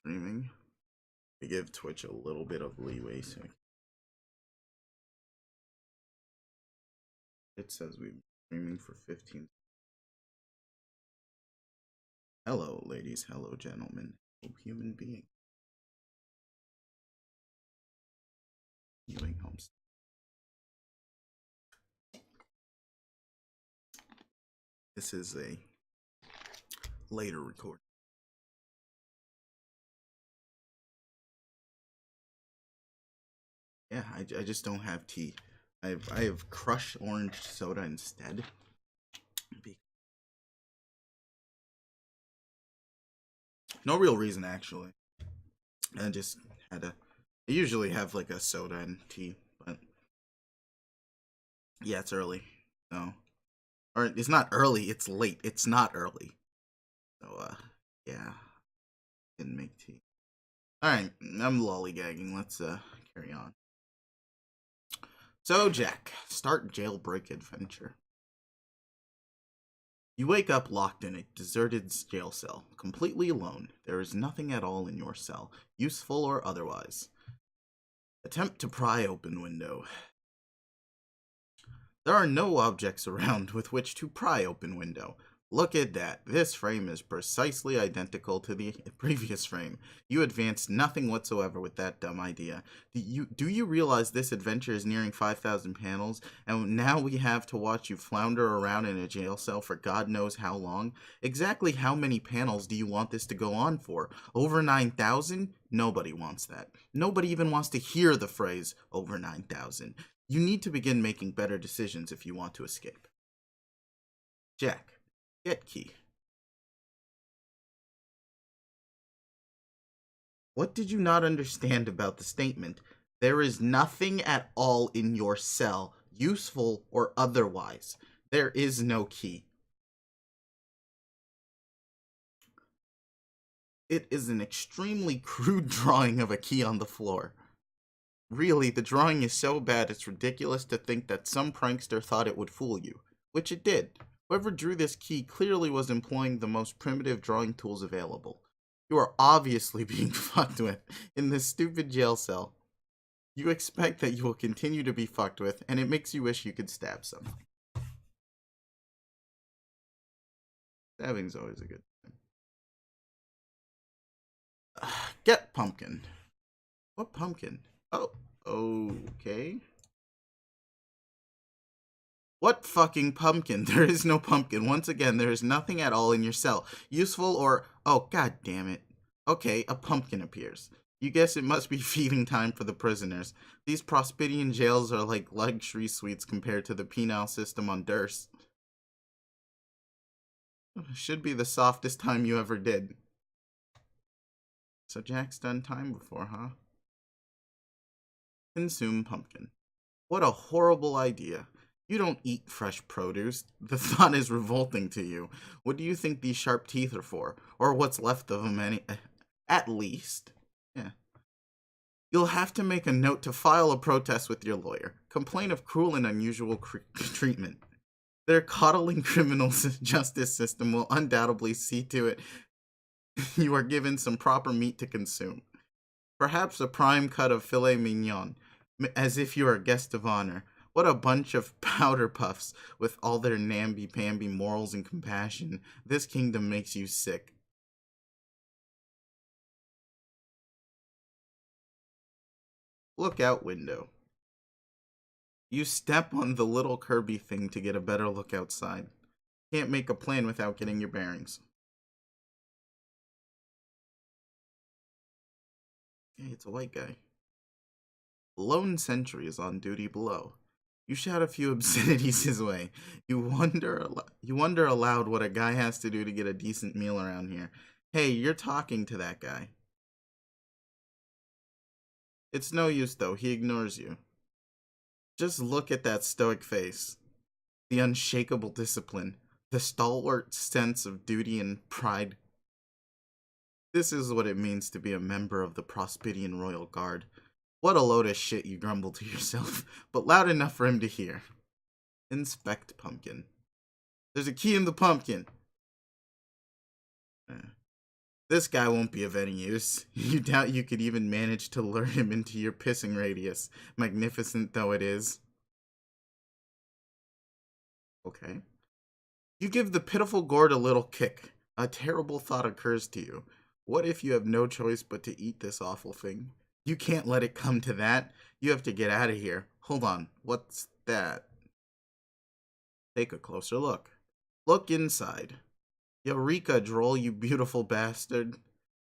streaming. We give Twitch a little bit of leeway, so it says we've been streaming for 15. Hello, ladies. Hello, gentlemen. Hello, human being. Viewing Homestuck. This is a later recording. Yeah, I just don't have tea. I have crushed orange soda instead. No real reason, actually. I just had a. I usually have like a soda and tea, but yeah, it's early. So, or it's not early. It's late. It's not early. So, yeah, didn't make tea. All right, I'm lollygagging. Let's carry on. So, Jack, start jailbreak adventure. You wake up locked in a deserted jail cell, completely alone. There is nothing at all in your cell, useful or otherwise. Attempt to pry open window. There are no objects around with which to pry open window. Look at that. This frame is precisely identical to the previous frame. You advanced nothing whatsoever with that dumb idea. Do you realize this adventure is nearing 5,000 panels, and now we have to watch you flounder around in a jail cell for God knows how long? Exactly how many panels do you want this to go on for? Over 9,000? Nobody wants that. Nobody even wants to hear the phrase, over 9,000. You need to begin making better decisions if you want to escape. Jack. Get key. What did you not understand about the statement? There is nothing at all in your cell, useful or otherwise. There is no key. It is an extremely crude drawing of a key on the floor. Really, the drawing is so bad it's ridiculous to think that some prankster thought it would fool you, which it did. Whoever drew this key clearly was employing the most primitive drawing tools available. You are obviously being fucked with in this stupid jail cell. You expect that you will continue to be fucked with, and it makes you wish you could stab someone. Stabbing's always a good thing. Get pumpkin. What pumpkin? Oh, okay. What fucking pumpkin? There is no pumpkin. Once again, there is nothing at all in your cell. Useful or... Oh, god damn it. Okay, a pumpkin appears. You guess it must be feeding time for the prisoners. These Prospidian jails are like luxury suites compared to the penal system on Durst. Should be the softest time you ever did. So Jack's done time before, huh? Consume pumpkin. What a horrible idea. You don't eat fresh produce. The thought is revolting to you. What do you think these sharp teeth are for? Or what's left of them at least? Yeah. You'll have to make a note to file a protest with your lawyer. Complain of cruel and unusual treatment. Their coddling criminal justice system will undoubtedly see to it you are given some proper meat to consume. Perhaps a prime cut of filet mignon, as if you are a guest of honor. What a bunch of powder puffs with all their namby-pamby morals and compassion. This kingdom makes you sick. Lookout window. You step on the little Kirby thing to get a better look outside. Can't make a plan without getting your bearings. Hey, it's a white guy. Lone sentry is on duty below. You shout a few obscenities his way. You wonder aloud what a guy has to do to get a decent meal around here. Hey, you're talking to that guy. It's no use, though. He ignores you. Just look at that stoic face. The unshakable discipline. The stalwart sense of duty and pride. This is what it means to be a member of the Prospidian Royal Guard. What a load of shit, you grumble to yourself, but loud enough for him to hear. Inspect pumpkin. There's a key in the pumpkin. This guy won't be of any use. You doubt you could even manage to lure him into your pissing radius, magnificent though it is. Okay. You give the pitiful gourd a little kick. A terrible thought occurs to you. What if you have no choice but to eat this awful thing? You can't let it come to that. You have to get out of here. Hold on. What's that? Take a closer look. Look inside. Eureka, Droll, you beautiful bastard.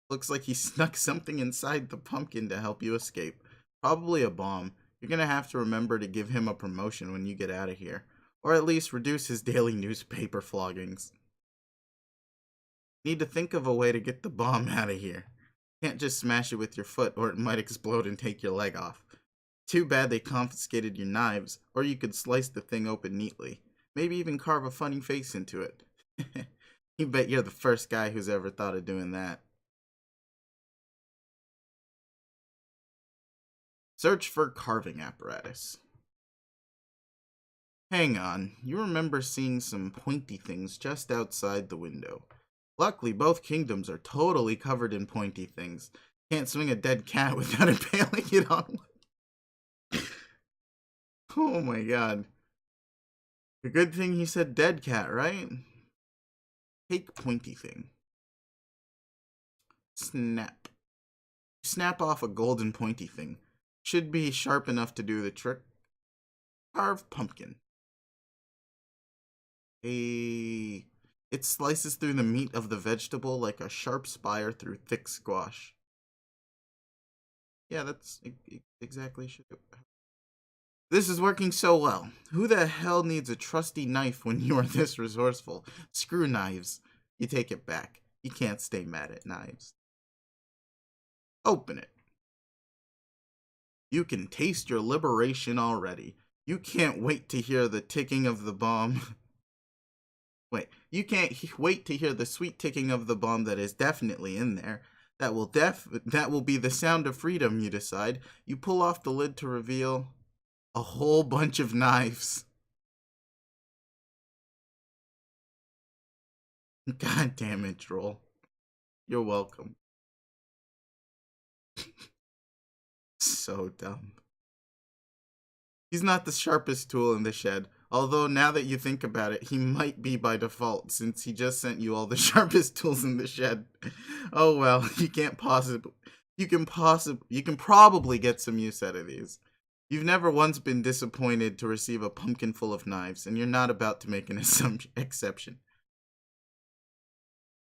Looks like he snuck something inside the pumpkin to help you escape. Probably a bomb. You're gonna have to remember to give him a promotion when you get out of here. Or at least reduce his daily newspaper floggings. Need to think of a way to get the bomb out of here. Can't just smash it with your foot or it might explode and take your leg off. Too bad they confiscated your knives, or you could slice the thing open neatly. Maybe even carve a funny face into it. You bet you're the first guy who's ever thought of doing that. Search for carving apparatus. Hang on, you remember seeing some pointy things just outside the window. Luckily, both kingdoms are totally covered in pointy things. Can't swing a dead cat without impaling it on one. Oh my god. A good thing he said dead cat, right? Take pointy thing. Snap. Snap off a golden pointy thing. Should be sharp enough to do the trick. Carve pumpkin. It slices through the meat of the vegetable like a sharp spire through thick squash. Yeah, that's exactly shit. This is working so well. Who the hell needs a trusty knife when you are this resourceful? Screw knives. You take it back. You can't stay mad at knives. Open it. You can taste your liberation already. You can't wait to hear the ticking of the bomb. Wait, you can't wait to hear the sweet ticking of the bomb that is definitely in there. That will be the sound of freedom, you decide. You pull off the lid to reveal a whole bunch of knives. God damn it, Droll. You're welcome. So dumb. He's not the sharpest tool in the shed. Although, now that you think about it, he might be by default, since he just sent you all the sharpest tools in the shed. Oh well, you can probably get some use out of these. You've never once been disappointed to receive a pumpkin full of knives, and you're not about to make an exception.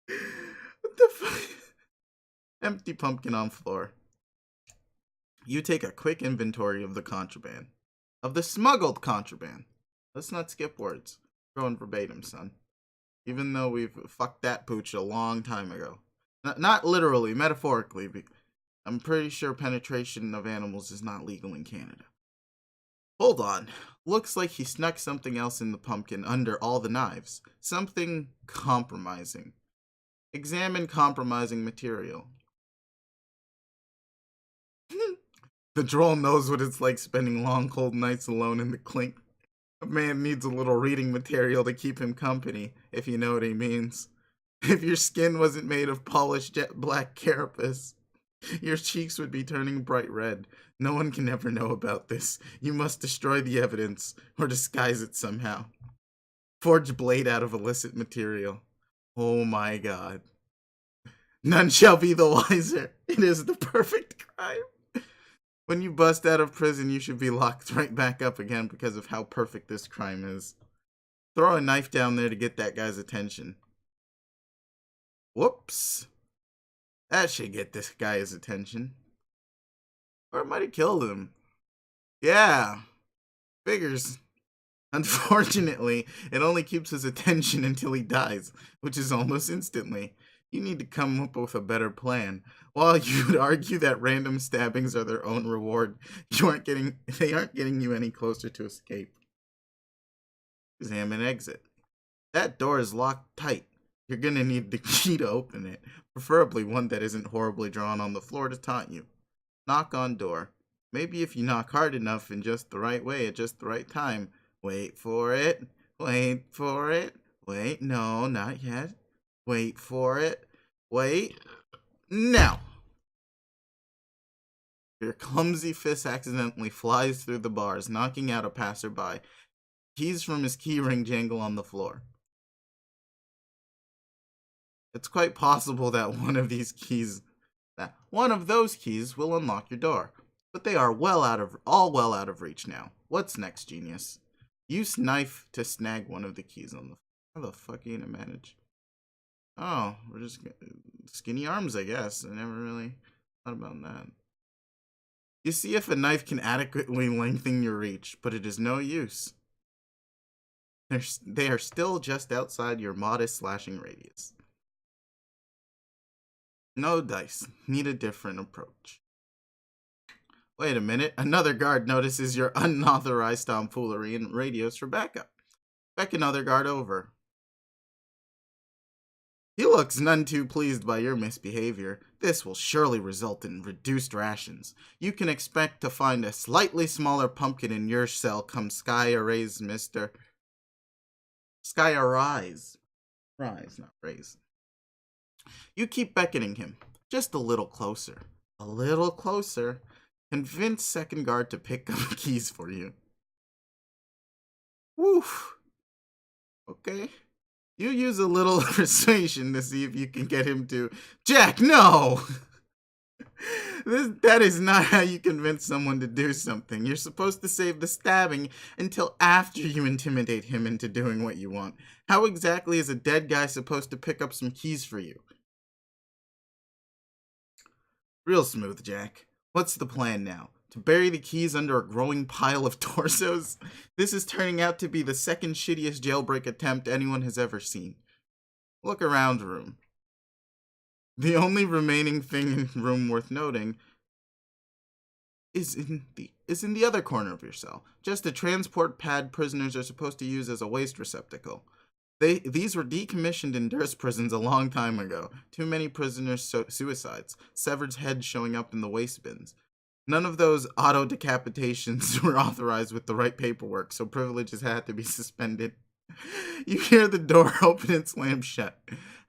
What the fuck? Empty pumpkin on floor. You take a quick inventory of the contraband. Of the smuggled contraband. Let's not skip words. Going verbatim, son. Even though we've fucked that pooch a long time ago. Not literally, metaphorically. I'm pretty sure penetration of animals is not legal in Canada. Hold on. Looks like he snuck something else in the pumpkin under all the knives. Something compromising. Examine compromising material. The Droll knows what it's like spending long cold nights alone in the clink. A man needs a little reading material to keep him company, if you know what he means. If your skin wasn't made of polished jet black carapace, your cheeks would be turning bright red. No one can ever know about this. You must destroy the evidence, or disguise it somehow. Forge blade out of illicit material. Oh my god. None shall be the wiser. It is the perfect crime. When you bust out of prison, you should be locked right back up again because of how perfect this crime is. Throw a knife down there to get that guy's attention. Whoops. That should get this guy's attention. Or it might have killed him. Yeah. Figures. Unfortunately, it only keeps his attention until he dies, which is almost instantly. You need to come up with a better plan. While you'd argue that random stabbings are their own reward, they aren't getting you any closer to escape. Examine exit. That door is locked tight. You're gonna need the key to open it, preferably one that isn't horribly drawn on the floor to taunt you. Knock on door. Maybe if you knock hard enough in just the right way at just the right time. Wait for it. Wait for it. Wait, no, not yet. Wait for it. Wait. Now, your clumsy fist accidentally flies through the bars, knocking out a passerby. Keys from his keyring jangle on the floor. It's quite possible that one of those keys will unlock your door. But they are well out of reach now. What's next, genius? Use knife to snag one of the keys on the floor. How the fuck are you gonna manage? Oh, we're just skinny arms, I guess. I never really thought about that. You see if a knife can adequately lengthen your reach, but it is no use. They are still just outside your modest slashing radius. No dice. Need a different approach. Wait a minute. Another guard notices your unauthorized tomfoolery and radios for backup. Beck another guard over. He looks none too pleased by your misbehavior. This will surely result in reduced rations. You can expect to find a slightly smaller pumpkin in your cell come sky arise, mister. Sky arise. Rise, not raise. You keep beckoning him. Just a little closer. A little closer. Convince second guard to pick up keys for you. Woof. Okay. You use a little persuasion to see if you can get him to... Jack, no! That is not how you convince someone to do something. You're supposed to save the stabbing until after you intimidate him into doing what you want. How exactly is a dead guy supposed to pick up some keys for you? Real smooth, Jack. What's the plan now? To bury the keys under a growing pile of torsos? This is turning out to be the second shittiest jailbreak attempt anyone has ever seen. Look around, room. The only remaining thing in the room worth noting is in the other corner of your cell. Just a transport pad prisoners are supposed to use as a waste receptacle. These were decommissioned in Durst prisons a long time ago. Too many prisoners suicides. Severed heads showing up in the waste bins. None of those auto decapitations were authorized with the right paperwork, so privileges had to be suspended. You hear the door open and slam shut.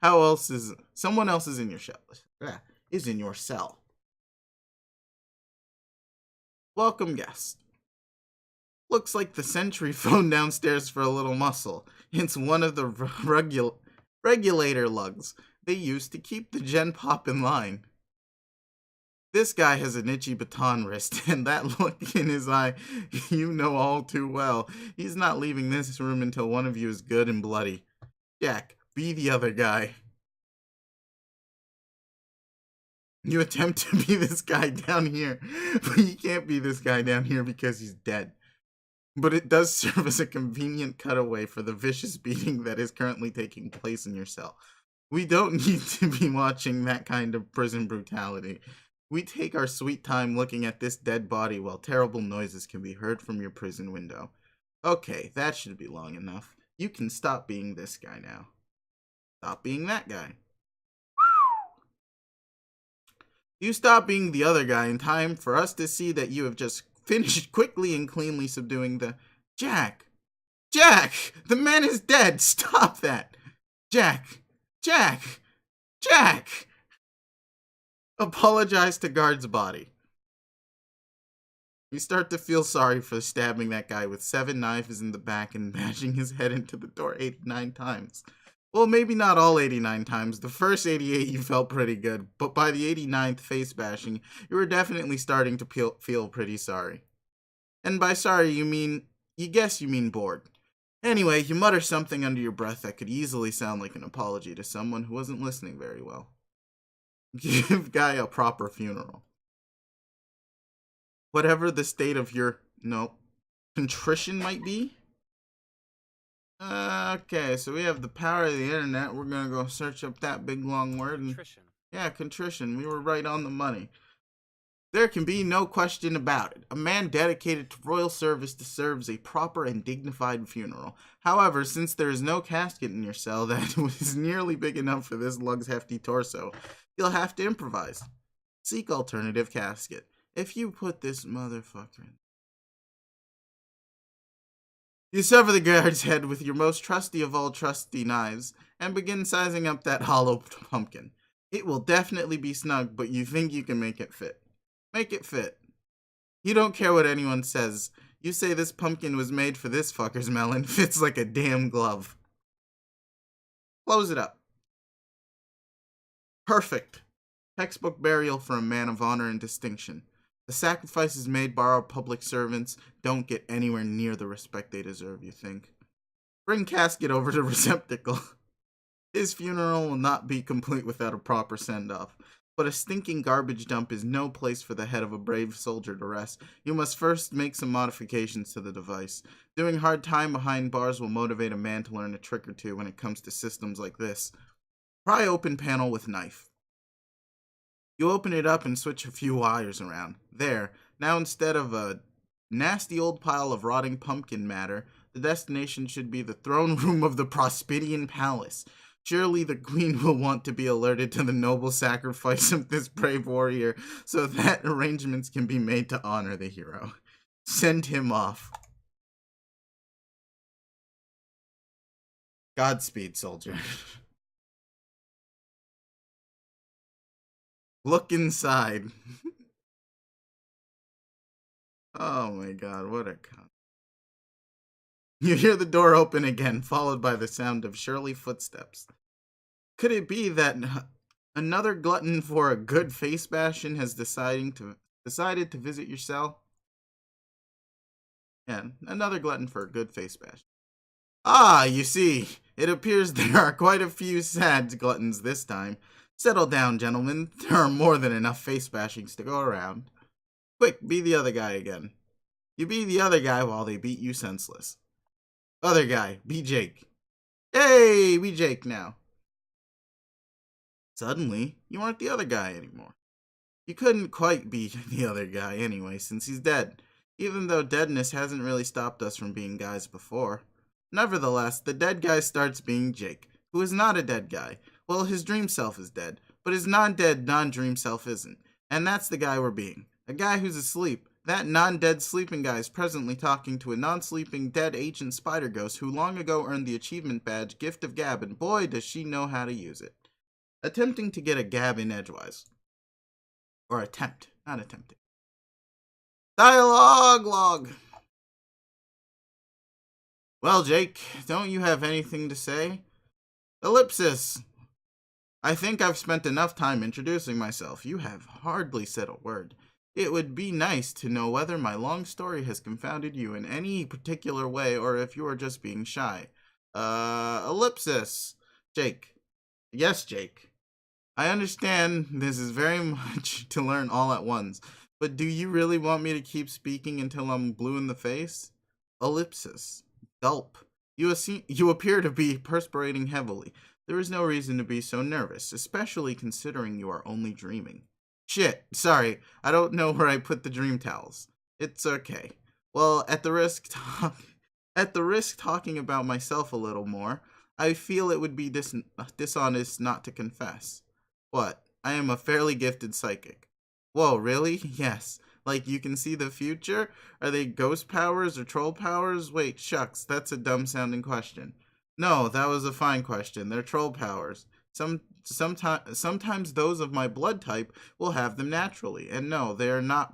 Someone else is in your cell. Is in your cell. Welcome guest. Looks like the sentry phoned downstairs for a little muscle. It's one of the regulator lugs they use to keep the gen pop in line. This guy has an itchy baton wrist, and that look in his eye you know all too well. He's not leaving this room until one of you is good and bloody. Jack, be the other guy. You attempt to be this guy down here, but you can't be this guy down here because he's dead. But it does serve as a convenient cutaway for the vicious beating that is currently taking place in your cell. We don't need to be watching that kind of prison brutality. We take our sweet time looking at this dead body while terrible noises can be heard from your prison window. Okay, that should be long enough. You can stop being this guy now. Stop being that guy. You stop being the other guy in time for us to see that you have just finished quickly and cleanly subduing the... Jack! Jack! The man is dead! Stop that! Jack! Jack! Jack! Apologize to guard's body. You start to feel sorry for stabbing that guy with 7 knives in the back and bashing his head into the door 89 times. Well, maybe not all 89 times. The first 88 you felt pretty good, but by the 89th face bashing, you were definitely starting to feel pretty sorry. And by sorry, you mean bored. Anyway, you mutter something under your breath that could easily sound like an apology to someone who wasn't listening very well. Give guy a proper funeral. Whatever the state of your, contrition might be. Okay, so we have the power of the internet. We're gonna go search up that big long word. Contrition. Yeah, contrition. We were right on the money. There can be no question about it. A man dedicated to royal service deserves a proper and dignified funeral. However, since there is no casket in your cell that was nearly big enough for this lug's hefty torso, you'll have to improvise. Seek alternative casket. If you put this motherfucker in... You sever the guard's head with your most trusty of all trusty knives and begin sizing up that hollow pumpkin. It will definitely be snug, but you think you can make it fit. Make it fit. You don't care what anyone says. You say this pumpkin was made for this fucker's melon. Fits like a damn glove. Close it up. Perfect. Textbook burial for a man of honor and distinction. The sacrifices made by our public servants don't get anywhere near the respect they deserve, you think? Bring casket over to receptacle. His funeral will not be complete without a proper send-off. But a stinking garbage dump is no place for the head of a brave soldier to rest. You must first make some modifications to the device. Doing hard time behind bars will motivate a man to learn a trick or two when it comes to systems like this. Pry open panel with knife. You open it up and switch a few wires around. There, now instead of a nasty old pile of rotting pumpkin matter, the destination should be the throne room of the Prospidian Palace. Surely the queen will want to be alerted to the noble sacrifice of this brave warrior so that arrangements can be made to honor the hero. Send him off. Godspeed, soldier. Look inside. Oh my god, what a cunt. You hear the door open again, followed by the sound of Shirley footsteps. Could it be that another glutton for a good face bashing has decided to visit your cell? Yeah, another glutton for a good face bash. Ah, you see, it appears there are quite a few sad gluttons this time. Settle down, gentlemen. There are more than enough face bashings to go around. Quick, be the other guy again. You be the other guy while they beat you senseless. Other guy, be Jake. Hey, be Jake now. Suddenly, you aren't the other guy anymore. You couldn't quite be the other guy anyway, since he's dead, even though deadness hasn't really stopped us from being guys before. Nevertheless, the dead guy starts being Jake, who is not a dead guy. Well, his dream self is dead, but his non-dead, non-dream self isn't. And that's the guy we're being. A guy who's asleep. That non-dead sleeping guy is presently talking to a non-sleeping dead ancient spider ghost who long ago earned the achievement badge Gift of Gab, and boy does she know how to use it. Attempting to get a gab in edgewise. Or attempt, not attempting. Dialogue log! Well, Jake, don't you have anything to say? Ellipsis! I think I've spent enough time introducing myself. You have hardly said a word. It would be nice to know whether my long story has confounded you in any particular way or if you are just being shy. Ellipsis. Jake. Yes, Jake. I understand this is very much to learn all at once, but do you really want me to keep speaking until I'm blue in the face? Ellipsis. Gulp. You appear to be perspirating heavily. There is no reason to be so nervous, especially considering you are only dreaming. Shit, sorry, I don't know where I put the dream towels. It's okay. Well, at the risk talking about myself a little more, I feel it would be dishonest not to confess. What? I am a fairly gifted psychic. Whoa, really? Yes. Like you can see the future? Are they ghost powers or troll powers? Wait, shucks, that's a dumb sounding question. No, that was a fine question. They're troll powers. Sometimes those of my blood type will have them naturally. And no, they are not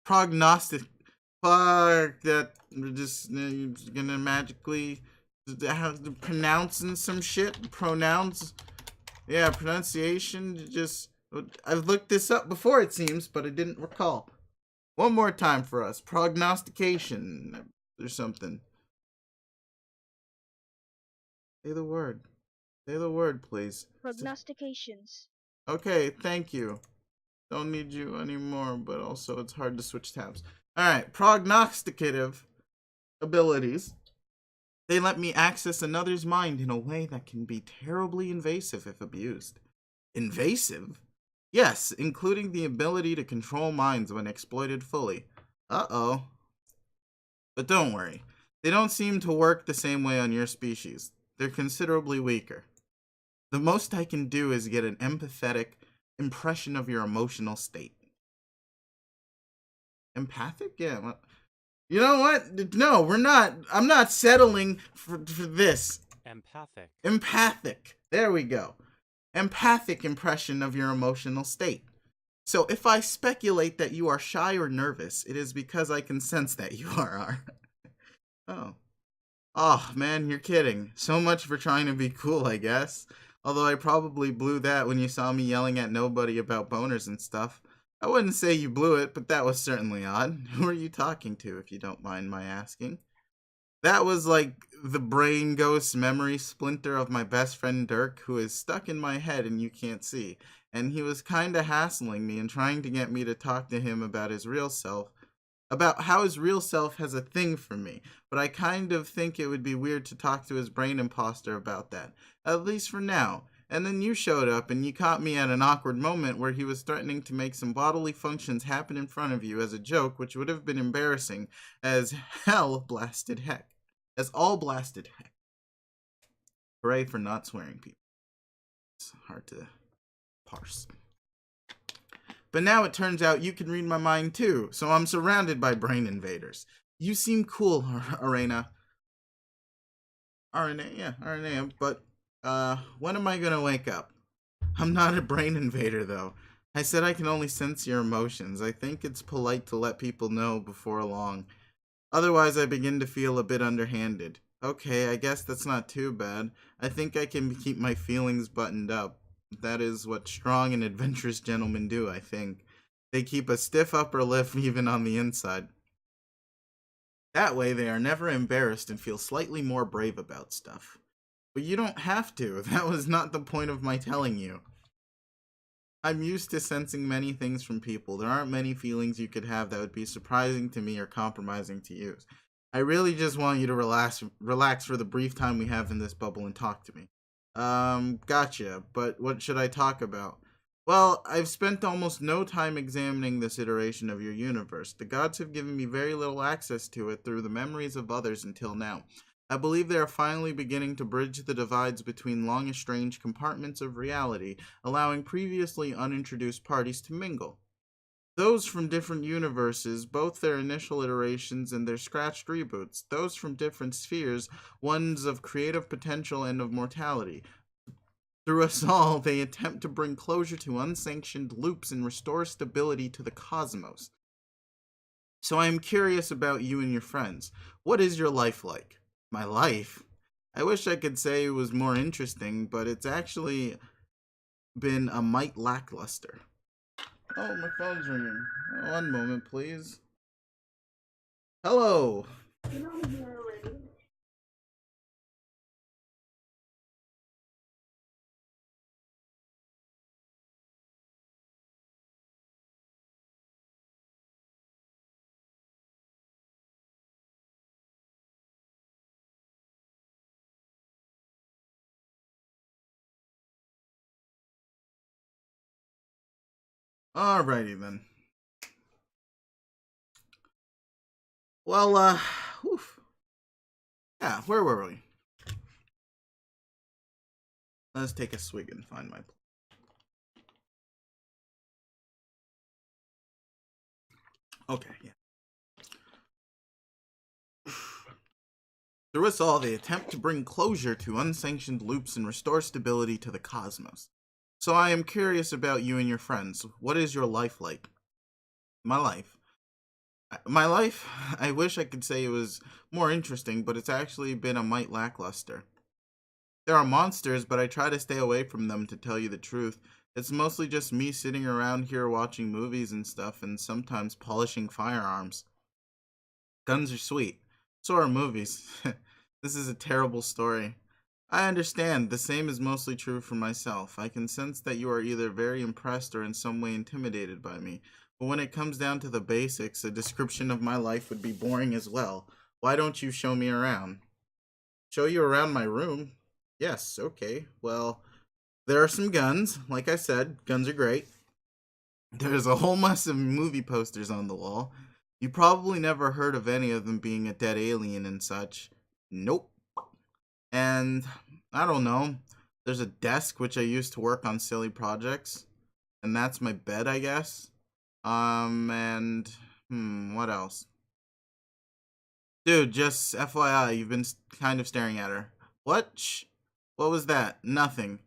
prognostic. Fuck that. We're just gonna magically have to pronouncing some shit. Pronouns. Yeah, pronunciation. Just I've looked this up before, it seems, but I didn't recall. One more time for us. Prognostication or something. Say the word. Say the word, please. Prognostications. Okay, thank you. Don't need you anymore, but also it's hard to switch tabs. Alright, prognosticative abilities. They let me access another's mind in a way that can be terribly invasive if abused. Invasive? Yes, including the ability to control minds when exploited fully. Uh-oh. But don't worry. They don't seem to work the same way on your species. They're considerably weaker. The most I can do is get an empathetic impression of your emotional state. Empathic? Yeah. You know what? No, we're not. I'm not settling for this. Empathic. Empathic. There we go. empathic impression of your emotional state. So if I speculate that you are shy or nervous, it is because I can sense that you are. Oh. Oh, man, you're kidding. So much for trying to be cool, I guess. Although I probably blew that when you saw me yelling at nobody about boners and stuff. I wouldn't say you blew it, but that was certainly odd. Who are you talking to, if you don't mind my asking? That was like the brain ghost memory splinter of my best friend Dirk, who is stuck in my head and you can't see. And he was kinda hassling me and trying to get me to talk to him about his real self, about how his real self has a thing for me, but I kind of think it would be weird to talk to his brain imposter about that, at least for now. And then you showed up and you caught me at an awkward moment where he was threatening to make some bodily functions happen in front of you as a joke, which would have been embarrassing as hell blasted heck. As all blasted heck. Hooray for not swearing, people. It's hard to parse. But now it turns out you can read my mind too, so I'm surrounded by brain invaders. You seem cool, Arena. RNA, but, when am I gonna wake up? I'm not a brain invader, though. I said I can only sense your emotions. I think it's polite to let people know before long. Otherwise, I begin to feel a bit underhanded. Okay, I guess that's not too bad. I think I can keep my feelings buttoned up. That is what strong and adventurous gentlemen do, I think. They keep a stiff upper lip even on the inside. That way, they are never embarrassed and feel slightly more brave about stuff. But you don't have to. That was not the point of my telling you. I'm used to sensing many things from people. There aren't many feelings you could have that would be surprising to me or compromising to you. I really just want you to relax for the brief time we have in this bubble and talk to me. Gotcha, but what should I talk about? Well, I've spent almost no time examining this iteration of your universe. The gods have given me very little access to it through the memories of others until now. I believe they are finally beginning to bridge the divides between long estranged compartments of reality, allowing previously unintroduced parties to mingle. Those from different universes, both their initial iterations and their scratched reboots. Those from different spheres, ones of creative potential and of mortality. Through us all, they attempt to bring closure to unsanctioned loops and restore stability to the cosmos. So I am curious about you and your friends. What is your life like? My life? I wish I could say it was more interesting, but it's actually been a mite lackluster. Oh, my phone's ringing. One moment, please. Hello. Alrighty then. Well, oof. Yeah, where were we? Let's take a swig and find my. Okay, yeah. Through us all, they attempt to bring closure to unsanctioned loops and restore stability to the cosmos. So I am curious about you and your friends. What is your life like? My life. My life? I wish I could say it was more interesting, but it's actually been a mite lackluster. There are monsters, but I try to stay away from them to tell you the truth. It's mostly just me sitting around here watching movies and stuff and sometimes polishing firearms. Guns are sweet. So are movies. This is a terrible story. I understand. The same is mostly true for myself. I can sense that you are either very impressed or in some way intimidated by me. But when it comes down to the basics, a description of my life would be boring as well. Why don't you show me around? Show you around my room? Yes, okay. Well, there are some guns. Like I said, guns are great. There's a whole mess of movie posters on the wall. You probably never heard of any of them being a dead alien and such. Nope. And I don't know. There's a desk which I use to work on silly projects. And that's my bed, I guess. And what else? Dude, just FYI, you've been kind of staring at her. What? Shh. What was that? Nothing.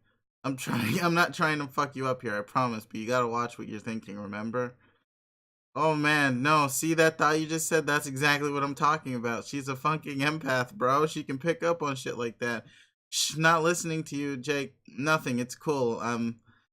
I'm not trying to fuck you up here, I promise, but you gotta watch what you're thinking, remember? Oh man, no, see that thought you just said? That's exactly what I'm talking about. She's a fucking empath, bro. She can pick up on shit like that. Shh, not listening to you, Jake. Nothing, it's cool.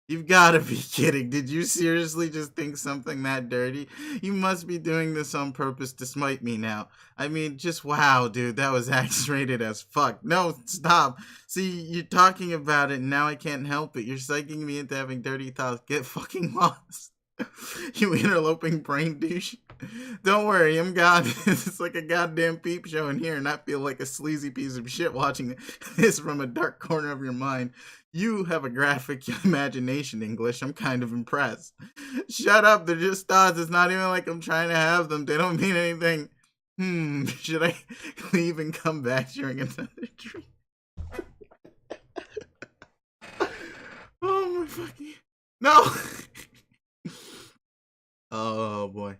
You've gotta be kidding. Did you seriously just think something that dirty? You must be doing this on purpose to smite me now. I mean, just wow, dude, that was X-rated as fuck. No, stop. See, you're talking about it and now I can't help it. You're psyching me into having dirty thoughts. Get fucking lost. You interloping brain douche. Don't worry, I'm God. It's like a goddamn peep show in here, and I feel like a sleazy piece of shit watching this from a dark corner of your mind. You have a graphic imagination, English. I'm kind of impressed. Shut up, they're just thoughts. It's not even like I'm trying to have them. They don't mean anything. Should I leave and come back during another dream? Oh my fucking. No! Oh boy.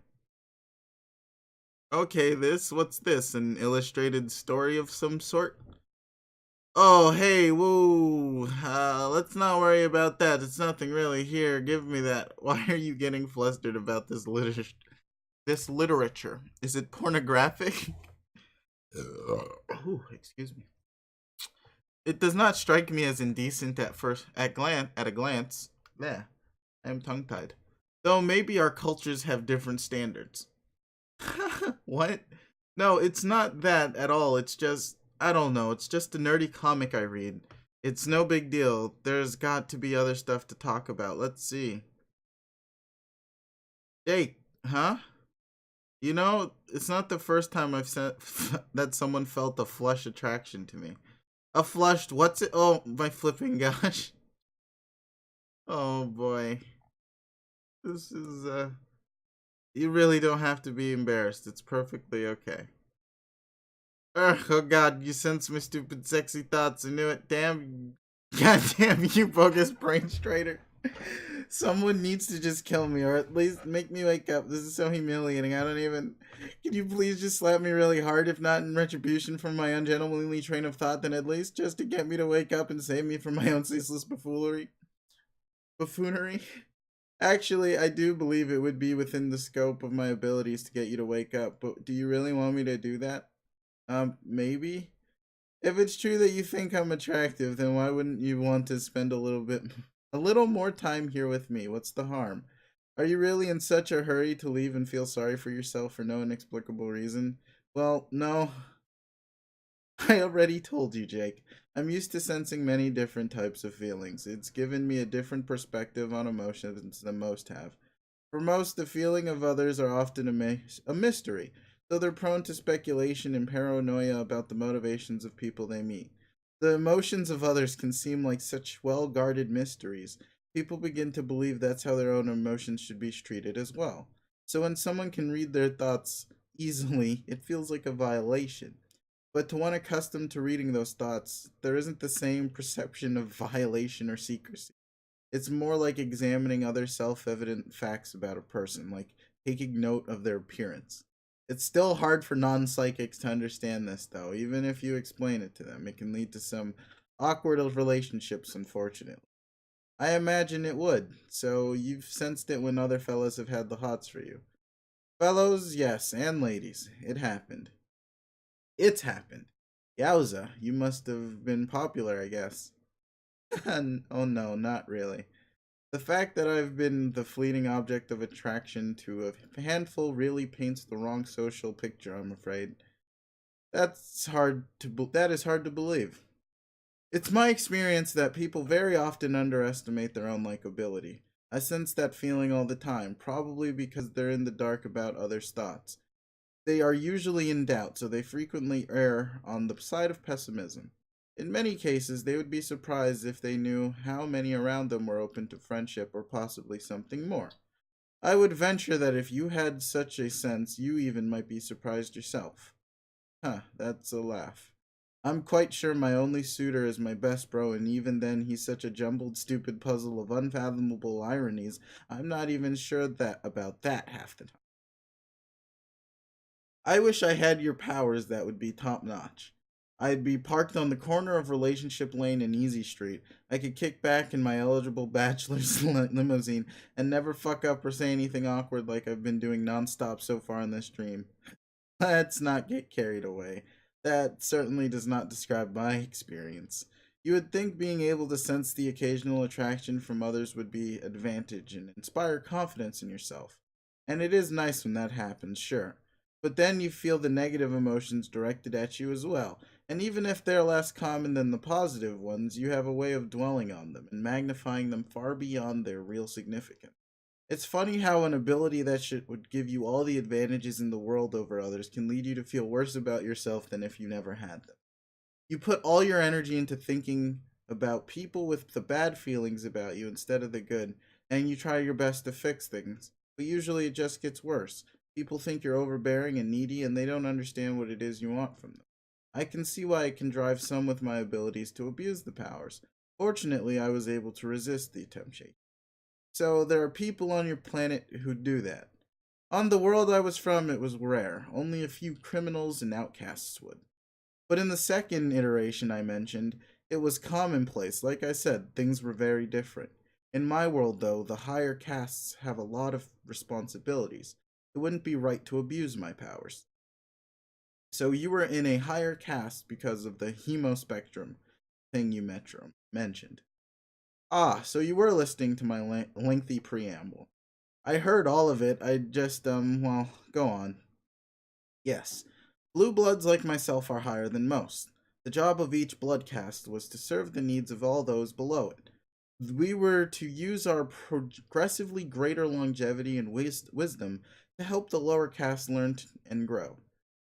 Okay, what's this? An illustrated story of some sort? Oh, hey, whoa. Let's not worry about that. It's nothing really. Here, give me that. Why are you getting flustered about this literature? Is it pornographic? Ooh, excuse me. It does not strike me as indecent at a glance. Yeah, I am tongue tied. Though maybe our cultures have different standards. What? No, it's not that at all. It's just, I don't know. It's just a nerdy comic I read. It's no big deal. There's got to be other stuff to talk about. Let's see. Jake, huh? You know, it's not the first time I've said that someone felt a flush attraction to me. A flushed, what's it? Oh, my flipping gosh. Oh boy. This is, you really don't have to be embarrassed. It's perfectly okay. Ugh, oh god, you sense my stupid sexy thoughts. I knew it. Damn. God damn you, bogus brain straighter. Someone needs to just kill me or at least make me wake up. This is so humiliating. I don't even. Can you please just slap me really hard, if not in retribution for my ungentlemanly train of thought, then at least just to get me to wake up and save me from my own ceaseless buffoonery? Actually, I do believe it would be within the scope of my abilities to get you to wake up, but do you really want me to do that? Maybe? If it's true that you think I'm attractive, then why wouldn't you want to spend a little more time here with me? What's the harm? Are you really in such a hurry to leave and feel sorry for yourself for no inexplicable reason? Well, no. I already told you, Jake. I'm used to sensing many different types of feelings. It's given me a different perspective on emotions than most have. For most, the feeling of others are often a mystery, though they're prone to speculation and paranoia about the motivations of people they meet. The emotions of others can seem like such well guarded mysteries. People begin to believe that's how their own emotions should be treated as well. So when someone can read their thoughts easily, it feels like a violation. But to one accustomed to reading those thoughts, there isn't the same perception of violation or secrecy. It's more like examining other self evident facts about a person, like taking note of their appearance. It's still hard for non psychics to understand this, though. Even if you explain it to them, it can lead to some awkward relationships, unfortunately. I imagine it would, so you've sensed it when other fellows have had the hots for you. Fellows, yes, and ladies. It happened. It's happened. Yowza, you must have been popular, I guess. Oh no, not really. The fact that I've been the fleeting object of attraction to a handful really paints the wrong social picture, I'm afraid. That is hard to believe. It's my experience that people very often underestimate their own likability. I sense that feeling all the time, probably because they're in the dark about others' thoughts. They are usually in doubt, so they frequently err on the side of pessimism. In many cases, they would be surprised if they knew how many around them were open to friendship or possibly something more. I would venture that if you had such a sense, you even might be surprised yourself. Huh, that's a laugh. I'm quite sure my only suitor is my best bro, and even then he's such a jumbled, stupid puzzle of unfathomable ironies, I'm not even sure that about that half the time. I wish I had your powers, that would be top notch. I'd be parked on the corner of Relationship Lane and Easy Street. I could kick back in my eligible bachelor's limousine and never fuck up or say anything awkward like I've been doing nonstop so far in this dream. Let's not get carried away. That certainly does not describe my experience. You would think being able to sense the occasional attraction from others would be advantage and inspire confidence in yourself. And it is nice when that happens, sure. But then you feel the negative emotions directed at you as well. And even if they're less common than the positive ones, you have a way of dwelling on them and magnifying them far beyond their real significance. It's funny how an ability that would give you all the advantages in the world over others can lead you to feel worse about yourself than if you never had them. You put all your energy into thinking about people with the bad feelings about you instead of the good, and you try your best to fix things, but usually it just gets worse. People think you're overbearing and needy, and they don't understand what it is you want from them. I can see why it can drive some with my abilities to abuse the powers. Fortunately, I was able to resist the temptation. So there are people on your planet who do that. On the world I was from, it was rare. Only a few criminals and outcasts would. But in the second iteration I mentioned, it was commonplace. Like I said, things were very different. In my world, though, the higher castes have a lot of responsibilities. It wouldn't be right to abuse my powers. So you were in a higher caste because of the hemospectrum thing you mentioned. Ah, so you were listening to my lengthy preamble. I heard all of it. I just, well, go on. Yes, blue bloods like myself are higher than most. The job of each blood caste was to serve the needs of all those below it. We were to use our progressively greater longevity and wisdom to help the lower castes learn and grow.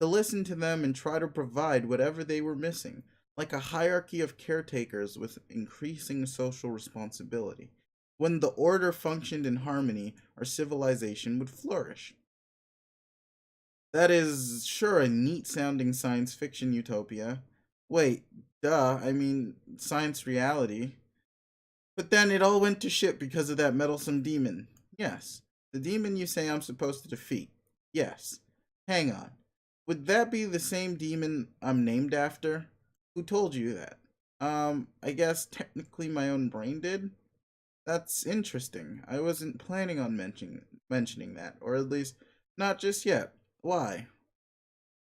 To listen to them and try to provide whatever they were missing, like a hierarchy of caretakers with increasing social responsibility. When the order functioned in harmony, our civilization would flourish. That is sure a neat sounding science fiction utopia. Wait, duh, I mean, science reality. But then it all went to shit because of that meddlesome demon. Yes. The demon you say I'm supposed to defeat. Yes. Hang on. Would that be the same demon I'm named after? Who told you that? I guess technically my own brain did? That's interesting. I wasn't planning on mentioning that, or at least not just yet. Why?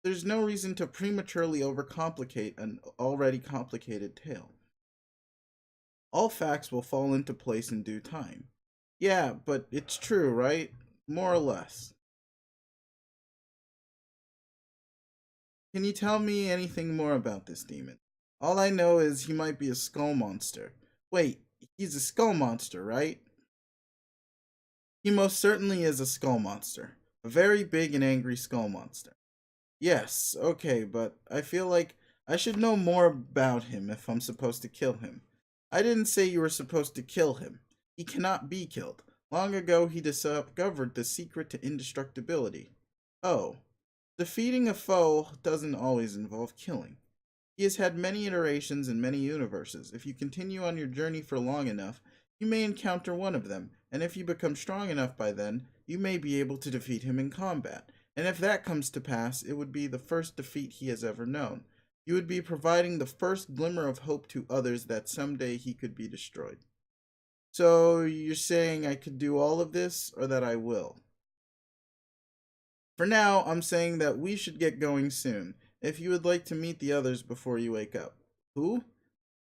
There's no reason to prematurely overcomplicate an already complicated tale. All facts will fall into place in due time. Yeah, but it's true, right? More or less. Can you tell me anything more about this demon? All I know is he might be a skull monster. Wait, he's a skull monster, right? He most certainly is a skull monster. A very big and angry skull monster. Yes, okay, but I feel like I should know more about him if I'm supposed to kill him. I didn't say you were supposed to kill him. He cannot be killed. Long ago, he discovered the secret to indestructibility. Oh, defeating a foe doesn't always involve killing. He has had many iterations in many universes. If you continue on your journey for long enough, you may encounter one of them, and if you become strong enough by then, you may be able to defeat him in combat. And if that comes to pass, it would be the first defeat he has ever known. You would be providing the first glimmer of hope to others that someday he could be destroyed. So, you're saying I could do all of this, or that I will? For now, I'm saying that we should get going soon, if you would like to meet the others before you wake up. Who?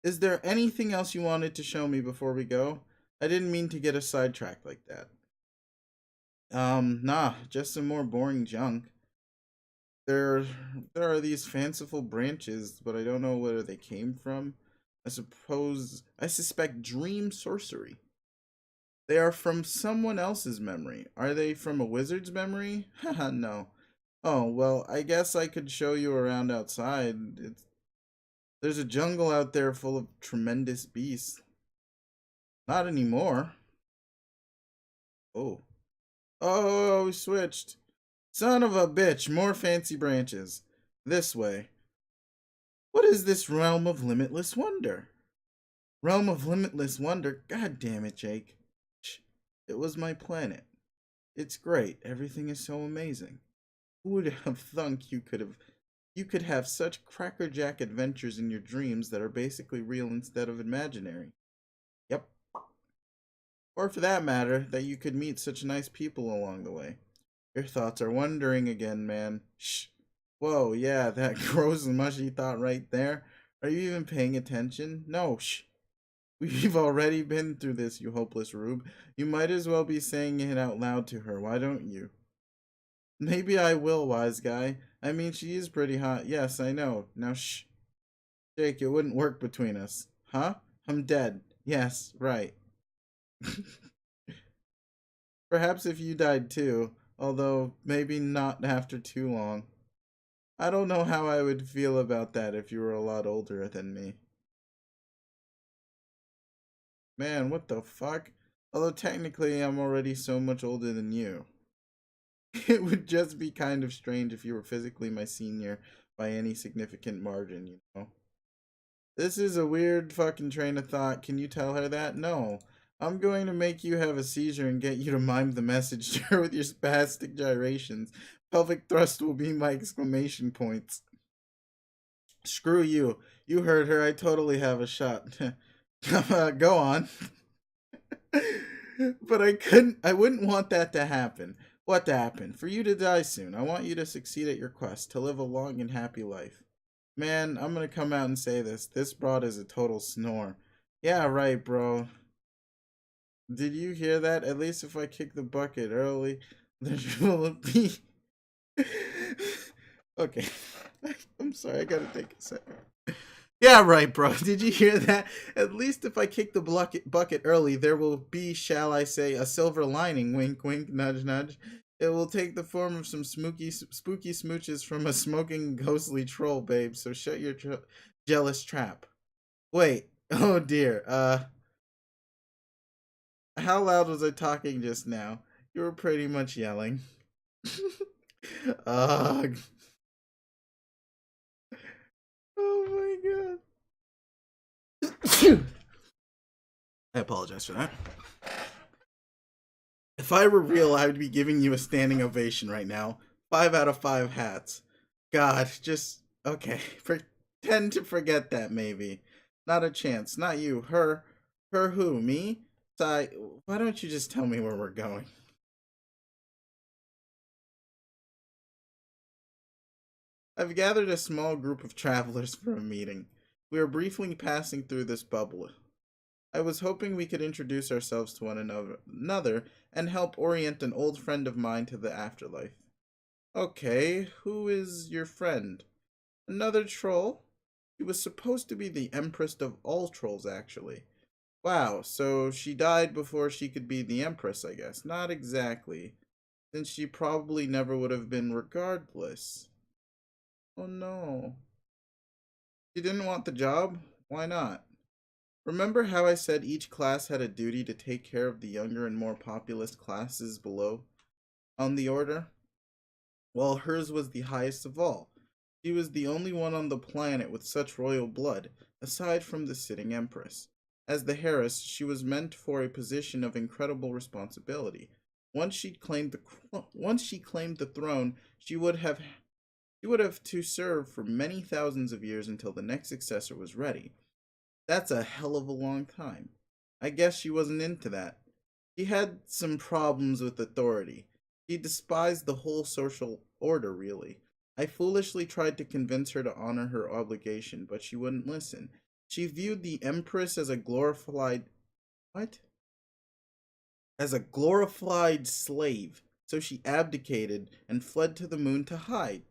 Is there anything else you wanted to show me before we go? I didn't mean to get us sidetracked like that. Nah, just some more boring junk. There, there are these fanciful branches, but I don't know where they came from. I suspect dream sorcery. They are from someone else's memory. Are they from a wizard's memory? Haha, no. Oh, well, I guess I could show you around outside. There's a jungle out there full of tremendous beasts. Not anymore. Oh. Oh, we switched. Son of a bitch, more fancy branches. This way. What is this realm of limitless wonder? Realm of limitless wonder? God damn it, Jake. Shh. It was my planet. It's great. Everything is so amazing. Who would have thunk you could have You could have such crackerjack adventures in your dreams that are basically real instead of imaginary. Yep. Or for that matter, that you could meet such nice people along the way. Your thoughts are wandering again, man. Shh. Whoa, yeah, that gross and mushy thought right there. Are you even paying attention? No, shh. We've already been through this, you hopeless rube. You might as well be saying it out loud to her, why don't you? Maybe I will, wise guy. I mean, she is pretty hot. Yes, I know. Now, shh. Jake, it wouldn't work between us. Huh? I'm dead. Yes, right. Perhaps if you died too, although maybe not after too long. I don't know how I would feel about that if you were a lot older than me. Man, what the fuck? Although technically I'm already so much older than you. It would just be kind of strange if you were physically my senior by any significant margin, you know? This is a weird fucking train of thought. Can you tell her that? No. I'm going to make you have a seizure and get you to mime the message to her with your spastic gyrations. Pelvic thrust will be my exclamation points. Screw you. You heard her. I totally have a shot. Go on. But I wouldn't want that to happen. What to happen? For you to die soon. I want you to succeed at your quest, to live a long and happy life. Man, I'm gonna come out and say this. This broad is a total snore. Yeah, right, bro. Did you hear that? At least if I kick the bucket early, there will be. Okay. I'm sorry, I gotta take a second. Yeah, right, bro. Did you hear that? At least if I kick the bucket early, there will be, shall I say, a silver lining. Wink, wink, nudge, nudge. It will take the form of some spooky smooches from a smoking, ghostly troll, babe. So shut your jealous trap. Wait. Oh dear. How loud was I talking just now? You were pretty much yelling. Ugh. Oh my god. I apologize for that. If I were real, I would be giving you a standing ovation right now. 5 out of 5 hats. God, just okay. Pretend to forget that, maybe. Not a chance. Not you. Her. Her who? Me? Sai, why don't you just tell me where we're going? I've gathered a small group of travelers for a meeting. We are briefly passing through this bubble. I was hoping we could introduce ourselves to one another and help orient an old friend of mine to the afterlife. Okay, who is your friend? Another troll? She was supposed to be the empress of all trolls, actually. Wow, so she died before she could be the empress, I guess. Not exactly, since she probably never would have been regardless. Oh no. She didn't want the job? Why not? Remember how I said each class had a duty to take care of the younger and more populous classes below on the order? Well, hers was the highest of all. She was the only one on the planet with such royal blood, aside from the sitting empress. As the heiress, she was meant for a position of incredible responsibility. Once she claimed the throne, she would have to serve for many thousands of years until the next successor was ready. That's a hell of a long time. I guess she wasn't into that. She had some problems with authority. She despised the whole social order, really. I foolishly tried to convince her to honor her obligation, but she wouldn't listen. She viewed the Empress as a glorified. What? As a glorified slave. So she abdicated and fled to the moon to hide.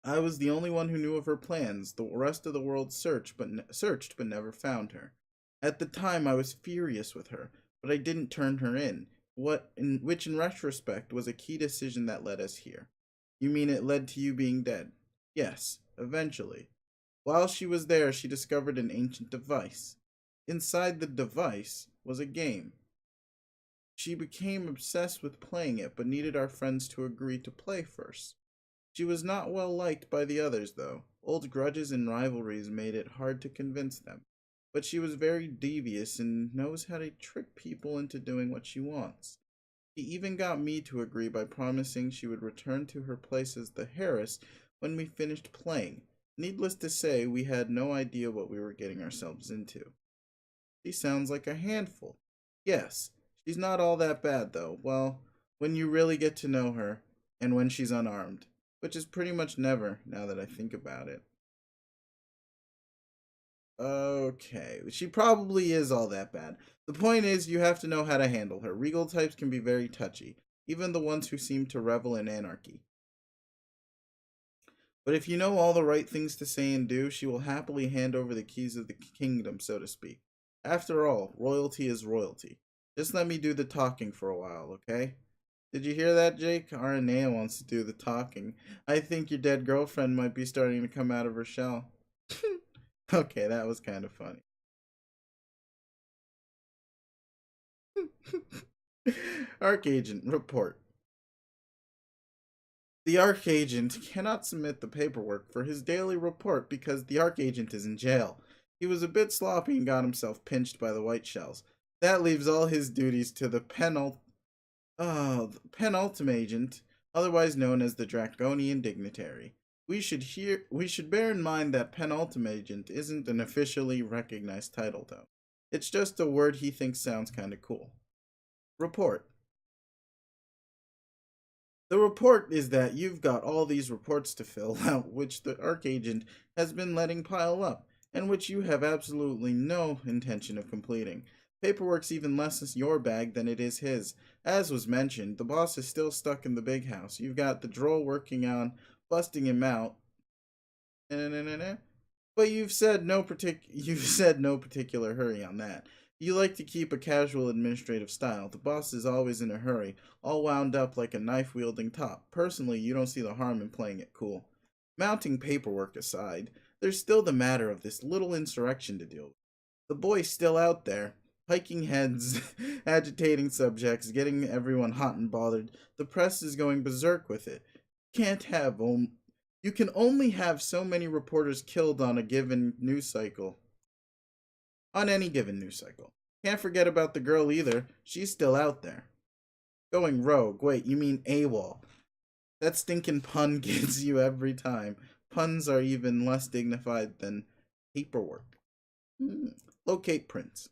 I was the only one who knew of her plans. The rest of the world searched but never found her. At the time, I was furious with her, but I didn't turn her in. Which in retrospect was a key decision that led us here. You mean it led to you being dead? Yes, eventually. While she was there, she discovered an ancient device. Inside the device was a game. She became obsessed with playing it, but needed our friends to agree to play first. She was not well liked by the others, though. Old grudges and rivalries made it hard to convince them. But she was very devious and knows how to trick people into doing what she wants. She even got me to agree by promising she would return to her place as the heiress when we finished playing. Needless to say, we had no idea what we were getting ourselves into. She sounds like a handful. Yes, she's not all that bad, though. Well, when you really get to know her, and when she's unarmed, which is pretty much never, now that I think about it. Okay, she probably is all that bad. The point is, you have to know how to handle her. Regal types can be very touchy, even the ones who seem to revel in anarchy. But if you know all the right things to say and do, she will happily hand over the keys of the kingdom, so to speak. After all, royalty is royalty. Just let me do the talking for a while, okay? Did you hear that, Jake? Aranea wants to do the talking. I think your dead girlfriend might be starting to come out of her shell. Okay, that was kind of funny. Archagent, report. The Archagent cannot submit the paperwork for his daily report because the Archagent is in jail. He was a bit sloppy and got himself pinched by the white shells. That leaves all his duties to the penultimate, otherwise known as the Draconian Dignitary. We should bear in mind that penultimate isn't an officially recognized title though. It's just a word he thinks sounds kinda cool. Report. The report is that you've got all these reports to fill out, which the Archagent has been letting pile up, and which you have absolutely no intention of completing. Paperwork's even less your bag than it is his. As was mentioned, the boss is still stuck in the big house. You've got the droll working on busting him out. But you've said no particular hurry on that. You like to keep a casual administrative style. The boss is always in a hurry, all wound up like a knife-wielding top. Personally, you don't see the harm in playing it cool. Mounting paperwork aside, there's still the matter of this little insurrection to deal with. The boy's still out there, hiking heads, agitating subjects, getting everyone hot and bothered. The press is going berserk with it. Can't have You can only have so many reporters killed on a given news cycle. On any given news cycle. Can't forget about the girl either. She's still out there. Going rogue. Wait, you mean AWOL. That stinking pun gets you every time. Puns are even less dignified than paperwork. Locate Prince.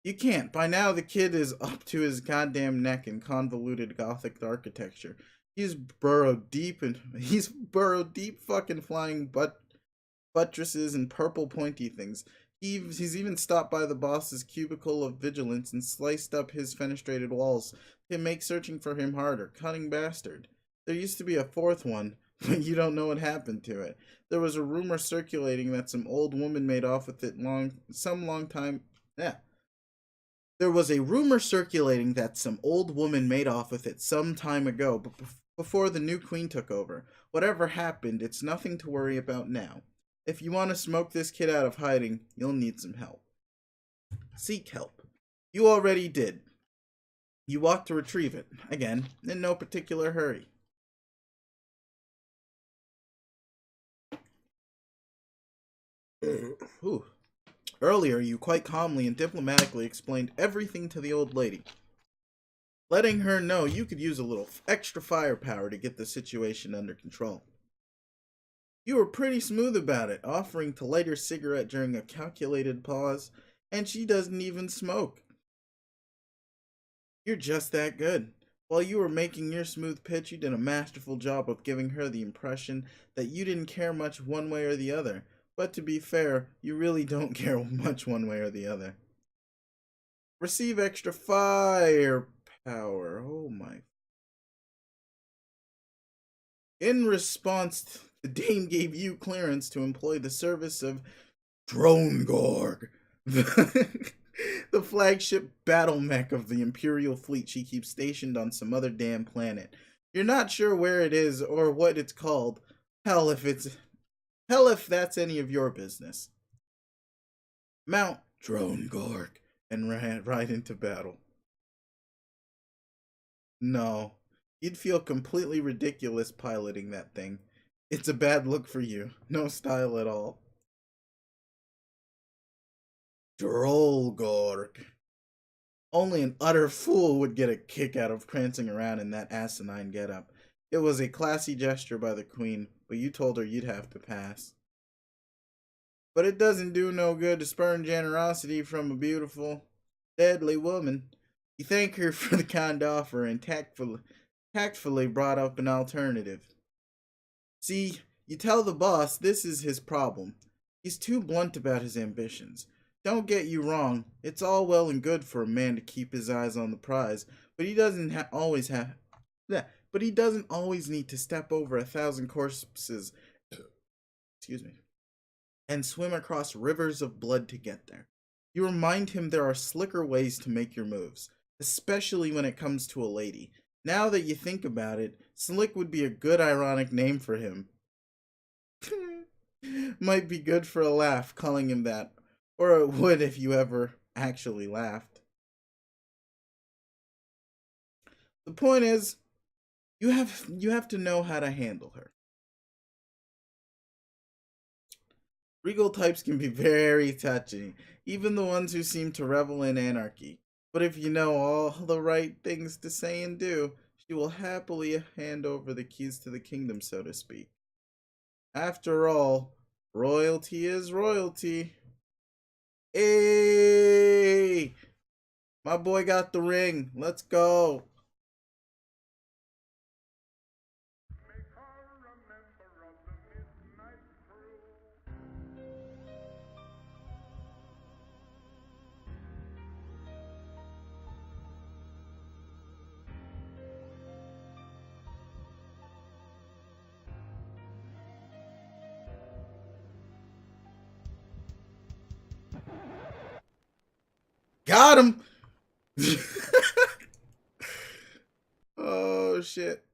You can't. By now the kid is up to his goddamn neck in convoluted gothic architecture. He's burrowed deep fucking flying buttresses and purple pointy things. He's even stopped by the boss's cubicle of vigilance and sliced up his fenestrated walls to make searching for him harder. Cunning bastard. There used to be a fourth one, but you don't know what happened to it. There was a rumor circulating that some old woman made off with it long time. Yeah. There was a rumor circulating that some old woman made off with it some time ago, but before the new queen took over. Whatever happened, it's nothing to worry about now. If you want to smoke this kid out of hiding, you'll need some help. Seek help. You already did. You ought to retrieve it, again, in no particular hurry. Ooh. Earlier, you quite calmly and diplomatically explained everything to the old lady, letting her know you could use a little extra firepower to get the situation under control. You were pretty smooth about it, offering to light her cigarette during a calculated pause, and she doesn't even smoke. You're just that good. While you were making your smooth pitch, you did a masterful job of giving her the impression that you didn't care much one way or the other. But to be fair, you really don't care much one way or the other. Receive extra firepower. Oh my. In response, the Dame gave you clearance to employ the service of Drone-Gorg, the flagship battle mech of the Imperial fleet she keeps stationed on some other damn planet. You're not sure where it is or what it's called. Hell if that's any of your business. Mount Drone-Gorg and ride into battle. No, you'd feel completely ridiculous piloting that thing. It's a bad look for you. No style at all. Drollgorg. Only an utter fool would get a kick out of prancing around in that asinine getup. It was a classy gesture by the queen, but you told her you'd have to pass. But it doesn't do no good to spurn generosity from a beautiful, deadly woman. You thank her for the kind offer and tactfully brought up an alternative. See, you tell the boss this is his problem. He's too blunt about his ambitions. Don't get you wrong, it's all well and good for a man to keep his eyes on the prize, but he doesn't always have. Yeah, but he doesn't always need to step over 1,000 corpses. Excuse me. And swim across rivers of blood to get there. You remind him there are slicker ways to make your moves, especially when it comes to a lady. Now that you think about it, Slick would be a good ironic name for him. Might be good for a laugh calling him that, or it would if you ever actually laughed. The point is, you have to know how to handle her. Regal types can be very touchy, even the ones who seem to revel in anarchy. But if you know all the right things to say and do, she will happily hand over the keys to the kingdom, so to speak. After all, royalty is royalty. Hey! My boy got the ring. Let's go. Got him! Oh, shit.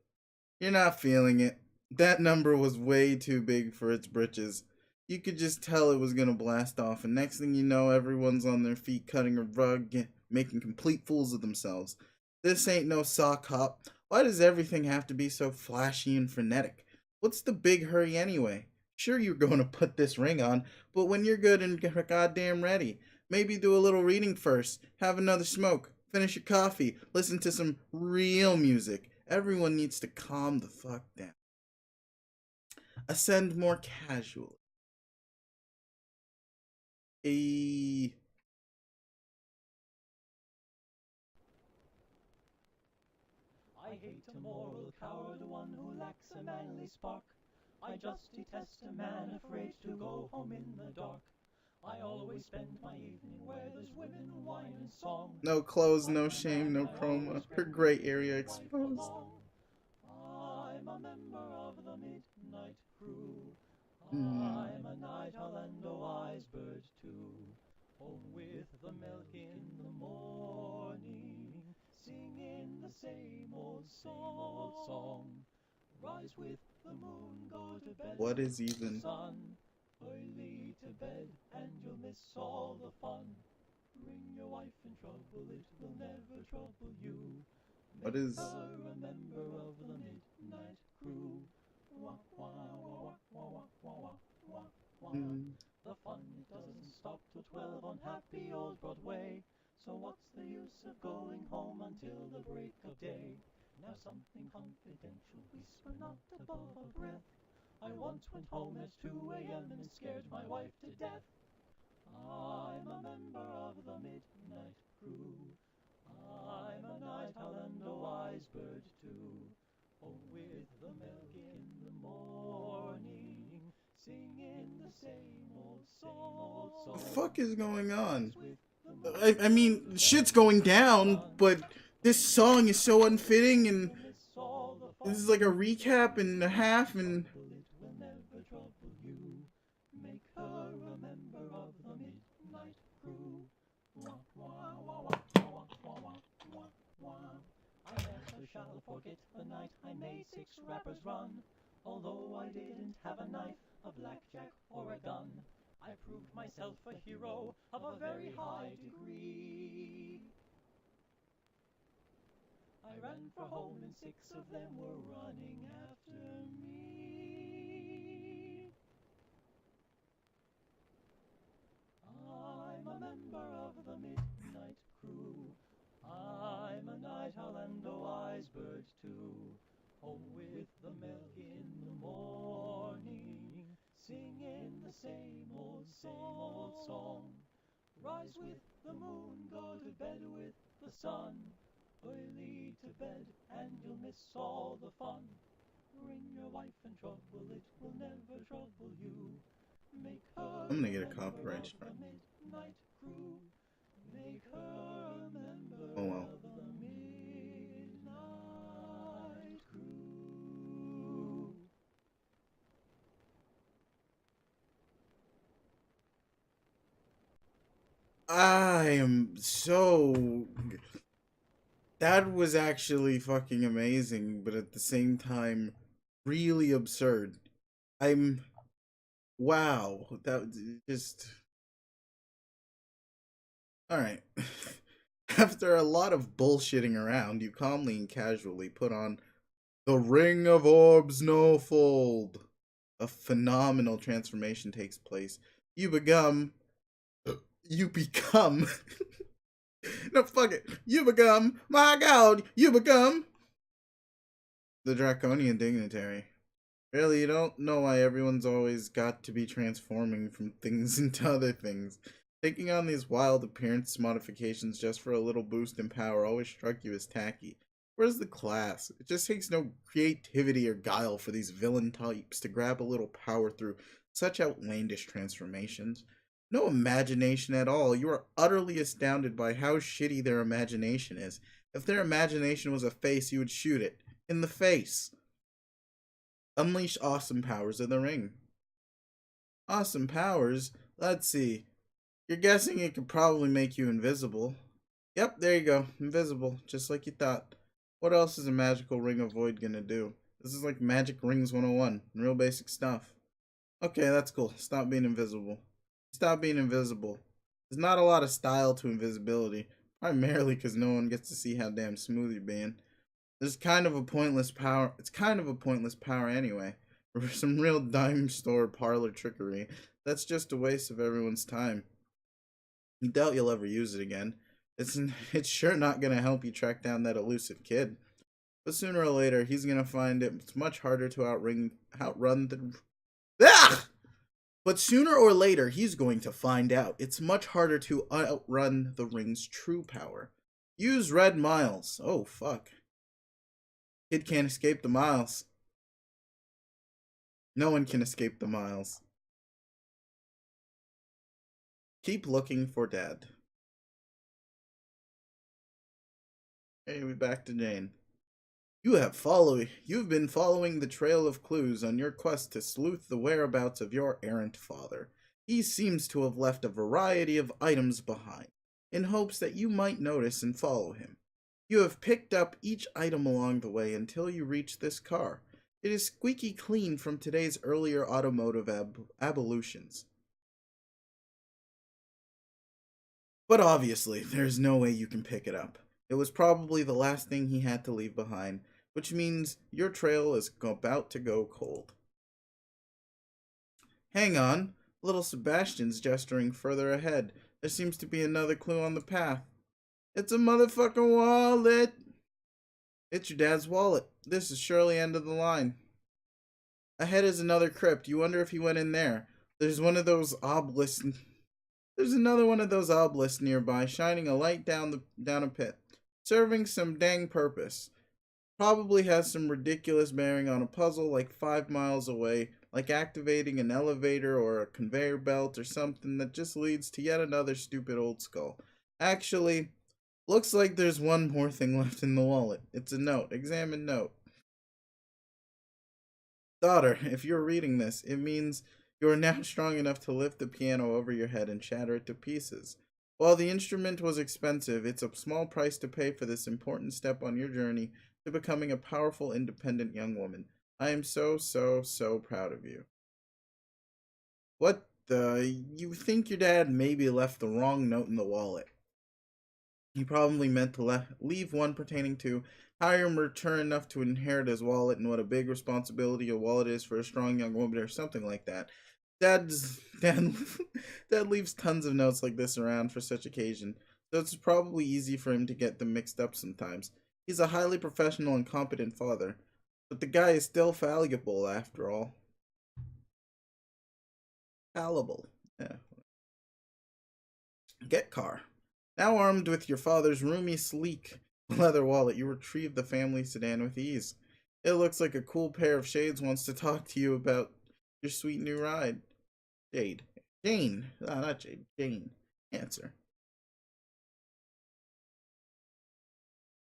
You're not feeling it. That number was way too big for its britches. You could just tell it was gonna blast off, and next thing you know, everyone's on their feet cutting a rug, making complete fools of themselves. This ain't no sock hop. Why does everything have to be so flashy and frenetic? What's the big hurry anyway? Sure, you're going to put this ring on, but when you're good and goddamn ready, maybe do a little reading first, have another smoke, finish your coffee, listen to some real music. Everyone needs to calm the fuck down. Ascend more casually. A I hate a moral coward, one who lacks a manly spark. I just detest a man afraid to go home in the dark. I always spend my evening where there's women, wine, and song. no clothes, I'm no a shame, man, no I chroma. always Her spend gray with area my wife exposed. along. I'm a member of the midnight crew. Mm. I'm a night owl and a wise bird too. Home with the milk in the morning, singing the same old song. Rise with the moon, go to bed What with is the even? sun. Early to bed and you'll miss all the fun. Bring your wife in trouble, it will never trouble you. What Make is? her a member of the midnight crew. Wah, wah, wah, wah, wah, wah, wah, wah, wah. Mm. The fun, it doesn't stop till 12 on happy old Broadway. So what's the use of going home until the break of day? Now something confidential, whisper not above a breath. I once went home at 2 a.m. and scared my wife to death. I'm a member of the midnight crew. I'm a night owl and a wise bird too. Home with the milk in the morning, singing the same old The song. fuck is going on? Rise with the moon, I go mean, to bed shit's with going the down, sun. but this song is so unfitting, and You'll miss all the this fun. is like a recap and a half, and Trouble, it will never trouble you. Make her a member of the midnight crew. Wah, wah, wah, wah, wah, wah, wah, wah, wah. I never shall forget the night I made 6 rappers run. Although I didn't have a knife, a blackjack, or a gun, I proved myself a hero of a very high degree. I ran for home and 6 of them were running after me. I'm a member of the midnight crew. I'm a night owl and a wise bird too. Home with same old song. Rise with the moon, go to bed with the sun. Early to bed and you'll miss all the fun. Bring your wife in trouble, it will never trouble you. Make her I'm a gonna get a member copyright of the strike. midnight crew. Make her a Oh member well. of the midnight crew. I am so. That was actually fucking amazing, but at the same time, really absurd. I'm. Wow. That just. Alright. After a lot of bullshitting around, you calmly and casually put on the Ring of Orbs No Fold. A phenomenal transformation takes place. You become. You become. No, fuck it. You become. My god, you become. The Draconian Dignitary. Really, you don't know why everyone's always got to be transforming from things into other things. Taking on these wild appearance modifications just for a little boost in power always struck you as tacky. Where's the class? It just takes no creativity or guile for these villain types to grab a little power through such outlandish transformations. No imagination at all. You are utterly astounded by how shitty their imagination is. If their imagination was a face, you would shoot it. In the face. Unleash awesome powers of the ring. Awesome powers? Let's see. You're guessing it could probably make you invisible. Yep, there you go. Invisible, just like you thought. What else is a magical ring of void gonna do? This is like Magic Rings 101. Real basic stuff. Okay, that's cool. Stop being invisible. Stop being invisible. There's not a lot of style to invisibility. Primarily because no one gets to see how damn smooth you're being. It's kind of a pointless power. It's kind of a pointless power anyway. For some real dime store parlor trickery, that's just a waste of everyone's time. You doubt you'll ever use it again. It's it's sure not gonna help you track down that elusive kid. But sooner or later, he's gonna find it's much harder to outrun the. Ah! But sooner or later, he's going to find out it's much harder to outrun the ring's true power. Use red miles. Oh fuck. Kid can't escape the miles. No one can escape the miles. Keep looking for Dad. Hey, we back to Jane. You've been following the trail of clues on your quest to sleuth the whereabouts of your errant father. He seems to have left a variety of items behind, in hopes that you might notice and follow him. You have picked up each item along the way until you reach this car. It is squeaky clean from today's earlier automotive ablutions. But obviously, there's no way you can pick it up. It was probably the last thing he had to leave behind, which means your trail is about to go cold. Hang on, little Sebastian's gesturing further ahead. There seems to be another clue on the path. It's a motherfucking wallet! It's your dad's wallet. This is surely end of the line. Ahead is another crypt. You wonder if he went in there. There's one of those obelisks. There's another one of those obelisks nearby, shining a light down a pit, serving some dang purpose. Probably has some ridiculous bearing on a puzzle like 5 miles away, like activating an elevator or a conveyor belt or something that just leads to yet another stupid old skull. Actually, looks like there's one more thing left in the wallet. It's a note. Examine note. Daughter, if you're reading this, it means you are now strong enough to lift the piano over your head and shatter it to pieces. While the instrument was expensive, it's a small price to pay for this important step on your journey to becoming a powerful, independent young woman. I am so, so, so proud of you. What the? You think your dad maybe left the wrong note in the wallet? He probably meant to leave one pertaining to how you're mature enough to inherit his wallet and what a big responsibility a wallet is for a strong young woman or something like that. Dad, Dad leaves tons of notes like this around for such occasion, so it's probably easy for him to get them mixed up sometimes. He's a highly professional and competent father, but the guy is still valuable after all. Fallible. Yeah. Get car. Now armed with your father's roomy, sleek leather wallet, you retrieve the family sedan with ease. It looks like a cool pair of shades wants to talk to you about your sweet new ride. Jade. Jane. Ah, not Jade. Jane. Answer.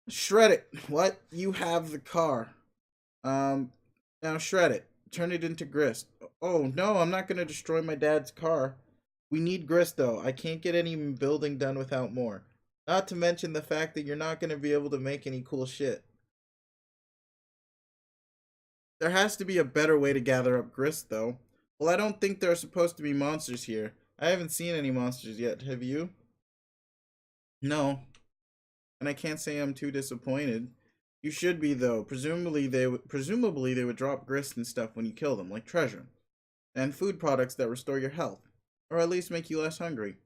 Shred it. What? You have the car. Um, Now shred it. Turn it into grist. Oh, no, I'm not going to destroy my dad's car. We need grist, though. I can't get any building done without more. Not to mention the fact that you're not going to be able to make any cool shit. There has to be a better way to gather up grist, though. Well, I don't think there are supposed to be monsters here. I haven't seen any monsters yet. Have you? No. And I can't say I'm too disappointed. You should be though. Presumably they would drop grist and stuff when you kill them, like treasure, and food products that restore your health, or at least make you less hungry.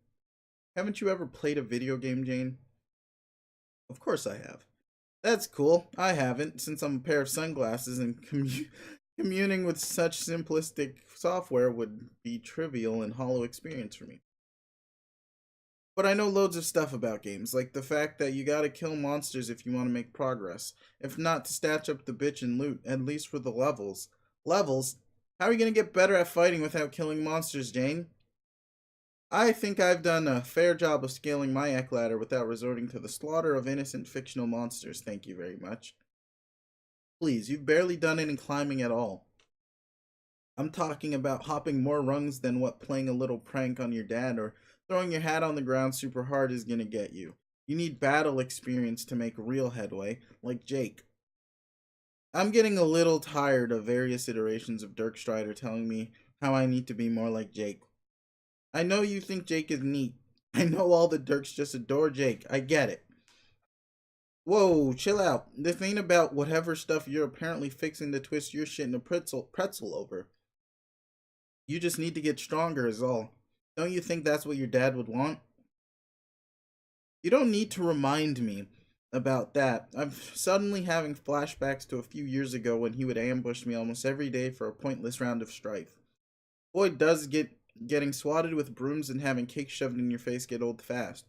Haven't you ever played a video game, Jane? Of course I have. That's cool. I haven't, since I'm a pair of sunglasses and communing with such simplistic software would be trivial and hollow experience for me. But I know loads of stuff about games, like the fact that you gotta kill monsters if you want to make progress. If not, to stash up the bitch and loot, at least for the levels. Levels? How are you gonna get better at fighting without killing monsters, Jane? I think I've done a fair job of scaling my Ek ladder without resorting to the slaughter of innocent fictional monsters, thank you very much. Please, you've barely done any climbing at all. I'm talking about hopping more rungs than what playing a little prank on your dad or throwing your hat on the ground super hard is gonna get you. You need battle experience to make real headway, like Jake. I'm getting a little tired of various iterations of Dirk Strider telling me how I need to be more like Jake. I know you think Jake is neat. I know all the Dirks just adore Jake. I get it. Whoa, chill out. This ain't about whatever stuff you're apparently fixing to twist your shit in a pretzel over. You just need to get stronger, is all. Don't you think that's what your dad would want? You don't need to remind me about that. I'm suddenly having flashbacks to a few years ago when he would ambush me almost every day for a pointless round of strife. Boy, does getting swatted with brooms and having cake shoved in your face get old fast.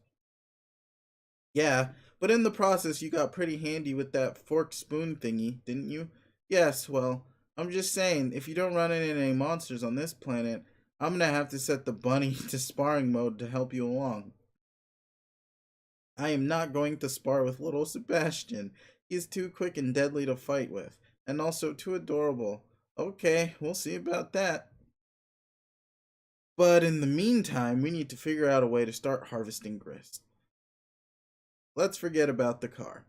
Yeah, but in the process you got pretty handy with that fork spoon thingy, didn't you? Yes, well, I'm just saying, if you don't run into any monsters on this planet, I'm gonna have to set the bunny to sparring mode to help you along. I am not going to spar with little Sebastian. He's too quick and deadly to fight with, and also too adorable. Okay, we'll see about that. But in the meantime, we need to figure out a way to start harvesting grist. Let's forget about the car.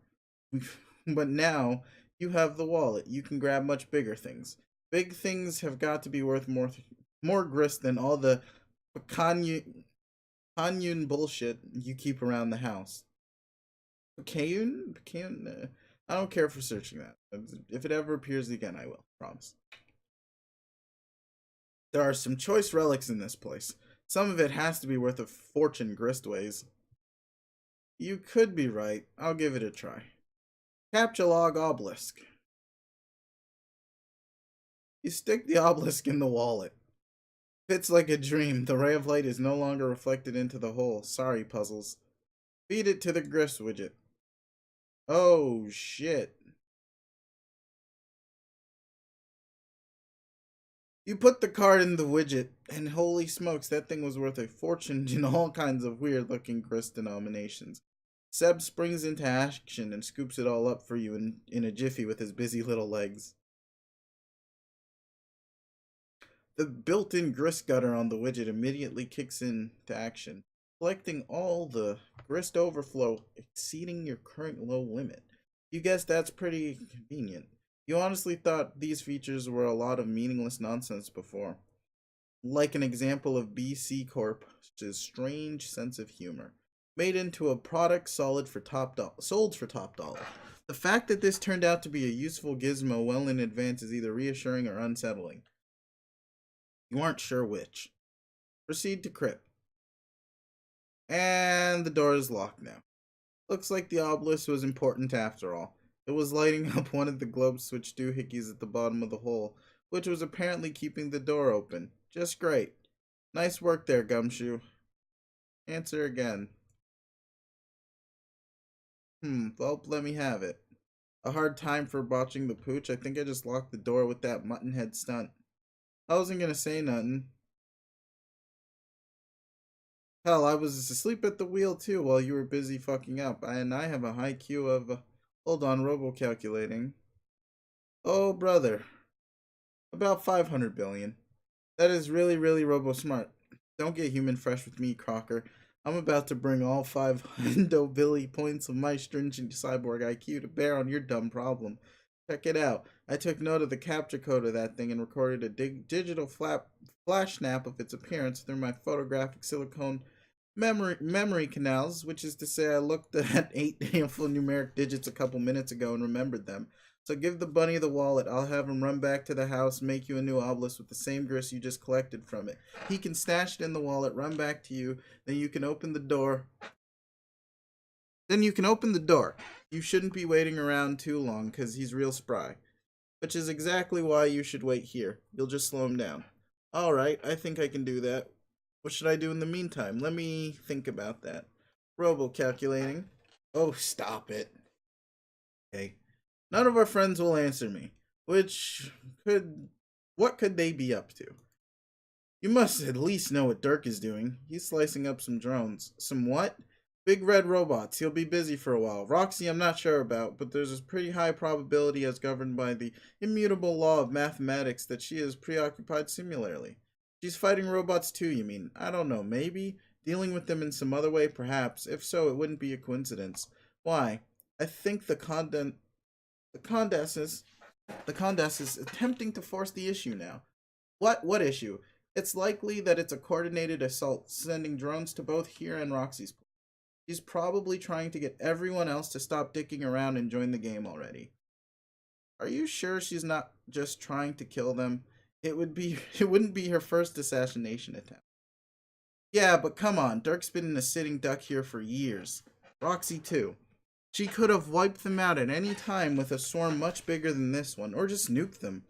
But now you have the wallet. You can grab much bigger things. Big things have got to be worth more grist than all the Kanyun bullshit you keep around the house. Kayun? Kayun? I don't care for searching that. If it ever appears again, I will. Promise. There are some choice relics in this place. Some of it has to be worth a fortune gristways. You could be right. I'll give it a try. Capture log obelisk. You stick the obelisk in the wallet. Fits like a dream. The ray of light is no longer reflected into the hole. Sorry, puzzles. Feed it to the grist widget. Oh, shit. You put the card in the widget, and holy smokes, that thing was worth a fortune in all kinds of weird looking grist denominations. Seb springs into action and scoops it all up for you in a jiffy with his busy little legs. The built-in grist gutter on the widget immediately kicks into action, collecting all the grist overflow exceeding your current low limit. You guess that's pretty convenient. You honestly thought these features were a lot of meaningless nonsense before. Like an example of BC Corp's strange sense of humor. Made into a product sold for top dollar. The fact that this turned out to be a useful gizmo well in advance is either reassuring or unsettling. You aren't sure which. Proceed to crypt. And the door is locked now. Looks like the obelisk was important after all. It was lighting up one of the globe switch doohickeys at the bottom of the hole, which was apparently keeping the door open. Just great. Nice work there, Gumshoe. Answer again. Well, let me have it. A hard time for botching the pooch? I think I just locked the door with that muttonhead stunt. I wasn't gonna say nothing. Hell, I was asleep at the wheel too while you were busy fucking up, and I have a high Q of. Hold on, robo-calculating. Oh, brother. About 500 billion. That is really, really robo-smart. Don't get human fresh with me, Crocker. I'm about to bring all 500 billion points of my stringent cyborg IQ to bear on your dumb problem. Check it out. I took note of the capture code of that thing and recorded a digital flash snap of its appearance through my photographic silicone memory canals, which is to say I looked at 8 alphanumeric digits a couple minutes ago and remembered them. So give the bunny the wallet. I'll have him run back to the house, make you a new obelisk with the same grist you just collected from it. He can stash it in the wallet, run back to you, then you can open the door. You shouldn't be waiting around too long, because he's real spry. Which is exactly why you should wait here. You'll just slow him down. Alright, I think I can do that. What should I do in the meantime? Let me think about that. Robo calculating. Oh, stop it. Okay. None of our friends will answer me. Which could. What could they be up to? You must at least know what Dirk is doing. He's slicing up some drones. Some what? Big red robots. He'll be busy for a while. Roxy, I'm not sure about, but there's a pretty high probability, as governed by the immutable law of mathematics, that she is preoccupied similarly. She's fighting robots too, you mean? I don't know, maybe? Dealing with them in some other way, perhaps. If so, it wouldn't be a coincidence. Why? I think the Condas is attempting to force the issue now. What issue? It's likely that it's a coordinated assault, sending drones to both here and Roxy's place. She's probably trying to get everyone else to stop dicking around and join the game already. Are you sure she's not just trying to kill them? It wouldn't be her first assassination attempt. Yeah, but come on, Dirk's been a sitting duck here for years. Roxy too. She could have wiped them out at any time with a swarm much bigger than this one, or just nuked them.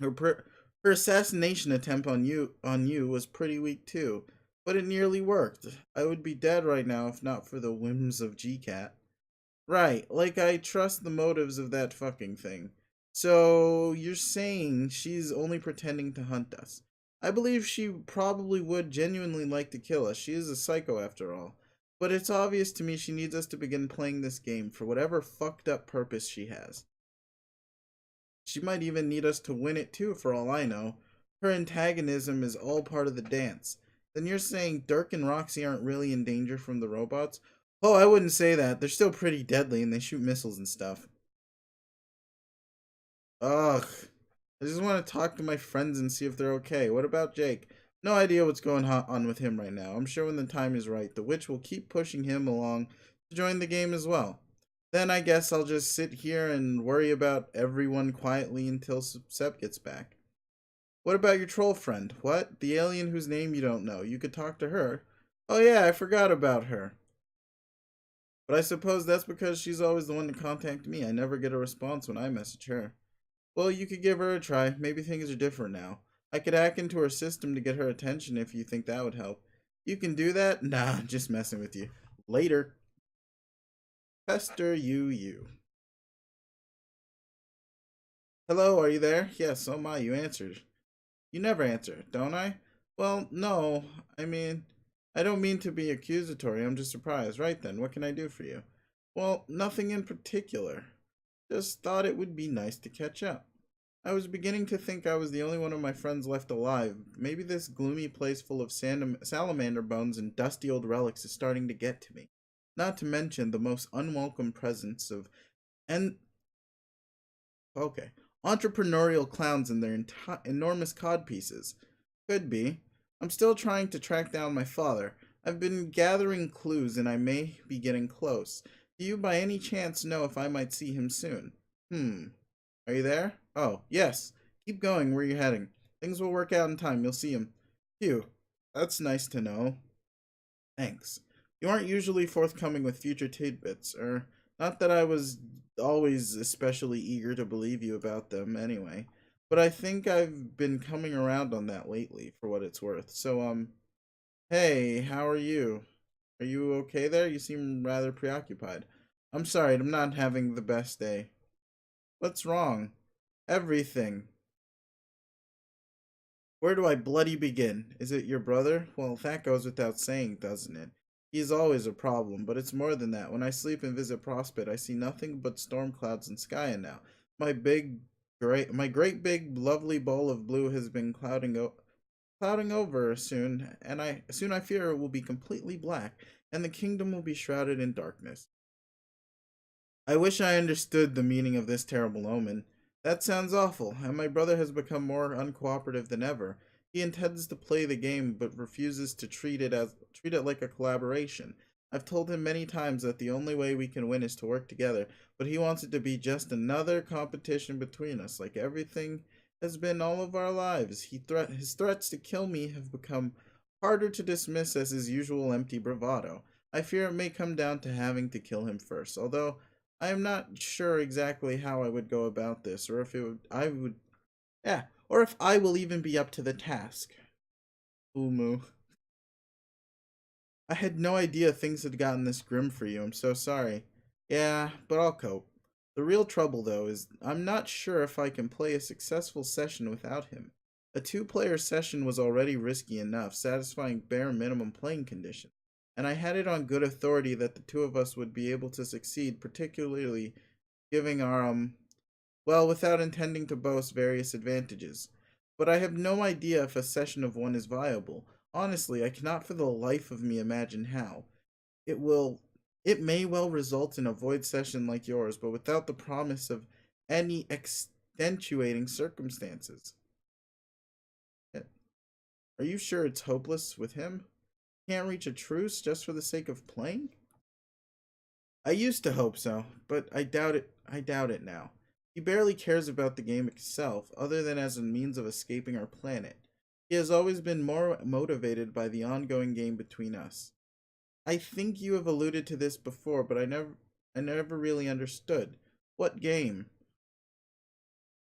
Her assassination attempt on you was pretty weak too, but it nearly worked. I would be dead right now if not for the whims of GCat. Right, like I trust the motives of that fucking thing. So you're saying she's only pretending to hunt us? I believe she probably would genuinely like to kill us. She is a psycho after all. But it's obvious to me she needs us to begin playing this game for whatever fucked up purpose she has. She might even need us to win it too, for all I know. Her antagonism is all part of the dance. Then you're saying Dirk and Roxy aren't really in danger from the robots? Oh, I wouldn't say that. They're still pretty deadly and they shoot missiles and stuff. Ugh. I just want to talk to my friends and see if they're okay. What about Jake? No idea what's going on with him right now. I'm sure when the time is right, the witch will keep pushing him along to join the game as well. Then I guess I'll just sit here and worry about everyone quietly until Sep gets back. What about your troll friend? What? The alien whose name you don't know. You could talk to her. Oh yeah, I forgot about her. But I suppose that's because she's always the one to contact me. I never get a response when I message her. Well, you could give her a try. Maybe things are different now. I could hack into her system to get her attention if you think that would help. You can do that? Nah, I'm just messing with you. Later. Pester you. Hello, are you there? Yes, so am I. You answered. You never answer, don't I? Well, no. I mean, I don't mean to be accusatory. I'm just surprised. Right then, what can I do for you? Well, nothing in particular. Just thought it would be nice to catch up. I was beginning to think I was the only one of my friends left alive. Maybe this gloomy place full of salamander bones and dusty old relics is starting to get to me. Not to mention the most unwelcome presence of en- okay, entrepreneurial clowns and their enormous codpieces. Could be. I'm still trying to track down my father. I've been gathering clues and I may be getting close. Do you by any chance know if I might see him soon? Are you there? Oh, yes. Keep going where you're heading. Things will work out in time. You'll see him. Phew. That's nice to know. Thanks. You aren't usually forthcoming with future tidbits, or not that I was always especially eager to believe you about them anyway. But I think I've been coming around on that lately, for what it's worth. So, hey, how are you? Are you okay there? You seem rather preoccupied. I'm sorry, I'm not having the best day. What's wrong? Everything. Where do I bloody begin? Is it your brother? Well, that goes without saying, doesn't it? He's always a problem, but it's more than that. When I sleep and visit Prospect, I see nothing but storm clouds and sky, and now my great big lovely bowl of blue has been clouding over soon, and I fear it will be completely black, and the kingdom will be shrouded in darkness. I wish I understood the meaning of this terrible omen. That sounds awful, and my brother has become more uncooperative than ever. He intends to play the game, but refuses to treat it like a collaboration. I've told him many times that the only way we can win is to work together, but he wants it to be just another competition between us, like everything has been all of our lives. His threats to kill me have become harder to dismiss as his usual empty bravado. I fear it may come down to having to kill him first, although I am not sure exactly how I would go about this, or if or if I will even be up to the task. Umu. I had no idea things had gotten this grim for you. I'm so sorry. Yeah, but I'll cope. The real trouble, though, is I'm not sure if I can play a successful session without him. A two-player session was already risky enough, satisfying bare minimum playing conditions, and I had it on good authority that the two of us would be able to succeed, particularly giving our well, without intending to boast various advantages. But I have no idea if a session of one is viable. Honestly, I cannot for the life of me imagine how. It will it may well result in a void session like yours, but without the promise of any extenuating circumstances. Eh, are you sure it's hopeless with him? Can't reach a truce just for the sake of playing? I used to hope so, but I doubt it now. He barely cares about the game itself, other than as a means of escaping our planet. He has always been more motivated by the ongoing game between us. I think you have alluded to this before, but I never really understood. What game?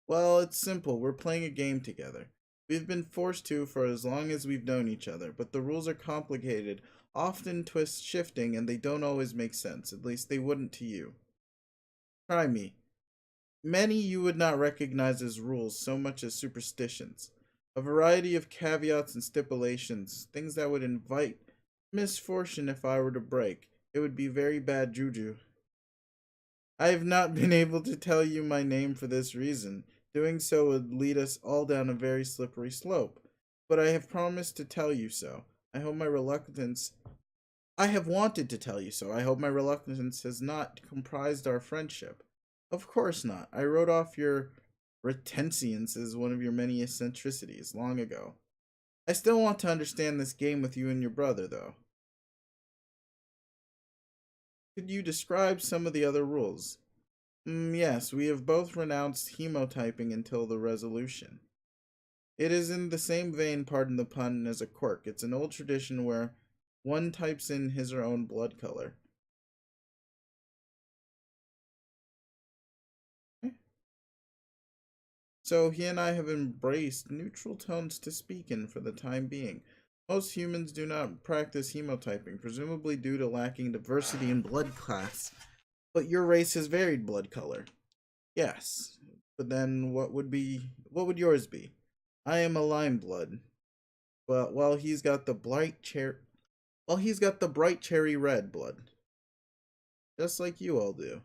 Well, it's simple. We're playing a game together. We've been forced to for as long as we've known each other, but the rules are complicated, often twist shifting, and they don't always make sense. At least they wouldn't to you. Try me. Many you would not recognize as rules so much as superstitions. A variety of caveats and stipulations, things that would invite misfortune if I were to break. It would be very bad juju. I have not been able to tell you my name for this reason. Doing so would lead us all down a very slippery slope. But I have promised to tell you so. I hope my reluctance I have wanted to tell you so. I hope my reluctance has not comprised our friendship. Of course not. I wrote off your reticence as one of your many eccentricities long ago. I still want to understand this game with you and your brother, though. Could you describe some of the other rules? Yes, we have both renounced hemotyping until the resolution. It is in the same vein, pardon the pun, as a quirk. It's an old tradition where one types in his or own blood color. So he and I have embraced neutral tones to speak in for the time being. Most humans do not practice hemotyping, presumably due to lacking diversity in blood class. But your race has varied blood color. Yes. But then what would yours be? I am a lime blood. But he's got the bright cherry red blood. Just like you all do.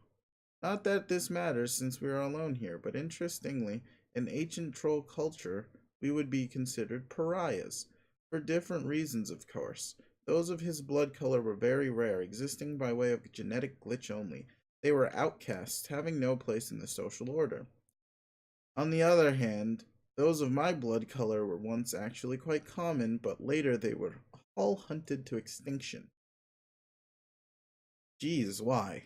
Not that this matters since we are alone here, but interestingly, in ancient troll culture, we would be considered pariahs. For different reasons, of course. Those of his blood color were very rare, existing by way of genetic glitch only. They were outcasts, having no place in the social order. On the other hand, those of my blood color were once actually quite common, but later they were all hunted to extinction. Geez, why?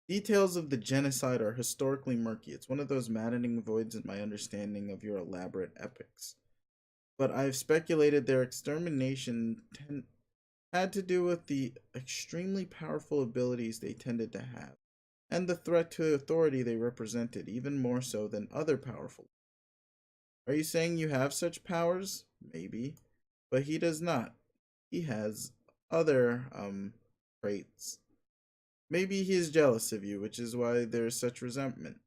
Details of the genocide are historically murky. It's one of those maddening voids in my understanding of your elaborate epics. But I've speculated their had to do with the extremely powerful abilities they tended to have, and the threat to authority they represented, even more so than other powerful. Are you saying you have such powers? Maybe. But he does not. He has other, traits. Maybe he is jealous of you, which is why there is such resentment.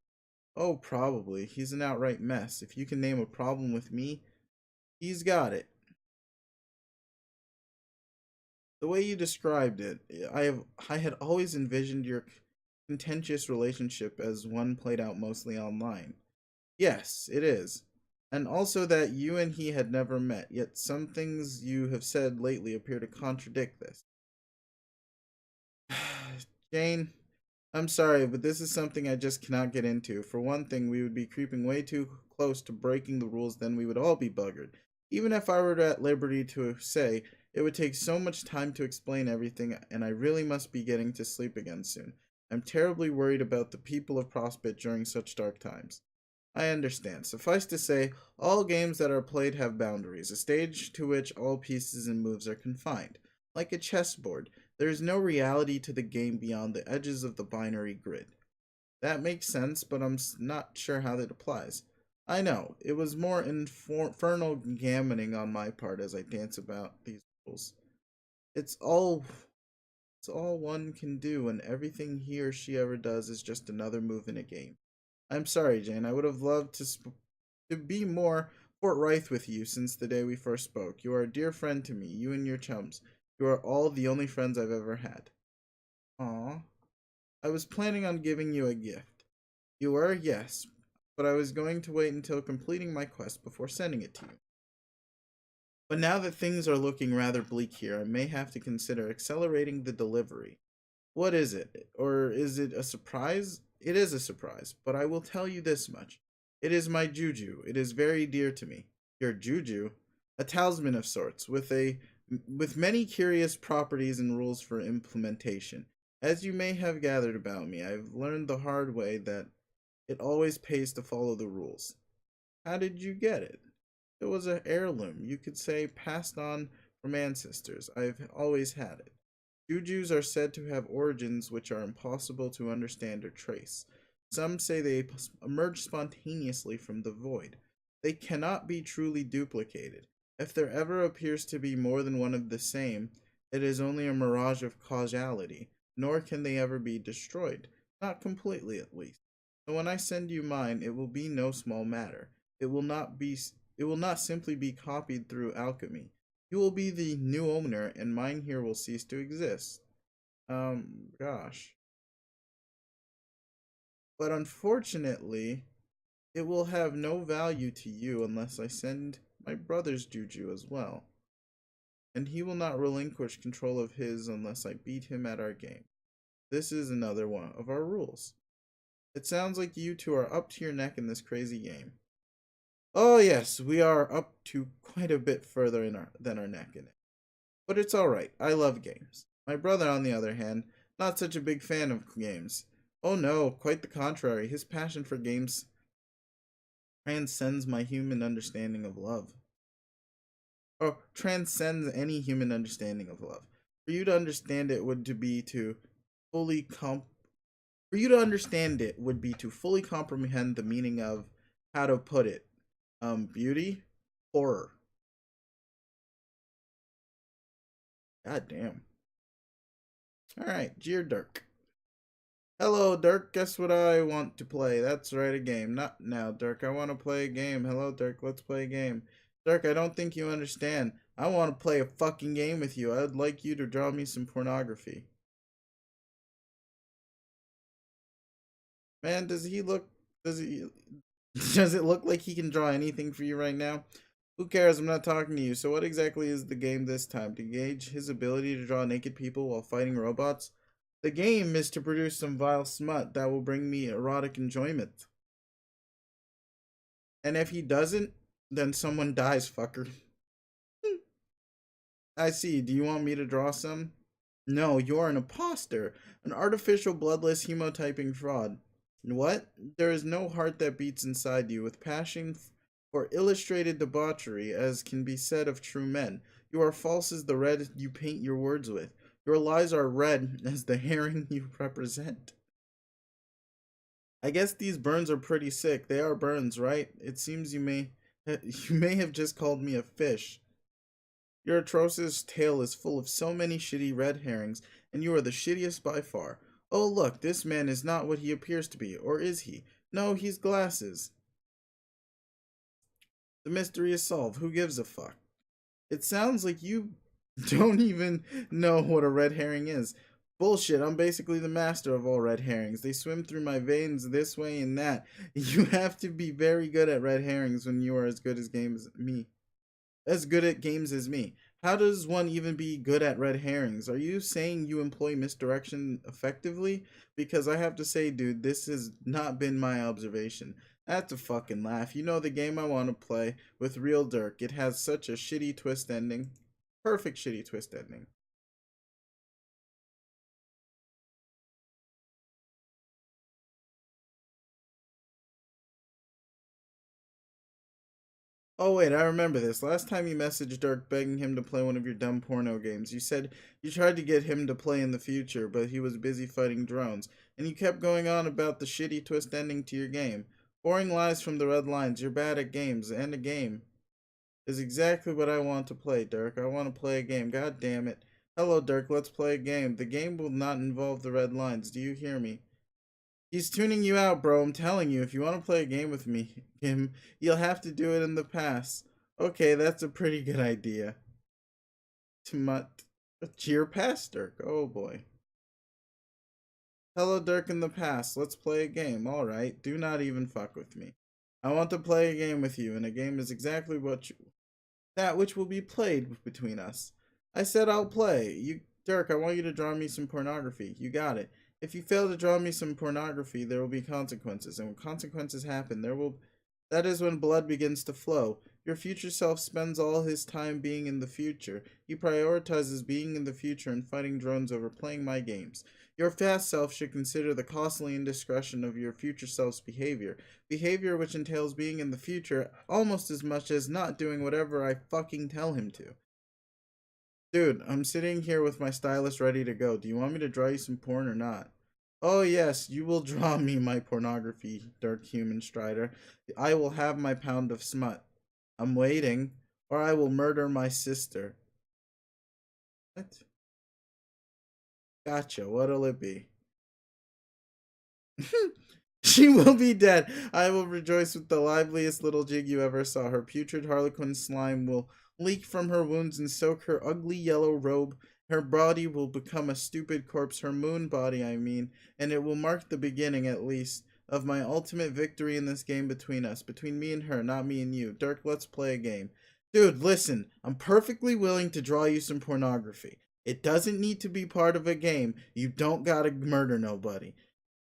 Oh, probably. He's an outright mess. If you can name a problem with me, he's got it. The way you described it, I had always envisioned your contentious relationship as one played out mostly online. Yes, it is. And also that you and he had never met, yet some things you have said lately appear to contradict this. Jane, I'm sorry, but this is something I just cannot get into. For one thing, we would be creeping way too close to breaking the rules, then we would all be buggered. Even if I were at liberty to say, it would take so much time to explain everything, and I really must be getting to sleep again soon. I'm terribly worried about the people of Prospect during such dark times. I understand. Suffice to say, all games that are played have boundaries, a stage to which all pieces and moves are confined. Like a chessboard, there is no reality to the game beyond the edges of the binary grid. That makes sense, but I'm not sure how that applies. I know, it was more infernal gammoning on my part as I dance about these rules. It's all it's all one can do, and everything he or she ever does is just another move in a game. I'm sorry, Jane. I would have loved to be more forthright with you since the day we first spoke. You are a dear friend to me, you and your chums. You are all the only friends I've ever had. Aw. I was planning on giving you a gift. You were, yes, but I was going to wait until completing my quest before sending it to you. But now that things are looking rather bleak here, I may have to consider accelerating the delivery. What is it? Or is it a surprise? It is a surprise, but I will tell you this much. It is my juju. It is very dear to me. Your juju? A talisman of sorts, with many curious properties and rules for implementation. As you may have gathered about me, I've learned the hard way that it always pays to follow the rules. How did you get it? It was an heirloom, you could say passed on from ancestors. I've always had it. Jujus are said to have origins which are impossible to understand or trace. Some say they emerge spontaneously from the void. They cannot be truly duplicated. If there ever appears to be more than one of the same, it is only a mirage of causality, nor can they ever be destroyed. Not completely, at least. So when I send you mine, it will be no small matter. It will not be it will not simply be copied through alchemy. You will be the new owner, and mine here will cease to exist. Gosh. But unfortunately, it will have no value to you unless I send my brother's juju as well. And he will not relinquish control of his unless I beat him at our game. This is another one of our rules. It sounds like you two are up to your neck in this crazy game. Oh yes, we are up to quite a bit further than our neck in it. But it's alright, I love games. My brother, on the other hand, not such a big fan of games. Oh no, quite the contrary. His passion for games transcends my human understanding of love. Or transcends any human understanding of love. For you to understand it would to be to fully comp for you to understand it would be to fully comprehend the meaning of how to put it. Beauty, horror. God damn. Alright, Dear Dirk. Hello, Dirk. Guess what I want to play? That's right, a game. Not now, Dirk. I want to play a game. Hello, Dirk. Let's play a game. Dirk, I don't think you understand. I want to play a fucking game with you. I'd like you to draw me some pornography. Man, does he look. Does he. Does it look like he can draw anything for you right now? Who cares? I'm not talking to you. So, what exactly is the game this time? To gauge his ability to draw naked people while fighting robots? The game is to produce some vile smut that will bring me erotic enjoyment. And if he doesn't, then someone dies, fucker. I see. Do you want me to draw some? No, you're an imposter. An artificial bloodless hemotyping fraud. What? There is no heart that beats inside you with passion for illustrated debauchery, as can be said of true men. You are false as the red you paint your words with. Your lies are red as the herring you represent. I guess these burns are pretty sick. They are burns, right? It seems you may You may have just called me a fish. Your atrocious tale is full of so many shitty red herrings, and you are the shittiest by far. Oh, look, this man is not what he appears to be, or is he? No, he's glasses. The mystery is solved. Who gives a fuck? It sounds like you don't even know what a red herring is. Bullshit, I'm basically the master of all red herrings. They swim through my veins this way and that. You have to be very good at red herrings when you are as good as games me. As good at games as me. How does one even be good at red herrings? Are you saying you employ misdirection effectively? Because I have to say, dude, this has not been my observation. That's a fucking laugh. You know the game I want to play with real Dirk. It has such a shitty twist ending. Perfect shitty twist ending. Oh wait, I remember this. Last time you messaged Dirk begging him to play one of your dumb porno games, you said you tried to get him to play in the future, but he was busy fighting drones, and you kept going on about the shitty twist ending to your game. Boring lies from the red lines. You're bad at games, and a game is exactly what I want to play, Dirk. I want to play a game. God damn it. Hello, Dirk. Let's play a game. The game will not involve the red lines. Do you hear me? He's tuning you out, bro. I'm telling you, if you want to play a game with him, you'll have to do it in the past. Okay, that's a pretty good idea. Tmut. Cheer past, Dirk. Oh boy. Hello, Dirk in the past. Let's play a game. Alright, do not even fuck with me. I want to play a game with you, and a game is exactly that which will be played between us. I said I'll play. Dirk, I want you to draw me some pornography. You got it. If you fail to draw me some pornography, there will be consequences, and when consequences happen, that is when blood begins to flow. Your future self spends all his time being in the future. He prioritizes being in the future and fighting drones over playing my games. Your fast self should consider the costly indiscretion of your future self's behavior which entails being in the future almost as much as not doing whatever I fucking tell him to. Dude, I'm sitting here with my stylus ready to go. Do you want me to draw you some porn or not? Oh yes, you will draw me my pornography, Dark Human Strider. I will have my pound of smut. I'm waiting, or I will murder my sister. What? Gotcha, what'll it be? She will be dead. I will rejoice with the liveliest little jig you ever saw. Her putrid harlequin slime will leak from her wounds and soak her ugly yellow robe. Her body will become a stupid corpse, her moon body, I mean, and it will mark the beginning, at least, of my ultimate victory in this game between us. Between me and her, not me and you. Dirk, let's play a game. Dude, listen, I'm perfectly willing to draw you some pornography. It doesn't need to be part of a game. You don't gotta murder nobody.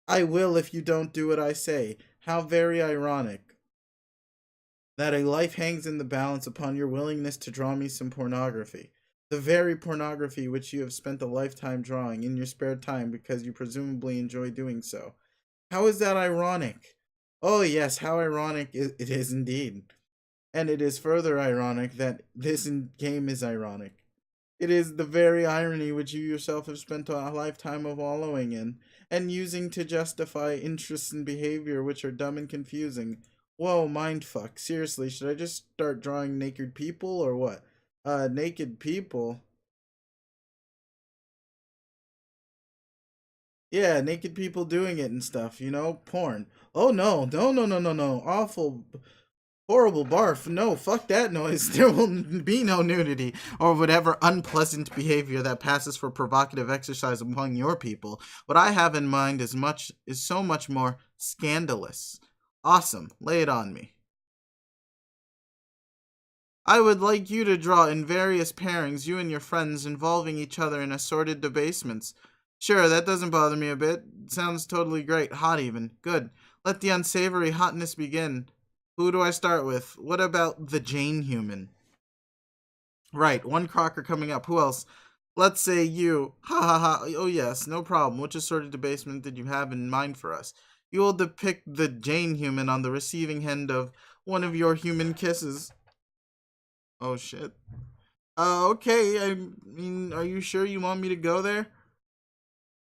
I will if you don't do what I say. How very ironic that a life hangs in the balance upon your willingness to draw me some pornography. The very pornography which you have spent a lifetime drawing in your spare time because you presumably enjoy doing so. How is that ironic? Oh, yes, how ironic it is indeed. And it is further ironic that this game is ironic. It is the very irony which you yourself have spent a lifetime of wallowing in, and using to justify interests and behavior which are dumb and confusing. Whoa, mindfuck. Seriously, should I just start drawing naked people or what? Naked people? Yeah, naked people doing it and stuff, porn. Oh no, no, no, no, no, no. Awful, horrible barf. No, fuck that noise. There will be no nudity or whatever unpleasant behavior that passes for provocative exercise among your people. What I have in mind is so much more scandalous. Awesome. Lay it on me. I would like you to draw in various pairings you and your friends involving each other in assorted debasements. Sure, that doesn't bother me a bit. Sounds totally great. Hot even. Good. Let the unsavory hotness begin. Who do I start with? What about the Jane human? Right, one Crocker coming up. Who else? Let's say you. Ha ha ha. Oh yes, no problem. Which assorted debasement did you have in mind for us? You will depict the Jane human on the receiving end of one of your human kisses. Oh shit. Okay, I mean, are you sure you want me to go there?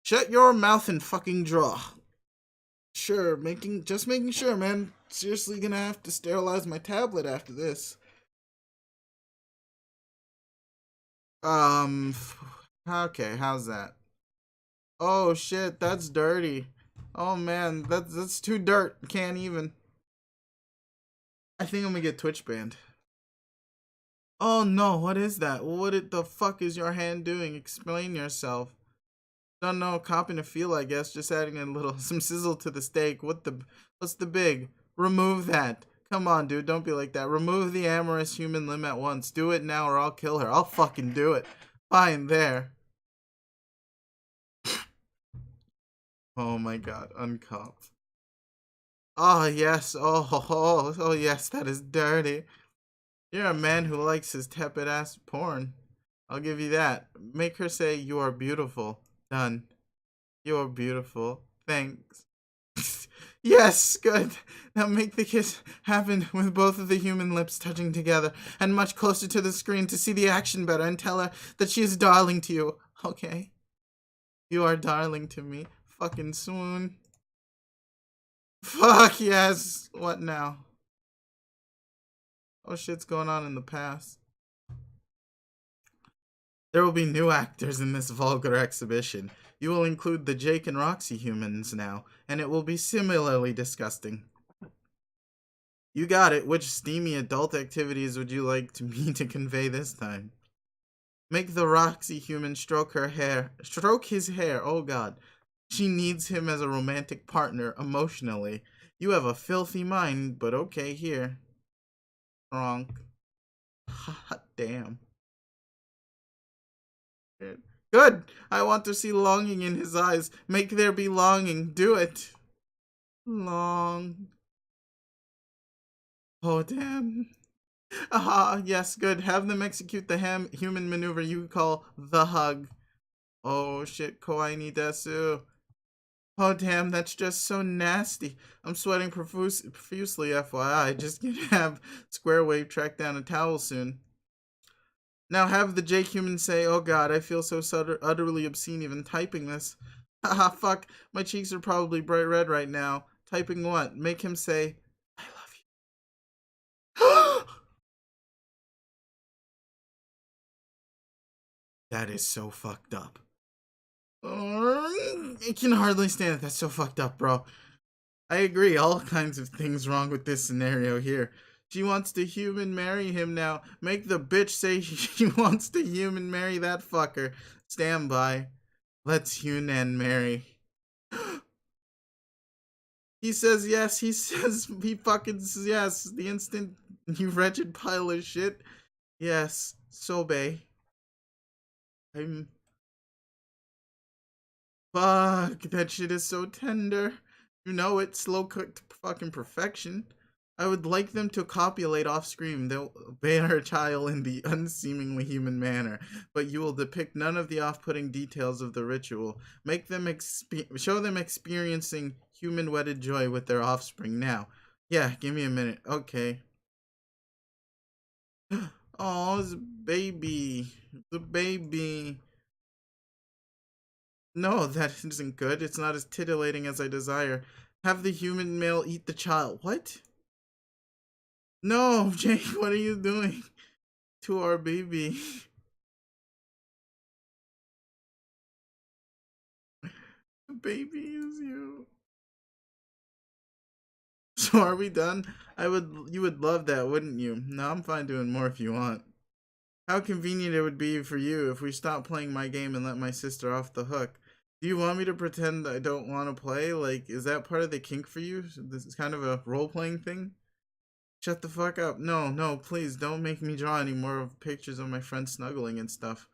Shut your mouth and fucking draw. Sure, just making sure, man. Seriously gonna have to sterilize my tablet after this. Um, okay, how's that? Oh shit, that's dirty. Oh man, that's too dirt. Can't even. I think I'm gonna get Twitch banned. Oh no, what is that? The fuck is your hand doing? Explain yourself. Don't know, copping a feel, I guess. Just adding a little some sizzle to the steak. What's the big? Remove that. Come on, dude, don't be like that. Remove the amorous human limb at once. Do it now or I'll kill her. I'll fucking do it. Fine, there. Oh my god, uncop. Oh yes, oh yes, that is dirty. You're a man who likes his tepid ass porn. I'll give you that. Make her say you are beautiful. Done. You are beautiful. Thanks. Yes, good. Now make the kiss happen with both of the human lips touching together and much closer to the screen to see the action better and tell her that she is darling to you. Okay? You are darling to me. Fucking swoon. Fuck yes. What now? Oh shit's going on in the past. There will be new actors in this vulgar exhibition. You will include the Jake and Roxy humans now, and it will be similarly disgusting. You got it. Which steamy adult activities would you like me to convey this time? Make the Roxy human stroke his hair. Oh god. She needs him as a romantic partner emotionally. You have a filthy mind, but okay here. Wrong. Hot damn. Good. I want to see longing in his eyes. Make there be longing. Do it. Long. Oh damn. Aha, yes, good. Have them execute the human maneuver you call the hug. Oh shit, kawaii ni desu. Oh damn, that's just so nasty. I'm sweating profusely, FYI. Just gonna have Square Wave track down a towel soon. Now have the Jake human say, oh god, I feel so utterly obscene even typing this. Haha, fuck, my cheeks are probably bright red right now. Typing what? Make him say, I love you. That is so fucked up. I can hardly stand it. That's so fucked up, bro. I agree. All kinds of things wrong with this scenario here. She wants to human marry him now. Make the bitch say she wants to human marry that fucker. Stand by. Let's human marry. He says yes. He says he fucking says yes. The instant you wretched pile of shit. Yes. Sobe. I'm Fuck, that shit is so tender. You know it, slow cooked fucking perfection. I would like them to copulate off screen. They'll bear a child in the unseemingly human manner, but you will depict none of the off-putting details of the ritual. Make them show them experiencing human wedded joy with their offspring now. Yeah, give me a minute. Okay. Oh, it's a baby. It's a baby. No, that isn't good. It's not as titillating as I desire. Have the human male eat the child. What? No, Jake, what are you doing to our baby? The baby is you. So are we done? You would love that, wouldn't you? No, I'm fine doing more if you want. How convenient it would be for you if we stopped playing my game and let my sister off the hook. Do you want me to pretend I don't want to play? Like, is that part of the kink for you? This is kind of a role-playing thing? Shut the fuck up. No, no, please don't make me draw any more of pictures of my friends snuggling and stuff.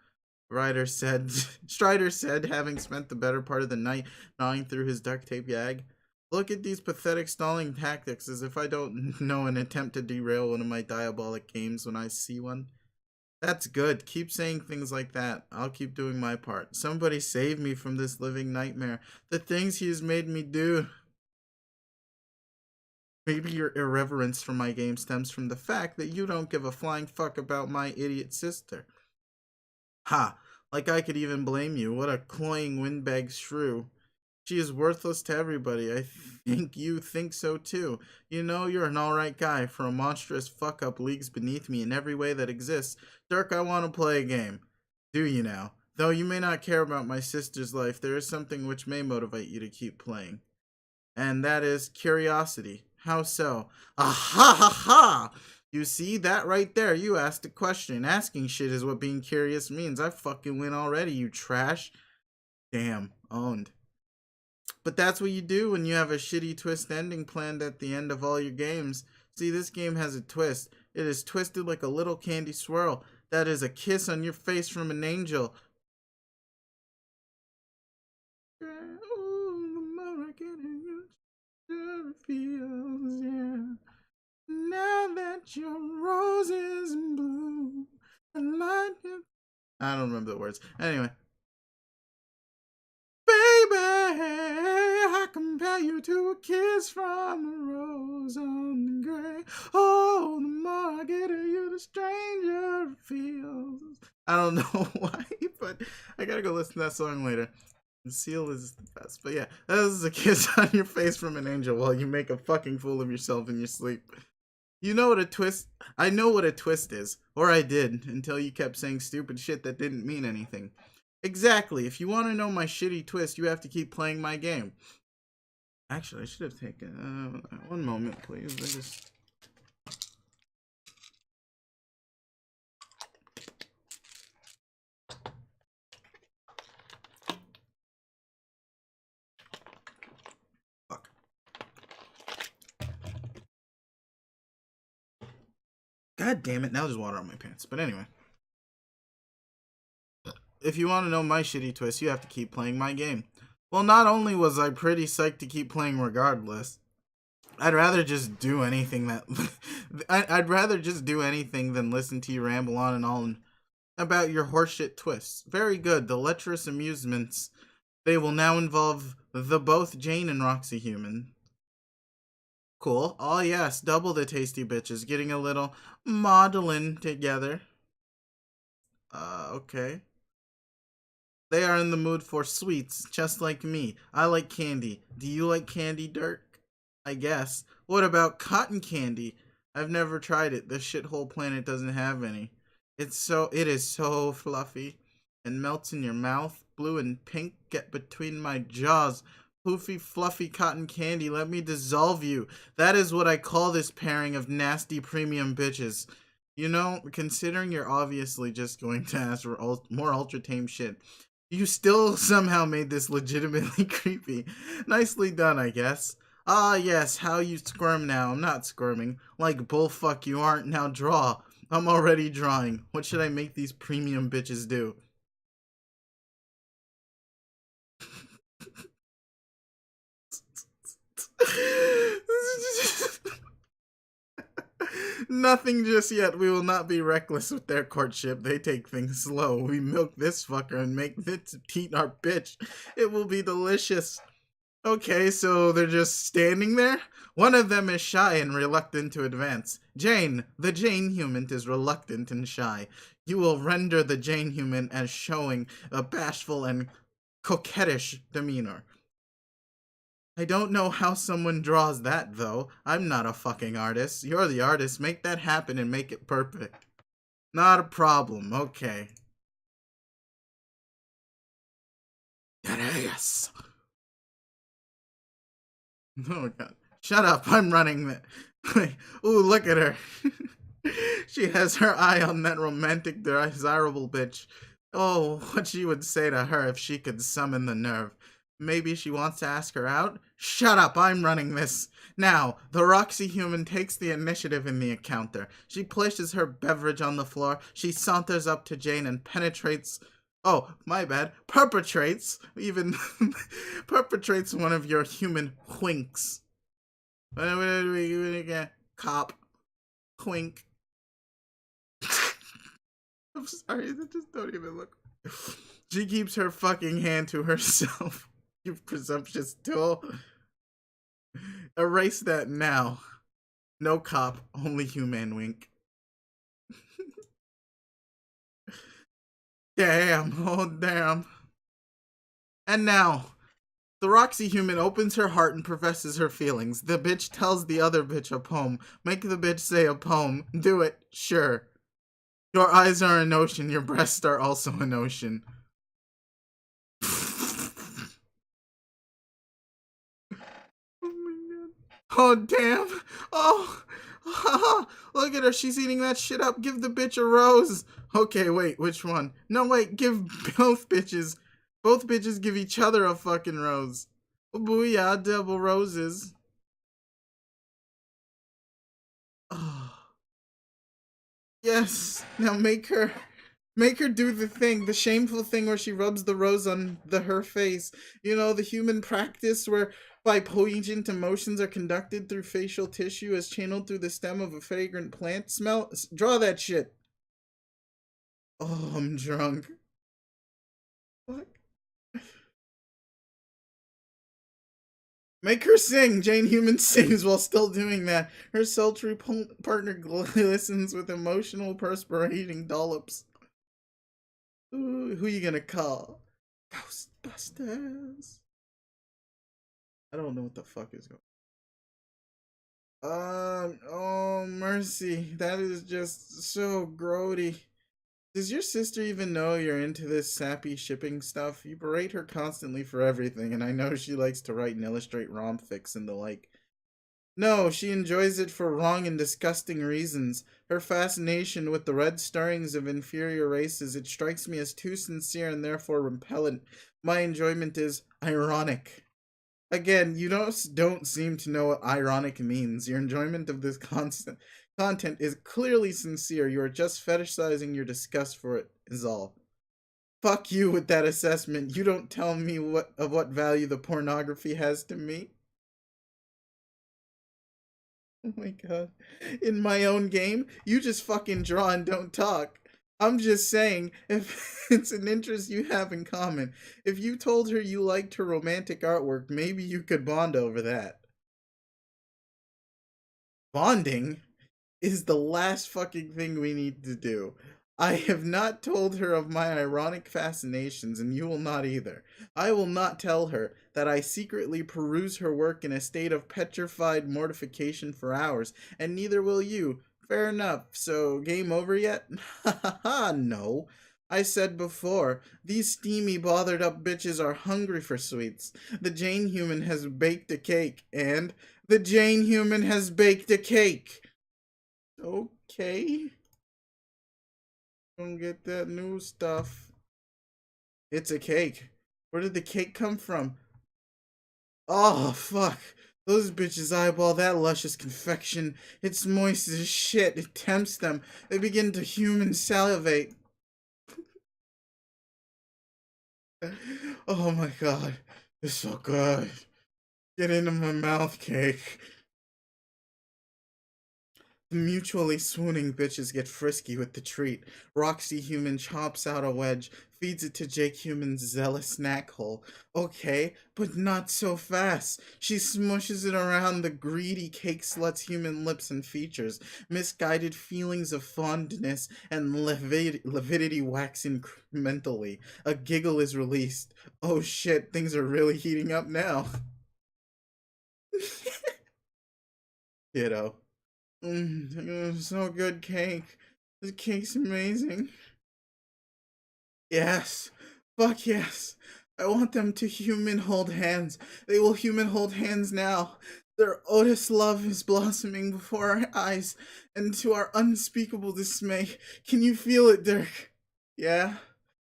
Strider said, having spent the better part of the night gnawing through his duct tape gag. Look at these pathetic stalling tactics, as if I don't know an attempt to derail one of my diabolic games when I see one. That's good. Keep saying things like that. I'll keep doing my part. Somebody save me from this living nightmare. The things he has made me do. Maybe your irreverence for my game stems from the fact that you don't give a flying fuck about my idiot sister. Ha! Like I could even blame you. What a cloying windbag shrew. She is worthless to everybody. I think you think so too. You know you're an alright guy for a monstrous fuck up leagues beneath me in every way that exists. Dirk, I want to play a game. Do you now? Though you may not care about my sister's life, there is something which may motivate you to keep playing. And that is curiosity. How so? Aha ha ha! You see that right there? You asked a question. Asking shit is what being curious means. I fucking win already, you trash. Damn, owned. But that's what you do when you have a shitty twist ending planned at the end of all your games. See, this game has a twist. It is twisted like a little candy swirl. That is a kiss on your face from an angel. Ooh, the more I get in you, the feels, yeah. Now that your rose is in bloom, I don't remember the words. Anyway. Baby, I compare you to a kiss from a rose on the grave. Oh, the more I get of you, the stranger it feels. I don't know why, but I gotta go listen to that song later. The seal is the best. But yeah, this is a kiss on your face from an angel while you make a fucking fool of yourself in your sleep. You know what a twist... I know what a twist is. Or I did, until you kept saying stupid shit that didn't mean anything. Exactly. If you want to know my shitty twist, you have to keep playing my game. Actually, I should have taken... one moment, please. I just... Fuck. God damn it, now there's water on my pants. But anyway. If you want to know my shitty twist, you have to keep playing my game. Well, not only was I pretty psyched to keep playing regardless, I'd rather just do anything that... I'd rather just do anything than listen to you ramble on and on about your horseshit twists. Very good. The lecherous amusements. They will now involve the both Jane and Roxy human. Cool. Oh yes, double the tasty bitches. Getting a little modeling together. Okay. They are in the mood for sweets, just like me. I like candy. Do you like candy, Dirk? I guess. What about cotton candy? I've never tried it. This shithole planet doesn't have any. It is so fluffy and melts in your mouth. Blue and pink get between my jaws. Poofy, fluffy cotton candy, let me dissolve you. That is what I call this pairing of nasty premium bitches. You know, considering you're obviously just going to ask for more ultra tame shit, you still somehow made this legitimately creepy. Nicely done, I guess. Ah, yes, how you squirm now. I'm not squirming. Like bullfuck you aren't. Now draw. I'm already drawing. What should I make these premium bitches do? Nothing just yet. We will not be reckless with their courtship. They take things slow. We milk this fucker and make this teat our bitch. It will be delicious. Okay, so they're just standing there? One of them is shy and reluctant to advance. Jane, the Jane human, is reluctant and shy. You will render the Jane human as showing a bashful and coquettish demeanor. I don't know how someone draws that, though. I'm not a fucking artist. You're the artist. Make that happen and make it perfect. Not a problem. Okay. That ass. Oh, God. Shut up. I'm running that. Ooh, look at her. She has her eye on that romantic, desirable bitch. Oh, what she would say to her if she could summon the nerve. Maybe she wants to ask her out? Shut up, I'm running this. Now, the Roxy human takes the initiative in the encounter. She places her beverage on the floor. She saunters up to Jane and penetrates... Oh, my bad. Perpetrates, even... perpetrates one of your human winks. Cop. Wink. I'm sorry, just don't even look. She keeps her fucking hand to herself. You presumptuous tool. Erase that now. No cop, only human wink. Damn, oh damn. And now, The Roxy human opens her heart and professes her feelings. The bitch tells the other bitch a poem. Make the bitch say a poem. Do it. Sure. Your eyes are an ocean. Your breasts are also an ocean. Oh my god. Oh damn. Oh. Look at her. She's eating that shit up. Give the bitch a rose. Okay, wait. Which one? No, wait. Give both bitches. Both bitches give each other a fucking rose. Booyah, double roses. Oh. Yes. Now make her do the thing, the shameful thing where she rubs the rose on her face. You know, the human practice where by poignant emotions are conducted through facial tissue as channeled through the stem of a fragrant plant. Draw that shit. Oh, I'm drunk. What? Make her sing. Jane Human sings while still doing that. Her sultry partner glistens with emotional perspiring dollops. Ooh, who you gonna call? Ghostbusters. I don't know what the fuck is going. Oh mercy, that is just so grody. Does your sister even know you're into this sappy shipping stuff? You berate her constantly for everything, and I know she likes to write and illustrate romfics and the like. No, she enjoys it for wrong and disgusting reasons. Her fascination with the red stirrings of inferior races, it strikes me as too sincere and therefore repellent. My enjoyment is ironic. Again, you don't seem to know what ironic means. Your enjoyment of this constant content is clearly sincere. You are just fetishizing your disgust for it, is all. Fuck you with that assessment. You don't tell me what value the pornography has to me. Oh my god. In my own game, you just fucking draw and don't talk. I'm just saying, if it's an interest you have in common, if you told her you liked her romantic artwork, maybe you could bond over that. Bonding is the last fucking thing we need to do. I have not told her of my ironic fascinations, and you will not either. I will not tell her that I secretly peruse her work in a state of petrified mortification for hours, and neither will you. Fair enough. So, game over yet? Ha ha ha, no. I said before, these steamy, bothered up bitches are hungry for sweets. The Jane human has baked a cake, and the Jane human has baked a cake. Okay. Don't get that new stuff. It's a cake. Where did the cake come from? Oh, fuck. Those bitches eyeball that luscious confection. It's moist as shit. It tempts them. They begin to human salivate. Oh my god. It's so good. Get into my mouth, cake. The mutually swooning bitches get frisky with the treat. Roxy Human chops out a wedge, feeds it to Jake Human's zealous snack hole. Okay, but not so fast. She smushes it around the greedy cake slut's human lips and features. Misguided feelings of fondness and lividity wax incrementally. A giggle is released. Oh shit, things are really heating up now. Kiddo. So good cake. This cake's amazing. Yes. Fuck yes. I want them to human hold hands. They will human hold hands now. Their Otis love is blossoming before our eyes, and to our unspeakable dismay, can you feel it, Dirk? Yeah?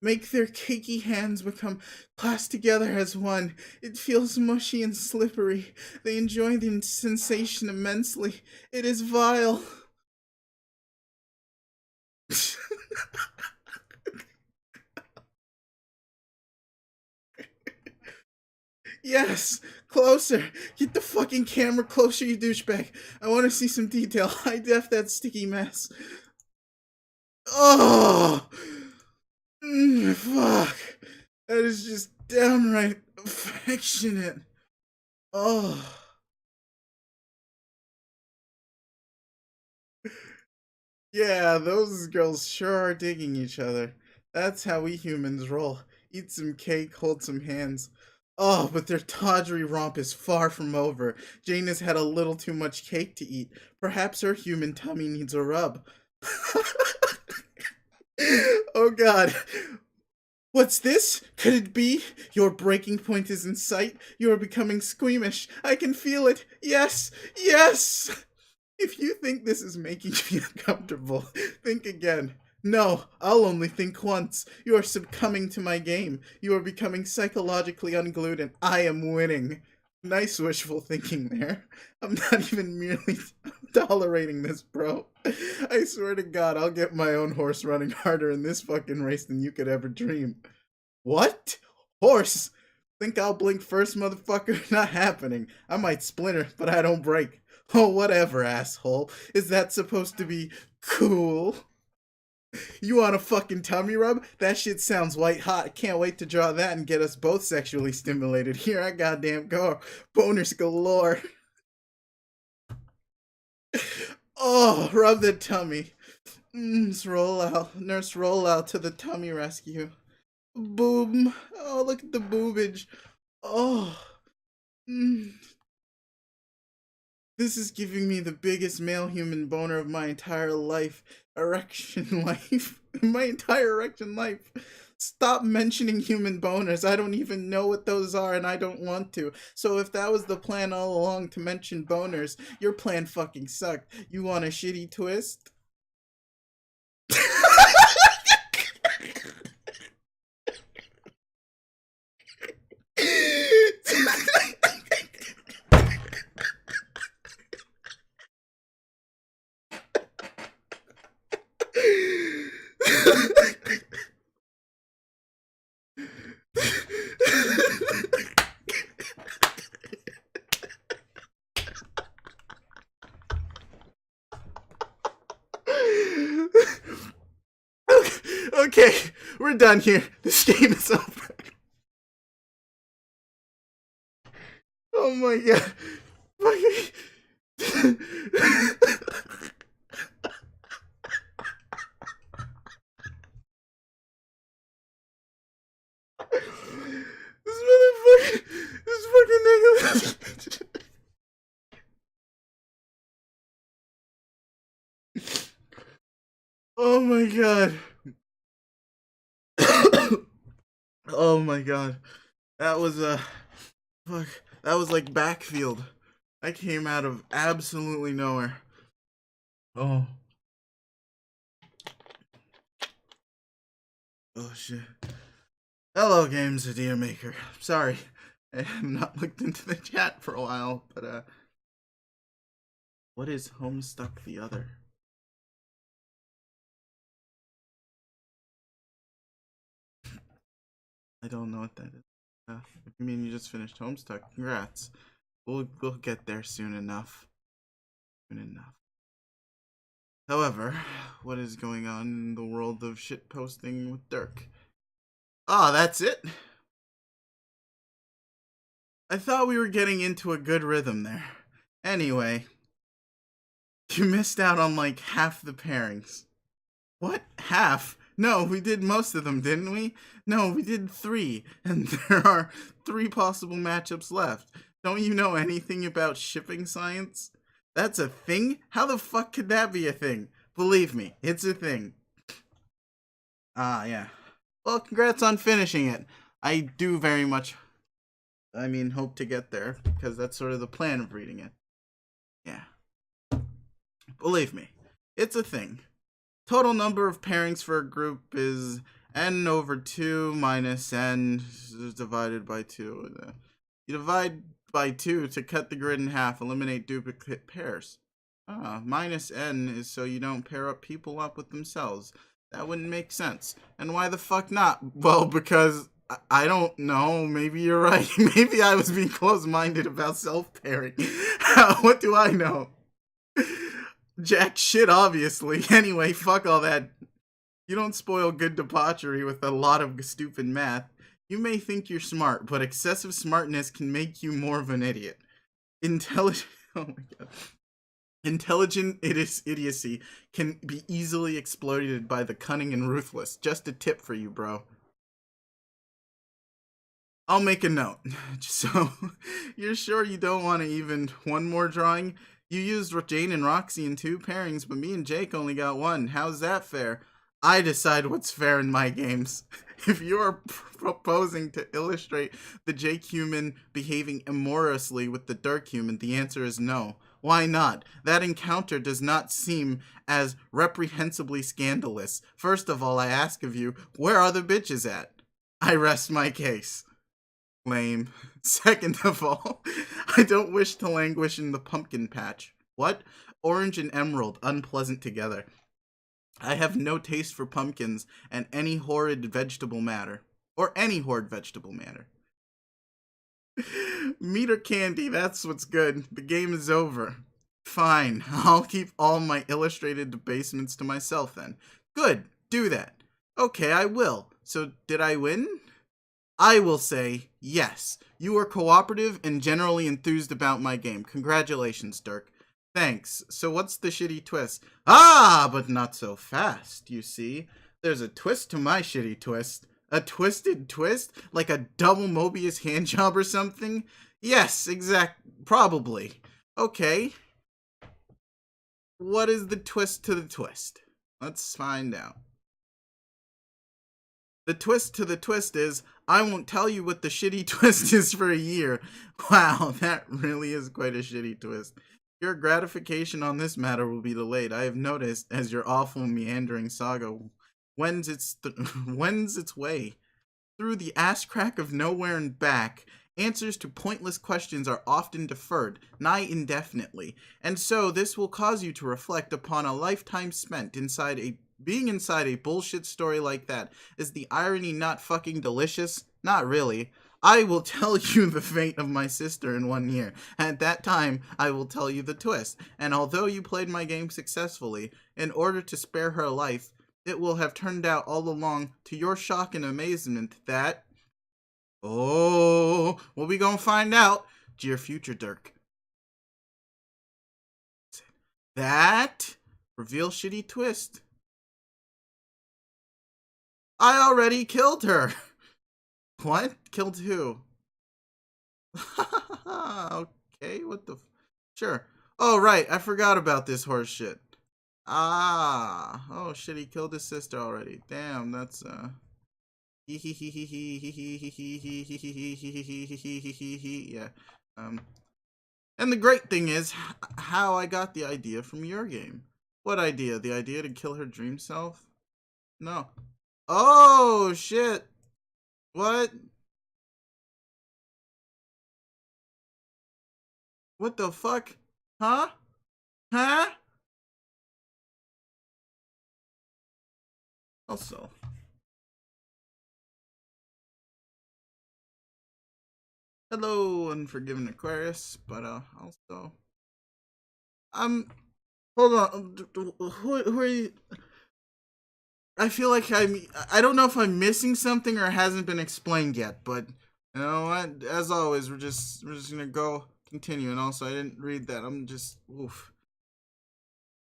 Make their cakey hands become clasped together as one. It feels mushy and slippery. They enjoy the sensation immensely. It is vile. Yes, closer. Get the fucking camera closer, you douchebag. I want to see some detail. High def that sticky mess. Oh, fuck. That is just downright affectionate. Oh. Yeah, those girls sure are digging each other. That's how we humans roll. Eat some cake, hold some hands. Oh, but their tawdry romp is far from over. Jane has had a little too much cake to eat. Perhaps her human tummy needs a rub. Oh god. What's this? Could it be? Your breaking point is in sight. You are becoming squeamish. I can feel it. Yes! Yes! If you think this is making me uncomfortable, think again. No, I'll only think once. You are succumbing to my game. You are becoming psychologically unglued, and I am winning. Nice wishful thinking there. I'm not even merely tolerating this, bro. I swear to God, I'll get my own horse running harder in this fucking race than you could ever dream. What? Horse? Think I'll blink first, motherfucker? Not happening. I might splinter, but I don't break. Oh, whatever, asshole. Is that supposed to be cool? You want a fucking tummy rub? That shit sounds white hot. Can't wait to draw that and get us both sexually stimulated. Here I goddamn go. Boners galore. Oh, rub the tummy. Roll out. Nurse roll out to the tummy rescue. Boom. Oh, look at the boobage. Oh. Mm. This is giving me the biggest male human boner of my entire life. Erection life. My entire erection life. Stop mentioning human boners. I don't even know what those are and I don't want to. So if that was the plan all along to mention boners, your plan fucking sucked. You want a shitty twist? Okay, we're done here. This game is over. Oh my god. This motherfucker. This fucking nigga. Oh my god. Oh my god. That was fuck. That was like backfield. I came out of absolutely nowhere. Oh. Oh shit. Hello, Games Idea Maker. Sorry, I have not looked into the chat for a while, but what is Homestuck the other? I don't know what that is. If you mean you just finished Homestuck, congrats. We'll get there soon enough. Soon enough. However, what is going on in the world of shit posting with Dirk? Ah, that's it. I thought we were getting into a good rhythm there. Anyway, you missed out on like half the pairings. What? Half? No, we did most of them, didn't we? No, we did 3, and there are 3 possible matchups left. Don't you know anything about shipping science? That's a thing? How the fuck could that be a thing? Believe me, it's a thing. Ah, yeah. Well, congrats on finishing it. I do very much, hope to get there, because that's sort of the plan of reading it. Yeah. Believe me, it's a thing. Total number of pairings for a group is n over 2 minus n divided by 2. You divide by 2 to cut the grid in half, eliminate duplicate pairs. Minus n is so you don't pair up people up with themselves. That wouldn't make sense. And why the fuck not? Well, because I don't know. Maybe you're right. Maybe I was being close-minded about self-pairing. What do I know? Jack shit, obviously. Anyway, fuck all that. You don't spoil good debauchery with a lot of stupid math. You may think you're smart, but excessive smartness can make you more of an idiot. Intelligent. Oh my god. Intelligent idiocy can be easily exploited by the cunning and ruthless. Just a tip for you, bro. I'll make a note. So, you're sure you don't want to even one more drawing? You used Jane and Roxy in 2 pairings, but me and Jake only got 1. How's that fair? I decide what's fair in my games. If you are proposing to illustrate the Jake human behaving amorously with the Dark human, the answer is no. Why not? That encounter does not seem as reprehensibly scandalous. First of all, I ask of you, where are the bitches at? I rest my case. Lame. Second of all, I don't wish to languish in the pumpkin patch. What? Orange and emerald, unpleasant together. I have no taste for pumpkins and any horrid vegetable matter. Or any horrid vegetable matter. Meat or candy, that's what's good. The game is over. Fine, I'll keep all my illustrated debasements to myself then. Good, do that. Okay, I will. So, did I win? I will say, yes, you are cooperative and generally enthused about my game. Congratulations, Dirk. Thanks. So what's the shitty twist? Ah, but not so fast, you see. There's a twist to my shitty twist. A twisted twist? Like a double Mobius handjob or something? Yes, probably. Okay. What is the twist to the twist? Let's find out. The twist to the twist is, I won't tell you what the shitty twist is for a year. Wow, that really is quite a shitty twist. Your gratification on this matter will be delayed. I have noticed as your awful meandering saga wends its way through the ass crack of nowhere and back. Answers to pointless questions are often deferred, nigh indefinitely, and so this will cause you to reflect upon a lifetime spent being inside a bullshit story like that. Is the irony not fucking delicious? Not really. I will tell you the fate of my sister in 1 year. At that time, I will tell you the twist. And although you played my game successfully, in order to spare her life, it will have turned out all along to your shock and amazement that... Oh, well, we gonna find out. Dear future Dirk. That... Reveal shitty twist. I already killed her. What? Killed who? Okay, what the... Sure. Oh, right, I forgot about this horse shit. Ah. Oh, shit, he killed his sister already. Damn, that's, yeah. And the great thing is how I got the idea from your game. What idea? The idea to kill her dream self? No. Oh, shit. What? What the fuck? Huh? Huh? Also, hello, Unforgiven Aquarius, but also, hold on, who are you? I feel like I don't know if I'm missing something or it hasn't been explained yet, but you know what? As always, we're just gonna go continue. And also, I didn't read that. I'm just oof.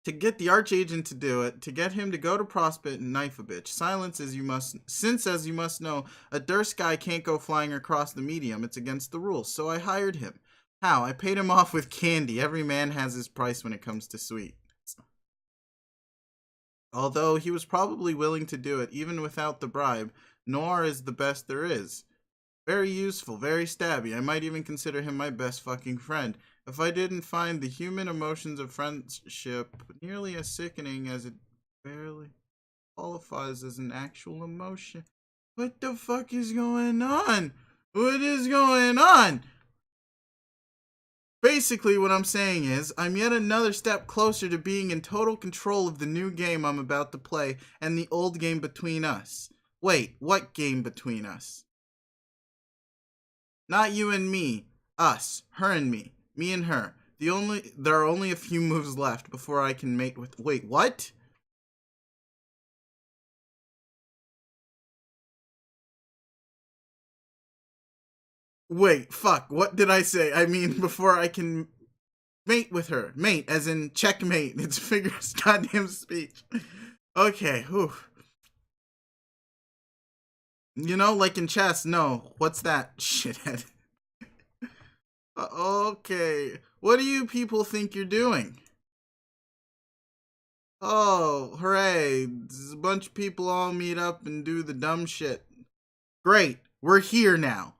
To get the Archagent to do it, to get him to go to Prospect and knife a bitch. Since as you must know, a Durst guy can't go flying across the medium. It's against the rules. So I hired him. How? I paid him off with candy. Every man has his price when it comes to sweet. Although he was probably willing to do it even without the bribe, Noir is the best there is. Very useful, very stabby. I might even consider him my best fucking friend. If I didn't find the human emotions of friendship nearly as sickening as it barely qualifies as an actual emotion. What the fuck is going on? What is going on? Basically, what I'm saying is, I'm yet another step closer to being in total control of the new game I'm about to play and the old game between us. Wait, what game between us? Not you and me. Us. Her and me. Me and her. There are only a few moves left before I can mate with... Wait, what? Wait, fuck, what did I say? I mean, before I can mate with her. Mate, as in checkmate. It's figures goddamn speech. Okay, whew. You know, like in chess, no. What's that? Shithead. Okay. What do you people think you're doing? Oh, hooray. A bunch of people all meet up and do the dumb shit. Great. We're here now.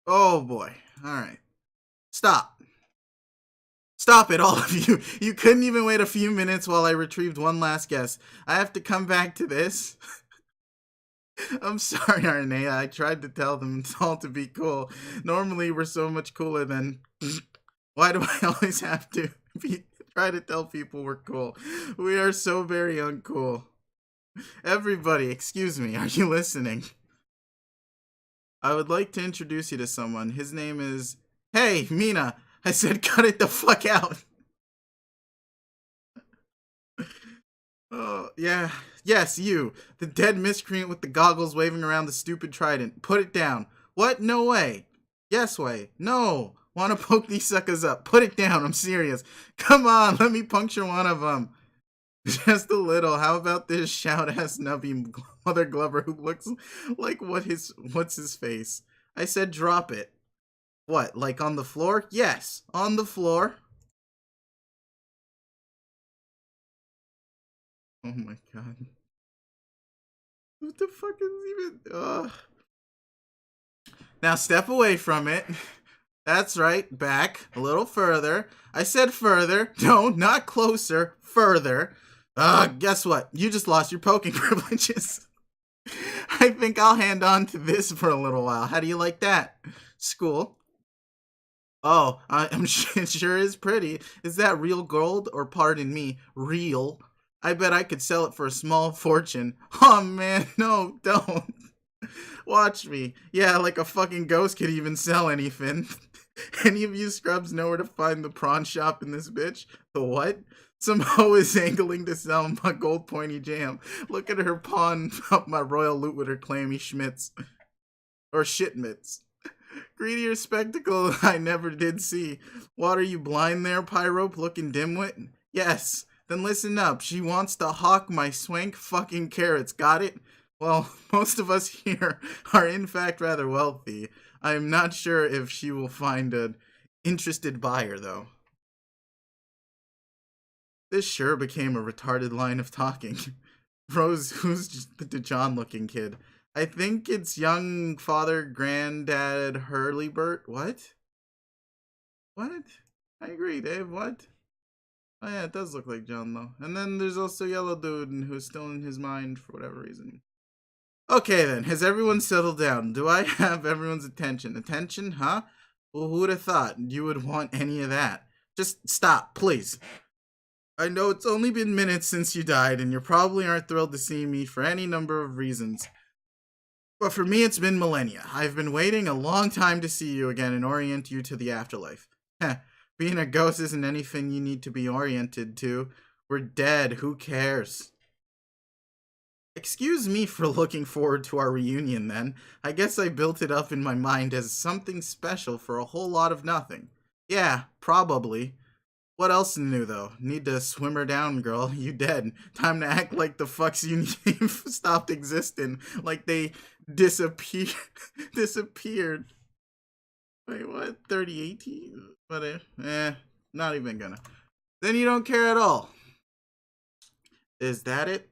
Oh boy. Alright. Stop. Stop it, all of you. You couldn't even wait a few minutes while I retrieved one last guess. I have to come back to this. I'm sorry, Arne. I tried to tell them it's all to be cool. Normally, we're so much cooler than. Why do I always have to try to tell people we're cool? We are so very uncool. Everybody, excuse me, are you listening? I would like to introduce you to someone. His name is. Hey, Mina! I said cut it the fuck out! Oh, yeah. Yes, you. The dead miscreant with the goggles waving around the stupid trident. Put it down. What? No way. Yes way. No. Wanna poke these suckers up. Put it down. I'm serious. Come on, let me puncture one of them. Just a little. How about this shout-ass nubby Mother Glover who looks like what's his face? I said drop it. What, like on the floor? Yes, on the floor. Oh my god. What the fuck is even... Ugh. Now step away from it. That's right. Back. A little further. I said further. No, not closer. Further. Guess what? You just lost your poking privileges. I think I'll hand on to this for a little while. How do you like that? School. Oh, I'm sure it sure is pretty. Is that real gold or, pardon me, real? I bet I could sell it for a small fortune. Oh man, no, don't. Watch me. Yeah, like a fucking ghost could even sell anything. Any of you scrubs know where to find the prawn shop in this bitch? The what? Some hoe is angling to sell my gold pointy jam. Look at her pawn up my royal loot with her clammy schmitz. Or shitmits. Greedier spectacle I never did see. What, are you blind there, Pyrope looking dimwit? Yes. Then listen up. She wants to hawk my swank fucking carrots. Got it? Well, most of us here are in fact rather wealthy. I am not sure if she will find an interested buyer, though. This sure became a retarded line of talking. Rose, who's the John looking kid? I think it's young father granddad Hurleybert. What? What? I agree, Dave. What? Oh yeah, it does look like John though. And then there's also Yellow Dude who's still in his mind for whatever reason. Okay then, has everyone settled down? Do I have everyone's attention? Attention, huh? Well, who would have thought you would want any of that? Just stop, please. I know it's only been minutes since you died, and you probably aren't thrilled to see me for any number of reasons. But for me, it's been millennia. I've been waiting a long time to see you again and orient you to the afterlife. Heh, being a ghost isn't anything you need to be oriented to. We're dead, who cares? Excuse me for looking forward to our reunion then. I guess I built it up in my mind as something special for a whole lot of nothing. Yeah, probably. What else new though? Need to swim her down, girl. You dead. Time to act like the fucks you stopped existing. Like they disappear disappeared. Wait, what? 3018? But not even gonna. Then you don't care at all. Is that it?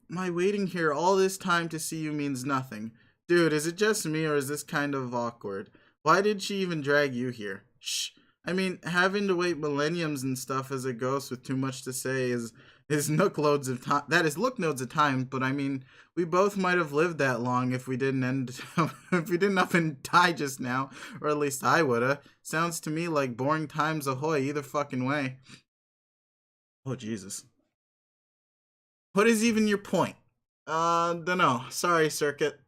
My waiting here all this time to see you means nothing. Dude, is it just me or is this kind of awkward? Why did she even drag you here? Shh. I mean, having to wait millenniums and stuff as a ghost with too much to say is nook loads of time. That is look loads of time, but I mean, we both might have lived that long if we didn't if we didn't up and die just now, or at least I woulda. Sounds to me like boring times ahoy either fucking way. Oh Jesus. What is even your point? Dunno. Sorry, Circuit.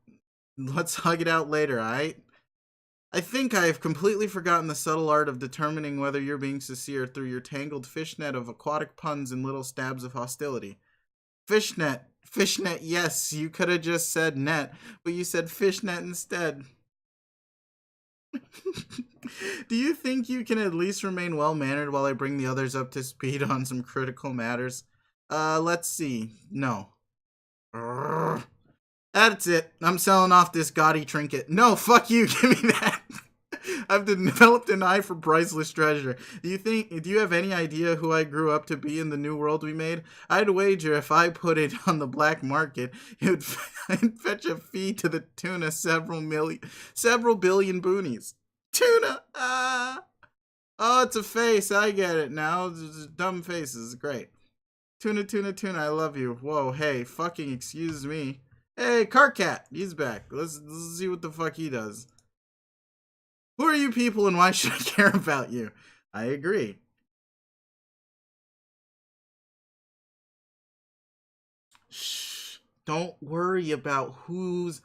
Let's hug it out later, alright? I think I have completely forgotten the subtle art of determining whether you're being sincere through your tangled fishnet of aquatic puns and little stabs of hostility. Fishnet. Fishnet, yes, you could have just said net, but you said fishnet instead. Do you think you can at least remain well-mannered while I bring the others up to speed on some critical matters? Let's see. No. Urgh. That's it. I'm selling off this gaudy trinket. No, fuck you. Give me that. I've developed an eye for priceless treasure. Do you have any idea who I grew up to be in the new world we made? I'd wager if I put it on the black market, it would it'd fetch a fee to the tune of several billion boonies. Tuna! Ah! Oh, it's a face. I get it now. Dumb faces. Great. Tuna, tuna, tuna. I love you. Whoa, hey, fucking excuse me. Hey, Carcat. He's back. Let's see what the fuck he does. Who are you people and why should I care about you? I agree. Shh. Don't worry about whose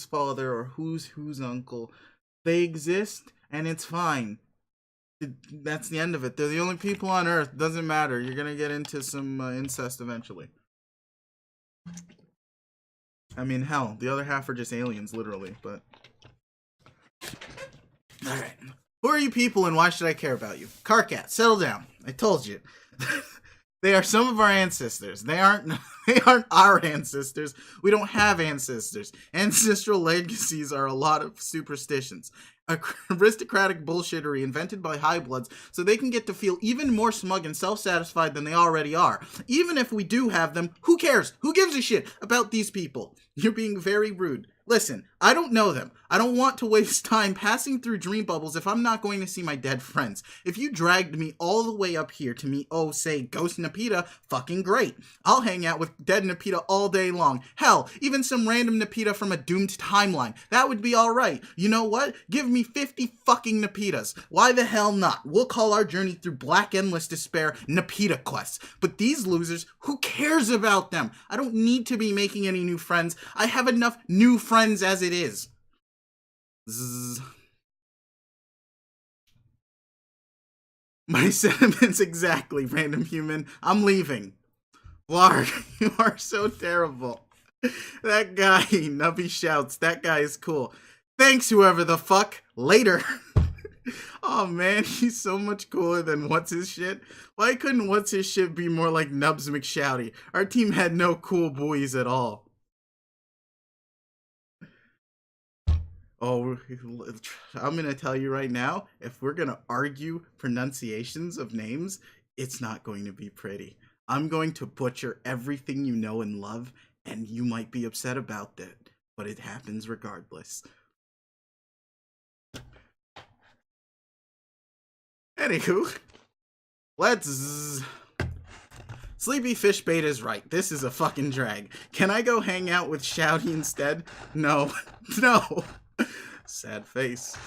father or whose uncle. They exist and it's fine. That's the end of it. They're the only people on Earth. Doesn't matter. You're gonna get into some incest eventually. I mean, hell, the other half are just aliens, literally. But all right, who are you people, and why should I care about you? Carcat, settle down. I told you. They are some of our ancestors. They aren't. They aren't our ancestors. We don't have ancestors. Ancestral legacies are a lot of superstitions. Aristocratic bullshittery invented by high bloods so they can get to feel even more smug and self-satisfied than they already are. Even if we do have them, who cares? Who gives a shit about these people? You're being very rude. Listen, I don't know them. I don't want to waste time passing through dream bubbles if I'm not going to see my dead friends. If you dragged me all the way up here to meet, oh, say, Ghost Nepeta, fucking great. I'll hang out with dead Nepeta all day long. Hell, even some random Nepeta from a doomed timeline. That would be alright. You know what? Give me 50 fucking Nepetas. Why the hell not? We'll call our journey through black endless despair Nepeta quests. But these losers, who cares about them? I don't need to be making any new friends. I have enough new friends as it is. Zzz. My sentiments exactly, random human. I'm leaving. Lark, you are so terrible. That guy, Nubby shouts, that guy is cool. Thanks, whoever the fuck. Later. Oh man, he's so much cooler than What's His Shit. Why couldn't What's His Shit be more like Nubs McShouty? Our team had no cool boys at all. Oh, I'm going to tell you right now, if we're going to argue pronunciations of names, it's not going to be pretty. I'm going to butcher everything you know and love, and you might be upset about that, but it happens regardless. Anywho, let's... Sleepy Fish Bait is right. This is a fucking drag. Can I go hang out with Shouty instead? No. No. Sad face.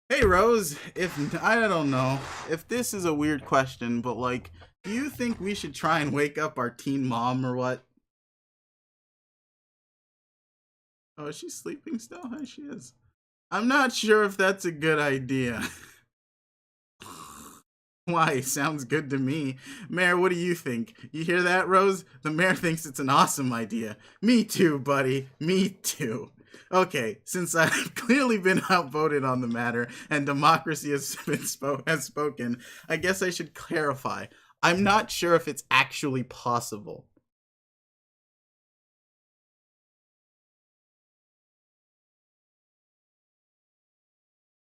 Hey Rose, I don't know if this is a weird question, but like, do you think we should try and wake up our teen mom or what? Oh, is she sleeping still? Hi, she is. I'm not sure if that's a good idea. Why? Sounds good to me. Mayor, what do you think? You hear that, Rose? The mayor thinks it's an awesome idea. Me too, buddy. Me too. Okay, since I've clearly been outvoted on the matter and democracy has spoken, I guess I should clarify. I'm not sure if it's actually possible.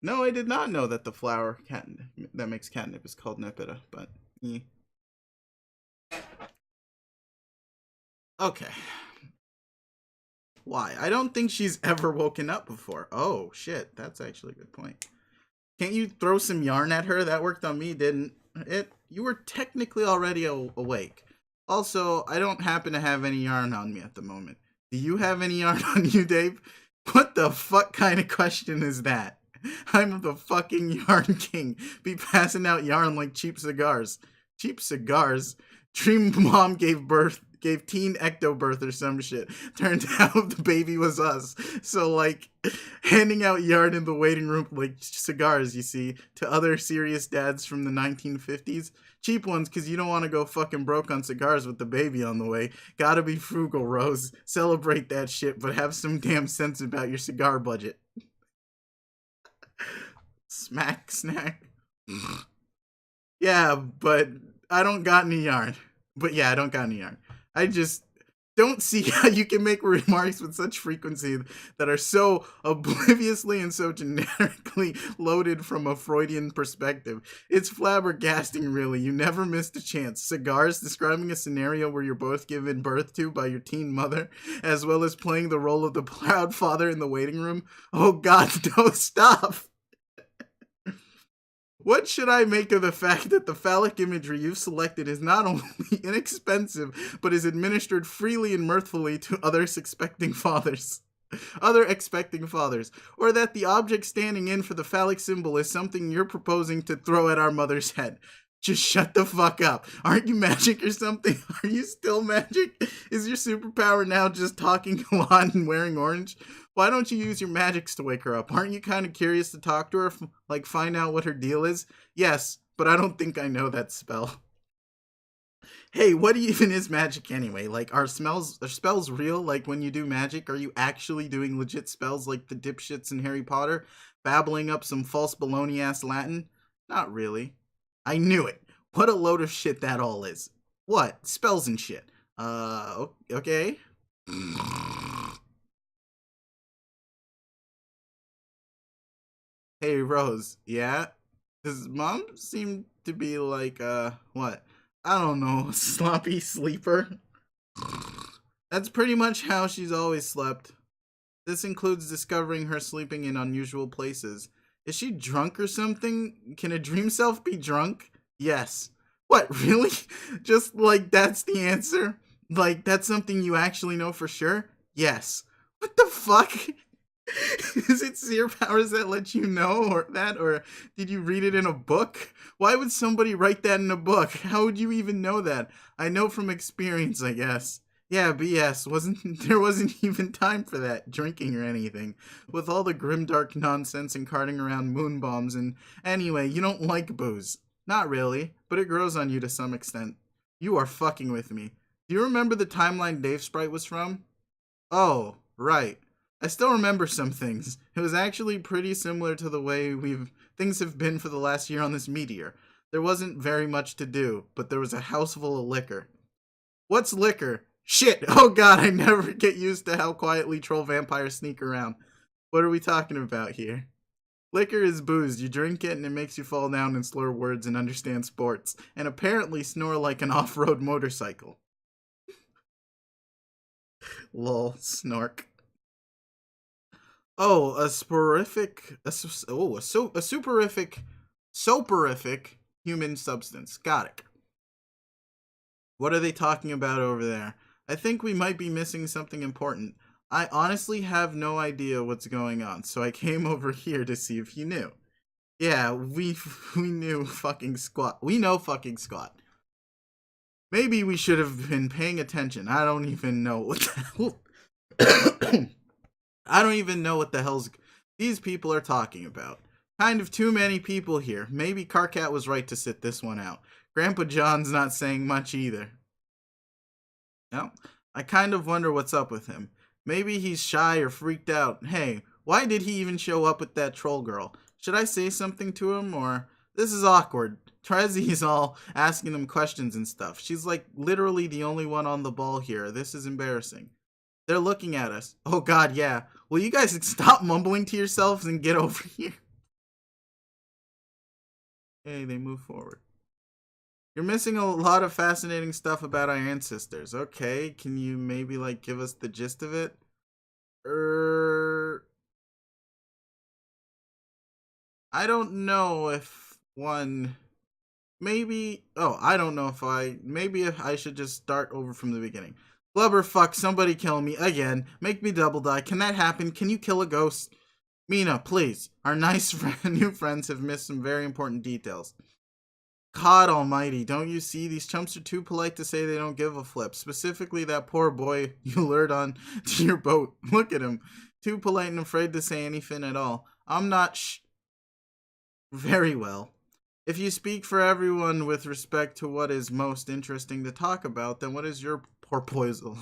No, I did not know that the flower that makes catnip is called Nepeta, but okay. Why? I don't think she's ever woken up before. Oh, shit. That's actually a good point. Can't you throw some yarn at her? That worked on me, didn't it? You were technically already awake. Also, I don't happen to have any yarn on me at the moment. Do you have any yarn on you, Dave? What the fuck kind of question is that? I'm the fucking yarn king. Be passing out yarn like cheap cigars. Cheap cigars? Dream mom gave teen ectobirth or some shit. Turned out the baby was us. So, like, handing out yarn in the waiting room like cigars, you see, to other serious dads from the 1950s. Cheap ones, because you don't want to go fucking broke on cigars with the baby on the way. Gotta be frugal, Rose. Celebrate that shit, but have some damn sense about your cigar budget. Smack snack. Yeah, but I don't got any yarn. But yeah, I don't got any yarn. I just don't see how you can make remarks with such frequency that are so obliviously and so generically loaded from a Freudian perspective. It's flabbergasting, really. You never missed a chance. Cigars, describing a scenario where you're both given birth to by your teen mother, as well as playing the role of the proud father in the waiting room. Oh God, don't stop. What should I make of the fact that the phallic imagery you've selected is not only inexpensive, but is administered freely and mirthfully to others expecting fathers? Other expecting fathers, or that the object standing in for the phallic symbol is something you're proposing to throw at our mother's head. Just shut the fuck up. Aren't you magic or something? Are you still magic? Is your superpower now just talking a lot and wearing orange? Why don't you use your magics to wake her up? Aren't you kind of curious to talk to her, like find out what her deal is? Yes, but I don't think I know that spell. Hey, what even is magic anyway? Like, are spells real? Like, when you do magic, are you actually doing legit spells like the dipshits in Harry Potter, babbling up some false baloney ass Latin? Not really. I knew it. What a load of shit that all is. What? Spells and shit. Okay. Hey, Rose. Yeah? Does mom seem to be like, what? I don't know, sloppy sleeper? That's pretty much how she's always slept. This includes discovering her sleeping in unusual places. Is she drunk or something? Can a dream self be drunk? Yes. What, really? Just like that's the answer? Like that's something you actually know for sure? Yes. What the fuck? Is it seer powers that let you know or that or did you read it in a book? Why would somebody write that in a book? How would you even know that? I know from experience, I guess. Yeah, BS. Wasn't even time for that, drinking or anything. With all the grimdark nonsense and carting around moon bombs and anyway, you don't like booze. Not really, but it grows on you to some extent. You are fucking with me. Do you remember the timeline Dave Sprite was from? Oh, right. I still remember some things. It was actually pretty similar to the way we've things have been for the last year on this meteor. There wasn't very much to do, but there was a house full of liquor. What's liquor? Shit! Oh god, I never get used to how quietly troll vampires sneak around. What are we talking about here? Liquor is booze. You drink it and it makes you fall down and slur words and understand sports, and apparently snore like an off road motorcycle. Lol, snork. Oh, a sporific, a soporific human substance. Got it. What are they talking about over there? I think we might be missing something important. I honestly have no idea what's going on, so I came over here to see if you knew. Yeah, we knew fucking squat. We know fucking squat. Maybe we should have been paying attention. I don't even know what the hell. I don't even know what the hell's these people are talking about. Kind of too many people here. Maybe Carcat was right to sit this one out. Grandpa John's not saying much either. No, I kind of wonder what's up with him. Maybe he's shy or freaked out. Hey, why did he even show up with that troll girl? Should I say something to him or this is awkward. Trezi's all asking him questions and stuff. She's like literally the only one on the ball here. This is embarrassing. They're looking at us. Oh god, yeah. Will you guys stop mumbling to yourselves and get over here? Hey, they move forward. You're missing a lot of fascinating stuff about our ancestors. Okay, can you maybe like give us the gist of it? Er, I don't know if one maybe I don't know if I should just start over from the beginning. Blubber fuck, somebody kill me again. Make me double die. Can that happen? Can you kill a ghost? Mina, please. Our nice new friends have missed some very important details. God almighty, don't you see? These chumps are too polite to say they don't give a flip. Specifically that poor boy you lured on to your boat. Look at him. Too polite and afraid to say anything at all. I'm not very well. If you speak for everyone with respect to what is most interesting to talk about, then what is your proposal?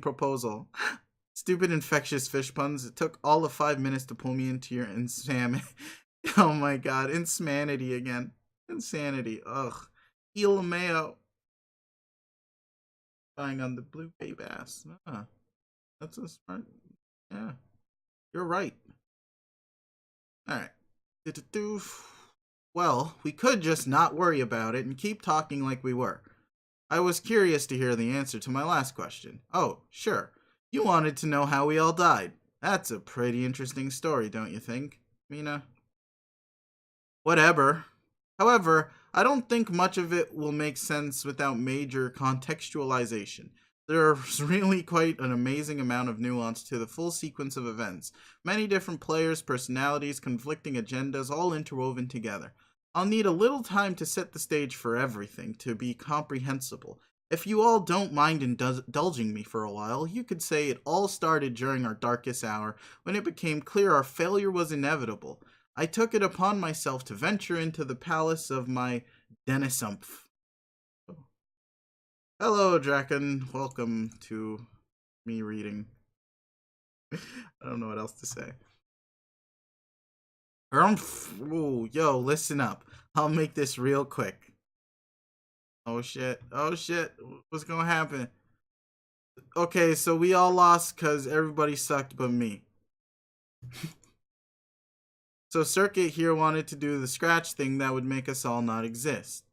Proposal. Stupid infectious fish puns. It took all of 5 minutes to pull me into your insanity. Oh my god, insanity again. Insanity. Ugh. Il Mayo. Dying on the blue bay bass. Ah, that's a smart. Yeah, you're right. All right. Do-do-do. Well, we could just not worry about it and keep talking like we were. I was curious to hear the answer to my last question. Oh, sure. You wanted to know how we all died. That's a pretty interesting story, don't you think, Mina? Whatever. However, I don't think much of it will make sense without major contextualization. There's really quite an amazing amount of nuance to the full sequence of events. Many different players, personalities, conflicting agendas, all interwoven together. I'll need a little time to set the stage for everything to be comprehensible. If you all don't mind indulging me for a while, you could say it all started during our darkest hour, when it became clear our failure was inevitable. I took it upon myself to venture into the palace of my Denisumph. Hello, Draken. Welcome to me reading. I don't know what else to say. Ooh, yo, listen up. I'll make this real quick. Oh shit. Oh shit. What's gonna happen? Okay, so we all lost because everybody sucked but me. So Circuit here wanted to do the scratch thing that would make us all not exist.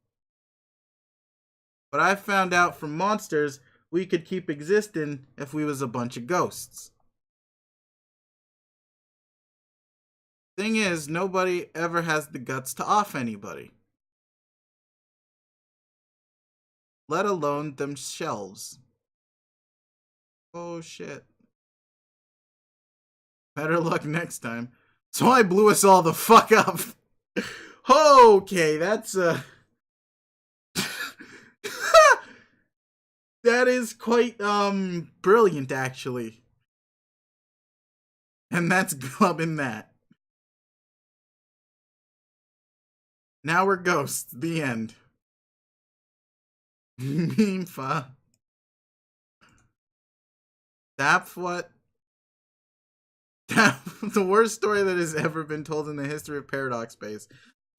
But I found out from monsters we could keep existing if we was a bunch of ghosts. Thing is, nobody ever has the guts to off anybody. Let alone themselves. Oh shit. Better luck next time. So I blew us all the fuck up. Okay, that's that is quite brilliant actually. And that's clubbing that. Now we're ghosts. The end. Meanfa. That's what. The worst story that has ever been told in the history of Paradox Space.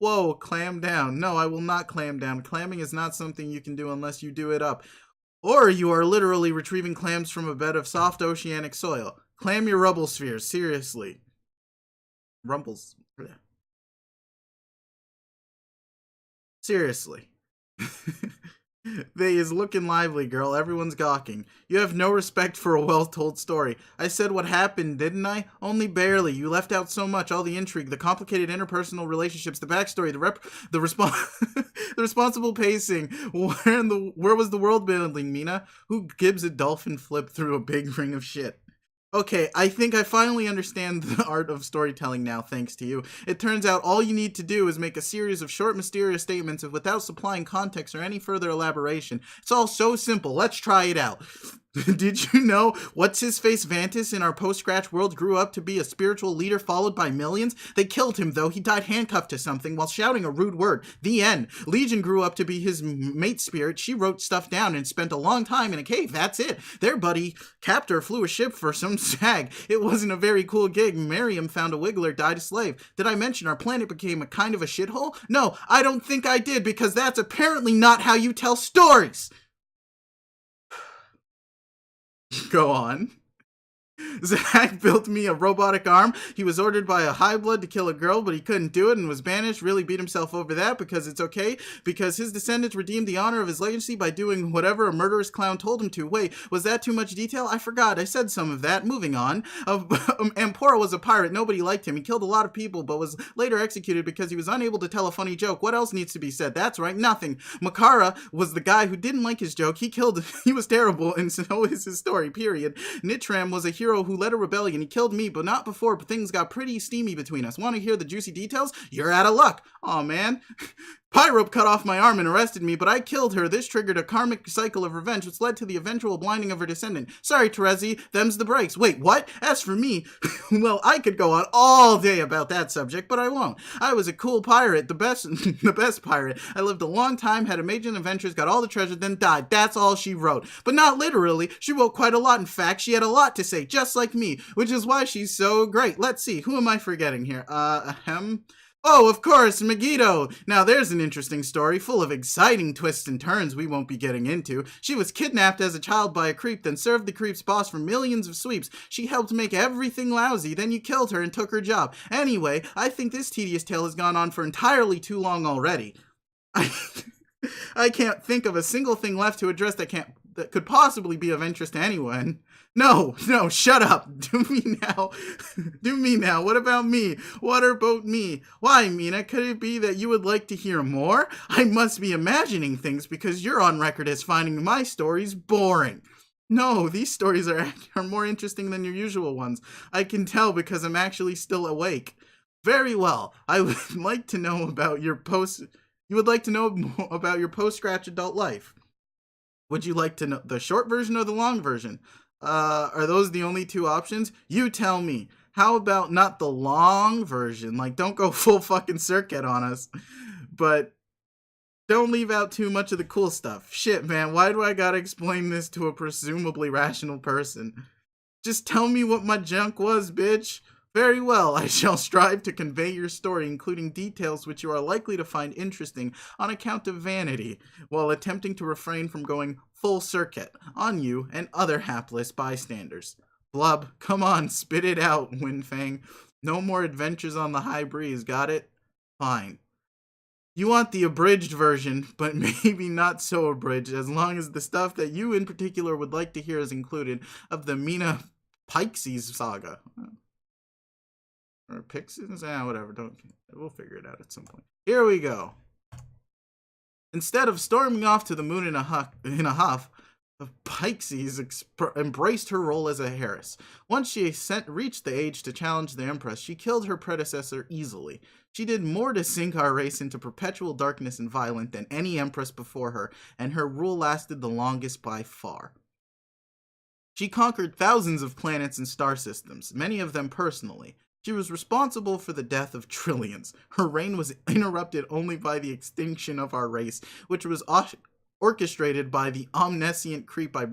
Whoa, clam down. No, I will not clam down. Clamming is not something you can do unless you do it up. Or you are literally retrieving clams from a bed of soft oceanic soil. Clam your rubble spheres, seriously. Rumbles. Seriously. They is looking lively, girl. Everyone's gawking. You have no respect for a well-told story. I said what happened, didn't I? Only barely. You left out so much. All the intrigue, the complicated interpersonal relationships, the backstory, the the responsible pacing. Where was the world building, Mina? Who gives a dolphin flip through a big ring of shit? Okay, I think I finally understand the art of storytelling now, thanks to you. It turns out all you need to do is make a series of short, mysterious statements without supplying context or any further elaboration. It's all so simple. Let's try it out. Did you know What's-His-Face Vantis in our post-scratch world grew up to be a spiritual leader followed by millions? They killed him, though. He died handcuffed to something while shouting a rude word. The end. Legion grew up to be his mate spirit. She wrote stuff down and spent a long time in a cave. That's it. Their buddy captor flew a ship for some sag. It wasn't a very cool gig. Miriam found a wiggler, died a slave. Did I mention our planet became a kind of a shithole? No, I don't think I did, because that's apparently not how you tell stories. Go on. Zach built me a robotic arm. He was ordered by a high blood to kill a girl, but he couldn't do it and was banished. Really beat himself over that because it's okay, because his descendants redeemed the honor of his legacy by doing whatever a murderous clown told him to. Wait, was that too much detail? I forgot. I said some of that. Moving on. Ampora was a pirate. Nobody liked him. He killed a lot of people, but was later executed because he was unable to tell a funny joke. What else needs to be said? That's right, nothing. Makara was the guy who didn't like his joke. He was terrible, and so is his story, period. Nitram was a hero who led a rebellion. He killed me, but not before things got pretty steamy between us. Want to hear the juicy details? You're out of luck. Aw, man. Pyrope cut off my arm and arrested me, but I killed her. This triggered a karmic cycle of revenge, which led to the eventual blinding of her descendant. Sorry, Terezi, them's the breaks. Wait, what? As for me, well, I could go on all day about that subject, but I won't. I was a cool pirate, the best pirate. I lived a long time, had amazing adventures, got all the treasure, then died. That's all she wrote. But not literally. She wrote quite a lot, in fact. She had a lot to say, just like me, which is why she's so great. Let's see, who am I forgetting here? Oh, of course, Megiddo! Now there's an interesting story, full of exciting twists and turns we won't be getting into. She was kidnapped as a child by a creep, then served the creep's boss for millions of sweeps. She helped make everything lousy, then you killed her and took her job. Anyway, I think this tedious tale has gone on for entirely too long already. I can't think of a single thing left to address that could possibly be of interest to anyone. No, shut up. Do me now. Do me now. What about me? What about me? Why, Mina, could it be that you would like to hear more? I must be imagining things because you're on record as finding my stories boring. No, these stories are more interesting than your usual ones. I can tell because I'm actually still awake. Very well. I would like to know about your post. You would like to know more about your post-scratch adult life. Would you like to know the short version or the long version? Are those the only two options? You tell me. How about not the long version? Like, don't go full fucking circuit on us. But don't leave out too much of the cool stuff. Shit, man, why do I gotta explain this to a presumably rational person? Just tell me what my junk was, bitch. Very well, I shall strive to convey your story, including details which you are likely to find interesting on account of vanity, while attempting to refrain from going full circuit on you and other hapless bystanders. Blub, come on, spit it out, Windfang. No more adventures on the high breeze, got it? Fine. You want the abridged version, but maybe not so abridged, as long as the stuff that you in particular would like to hear is included of the Mina Pikesi's saga. Or Pixies? Whatever. We'll figure it out at some point. Here we go. Instead of storming off to the moon in a huff, Pikesi's embraced her role as a Harris. Once she reached the age to challenge the Empress, she killed her predecessor easily. She did more to sink our race into perpetual darkness and violence than any Empress before her, and her rule lasted the longest by far. She conquered thousands of planets and star systems, many of them personally. She was responsible for the death of trillions. Her reign was interrupted only by the extinction of our race, which was orchestrated by the omniscient creep I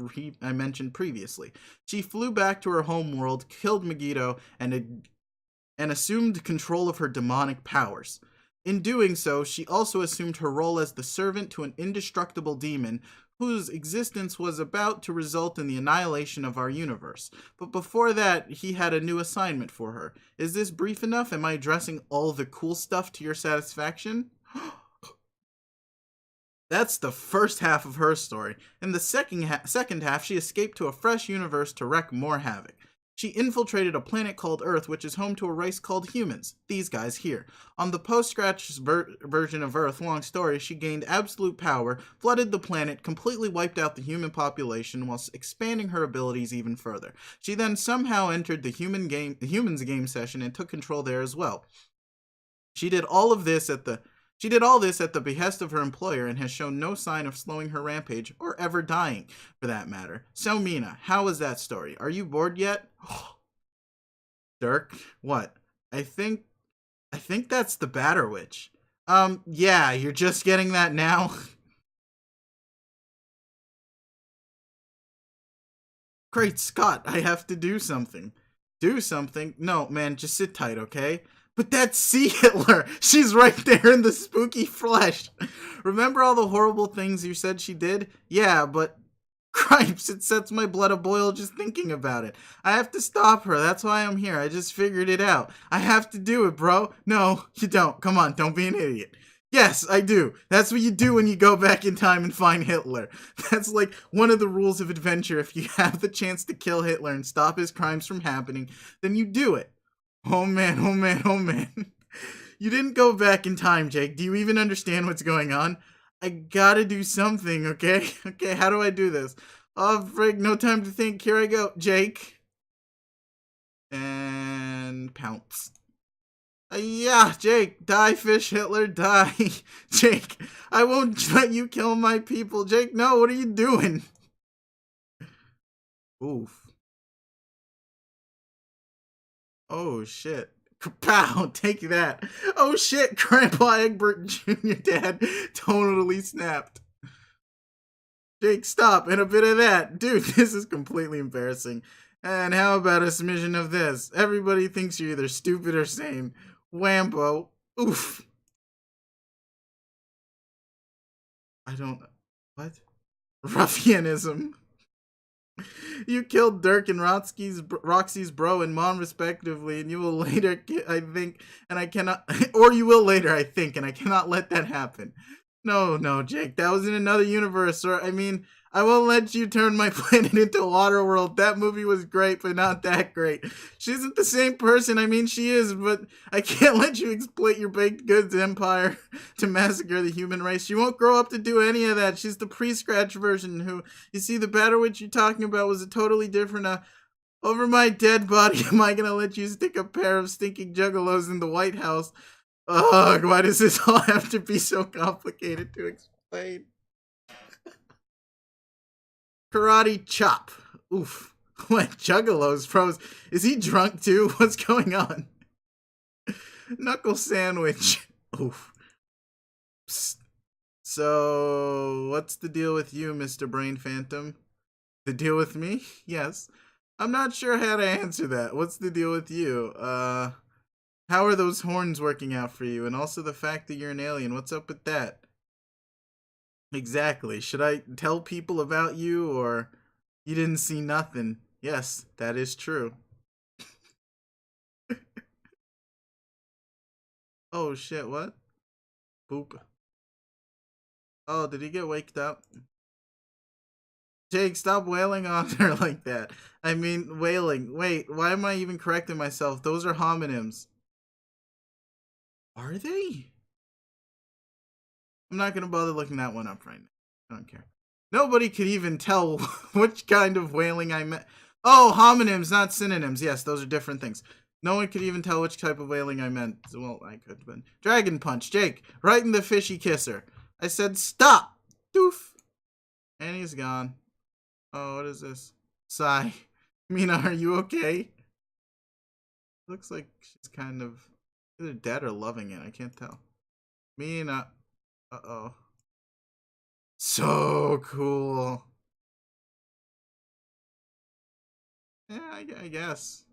mentioned previously. She flew back to her home world, killed Megiddo, and assumed control of her demonic powers. In doing so, she also assumed her role as the servant to an indestructible demon whose existence was about to result in the annihilation of our universe. But before that, he had a new assignment for her. Is this brief enough? Am I addressing all the cool stuff to your satisfaction? That's the first half of her story. In the second half, she escaped to a fresh universe to wreak more havoc. She infiltrated a planet called Earth, which is home to a race called humans, these guys here. On the post-scratch version of Earth, long story, she gained absolute power, flooded the planet, completely wiped out the human population whilst expanding her abilities even further. She then somehow entered the humans game session and took control there as well. She did all this at the behest of her employer and has shown no sign of slowing her rampage, or ever dying, for that matter. So, Mina, how was that story? Are you bored yet? Dirk? What? I think that's the Batter Witch. Yeah, you're just getting that now? Great Scott, I have to do something. Do something? No, man, just sit tight, okay? But that's C. Hitler! She's right there in the spooky flesh! Remember all the horrible things you said she did? Yeah, but cripes, it sets my blood a-boil just thinking about it. I have to stop her, that's why I'm here. I just figured it out. I have to do it, bro. No, you don't. Come on, don't be an idiot. Yes, I do. That's what you do when you go back in time and find Hitler. That's like one of the rules of adventure. If you have the chance to kill Hitler and stop his crimes from happening, then you do it. Oh man, oh man, oh man. You didn't go back in time, Jake. Do you even understand what's going on? I gotta do something, okay? Okay, how do I do this? Oh, frig, no time to think. Here I go. Jake. And pounce. Yeah, Jake. Die, fish Hitler, die. Jake, I won't let you kill my people. Jake, no, what are you doing? Oof. Oh, shit. Kapow! Take that. Oh, shit! Grandpa Egbert Jr. Dad totally snapped. Jake, stop. And a bit of that. Dude, this is completely embarrassing. And how about a smidgen of this? Everybody thinks you're either stupid or sane. Whampo. Oof. I don't. What? Ruffianism. You killed Dirk and Roxy's bro and mom respectively, and you will later, I think, and I cannot, or you will later, I think, and I cannot let that happen. No, no, Jake, that was in another universe, or I mean, I won't let you turn my planet into Waterworld. That movie was great, but not that great. She isn't the same person. I mean, she is, but I can't let you exploit your baked goods empire to massacre the human race. She won't grow up to do any of that. She's the pre-scratch version who, you see, the Battle Witch you're talking about was a totally different, over my dead body, am I gonna let you stick a pair of stinking juggalos in the White House? Ugh, why does this all have to be so complicated to explain? Karate chop. Oof. What juggalos, pros? Is he drunk too? What's going on? Knuckle sandwich. Oof. Psst. So, what's the deal with you, Mr. Brain Phantom? The deal with me? Yes. I'm not sure how to answer that. What's the deal with you? How are those horns working out for you? And also the fact that you're an alien. What's up with that? Exactly. Should I tell people about you, or you didn't see nothing? Yes, that is true. Oh shit, what? Boop. Oh, did he get waked up? Jake, stop wailing on her like that. I mean, wailing. Wait, why am I even correcting myself? Those are homonyms. Are they? I'm not gonna bother looking that one up right now. I don't care. Nobody could even tell which kind of whaling I meant. Oh, homonyms, not synonyms. Yes, those are different things. No one could even tell which type of whaling I meant. Well, I could, but Dragon Punch, Jake, right in the fishy kisser. I said stop. Doof. And he's gone. Oh, what is this? Sigh. Mina, are you okay? Looks like she's kind of either dead or loving it. I can't tell. Mina. Uh-oh. So cool. Yeah, I guess.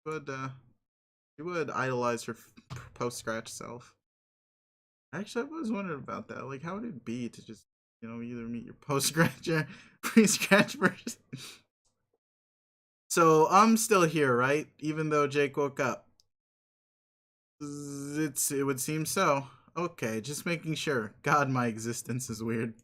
But you would idolize her post scratch self. Actually, I've always wondered about that. Like, how would it be to just, either meet your post scratch or pre scratch version? So I'm still here, right? Even though Jake woke up. It would seem so. Okay, just making sure. God, my existence is weird.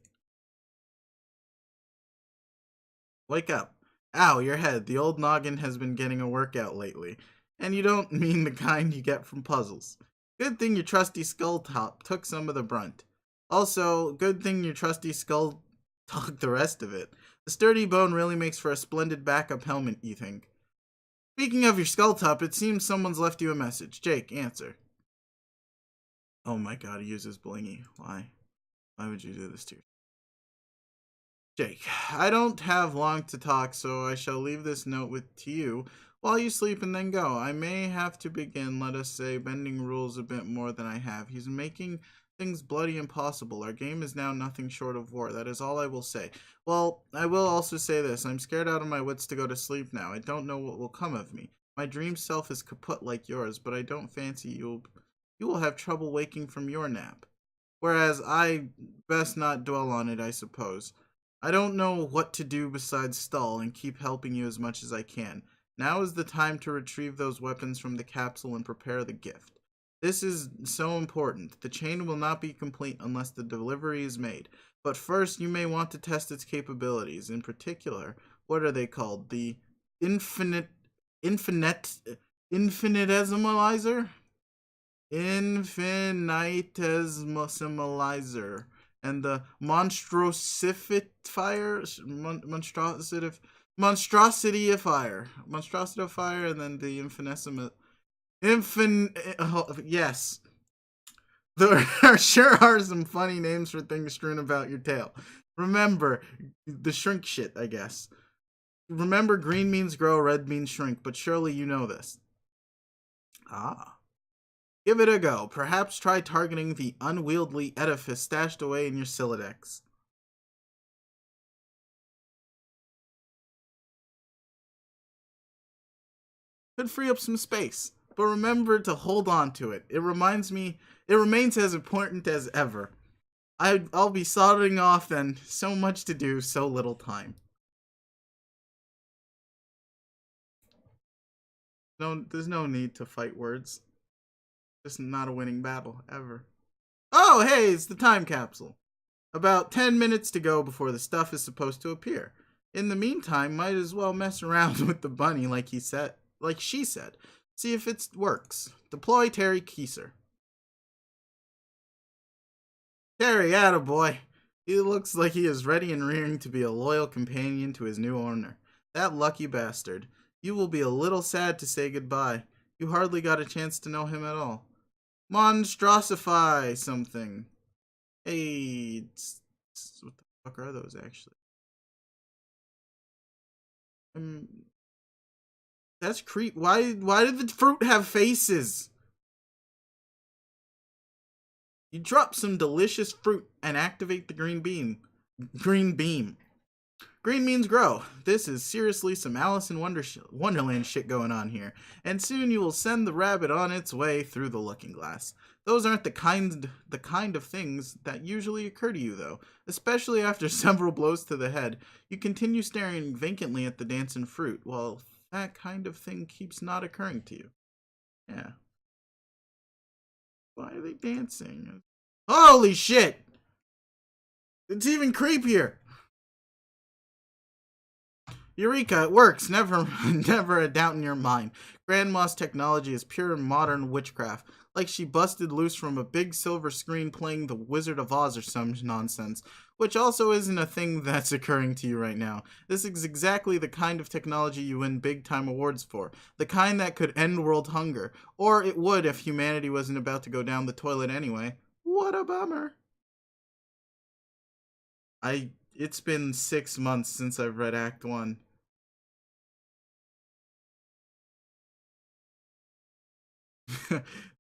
Wake up. Ow, your head. The old noggin has been getting a workout lately. And you don't mean the kind you get from puzzles. Good thing your trusty skull top took some of the brunt. Also, good thing your trusty skull took the rest of it. The sturdy bone really makes for a splendid backup helmet, you think. Speaking of your skull top, it seems someone's left you a message. Jake, answer. Oh my god, he uses blingy. Why? Why would you do this to yourself? Jake, I don't have long to talk, so I shall leave this note to you while you sleep and then go. I may have to begin, let us say, bending rules a bit more than I have. He's making things bloody impossible. Our game is now nothing short of war. That is all I will say. Well, I will also say this. I'm scared out of my wits to go to sleep now. I don't know what will come of me. My dream self is kaput like yours, but I don't fancy you will have trouble waking from your nap. Whereas I best not dwell on it, I suppose. I don't know what to do besides stall and keep helping you as much as I can. Now is the time to retrieve those weapons from the capsule and prepare the gift. This is so important. The chain will not be complete unless the delivery is made. But first, you may want to test its capabilities. In particular, what are they called? The infinite, infinitesimalizer? Infinitesimalizer. And the monstrosity of fire, and then the infinitesimal, yes. There sure are some funny names for things strewn about your tail. Remember, the shrink shit, I guess. Remember, green means grow, red means shrink, but surely you know this. Ah. Give it a go. Perhaps try targeting the unwieldy edifice stashed away in your Silodex. Could free up some space. but remember to hold on to it. It remains as important as ever. I'll be soldering off then. So much to do, so little time. No, there's no need to fight words. Just not a winning battle, ever. Oh, hey, it's the time capsule. About 10 minutes to go before the stuff is supposed to appear. In the meantime, might as well mess around with the bunny like she said. See if it works. Deploy Terry Kieser. Terry, attaboy. He looks like he is ready and rearing to be a loyal companion to his new owner. That lucky bastard. You will be a little sad to say goodbye. You hardly got a chance to know him at all. Monstrosify something. Hey, what the fuck are those actually? Um, that's creep. Why did the fruit have faces? You drop some delicious fruit and activate the green beam. Green beam. Green means grow. This is seriously some Alice in Wonderland shit going on here. And soon you will send the rabbit on its way through the looking glass. Those aren't the kind of things that usually occur to you though, especially after several blows to the head. You continue staring vacantly at the dancing fruit, while that kind of thing keeps not occurring to you. Yeah. Why are they dancing? Holy shit! It's even creepier! Eureka, it works. Never, never a doubt in your mind. Grandma's technology is pure modern witchcraft. Like she busted loose from a big silver screen playing The Wizard of Oz or some nonsense. Which also isn't a thing that's occurring to you right now. This is exactly the kind of technology you win big time awards for. The kind that could end world hunger. Or it would if humanity wasn't about to go down the toilet anyway. What a bummer. It's been 6 months since I've read Act 1.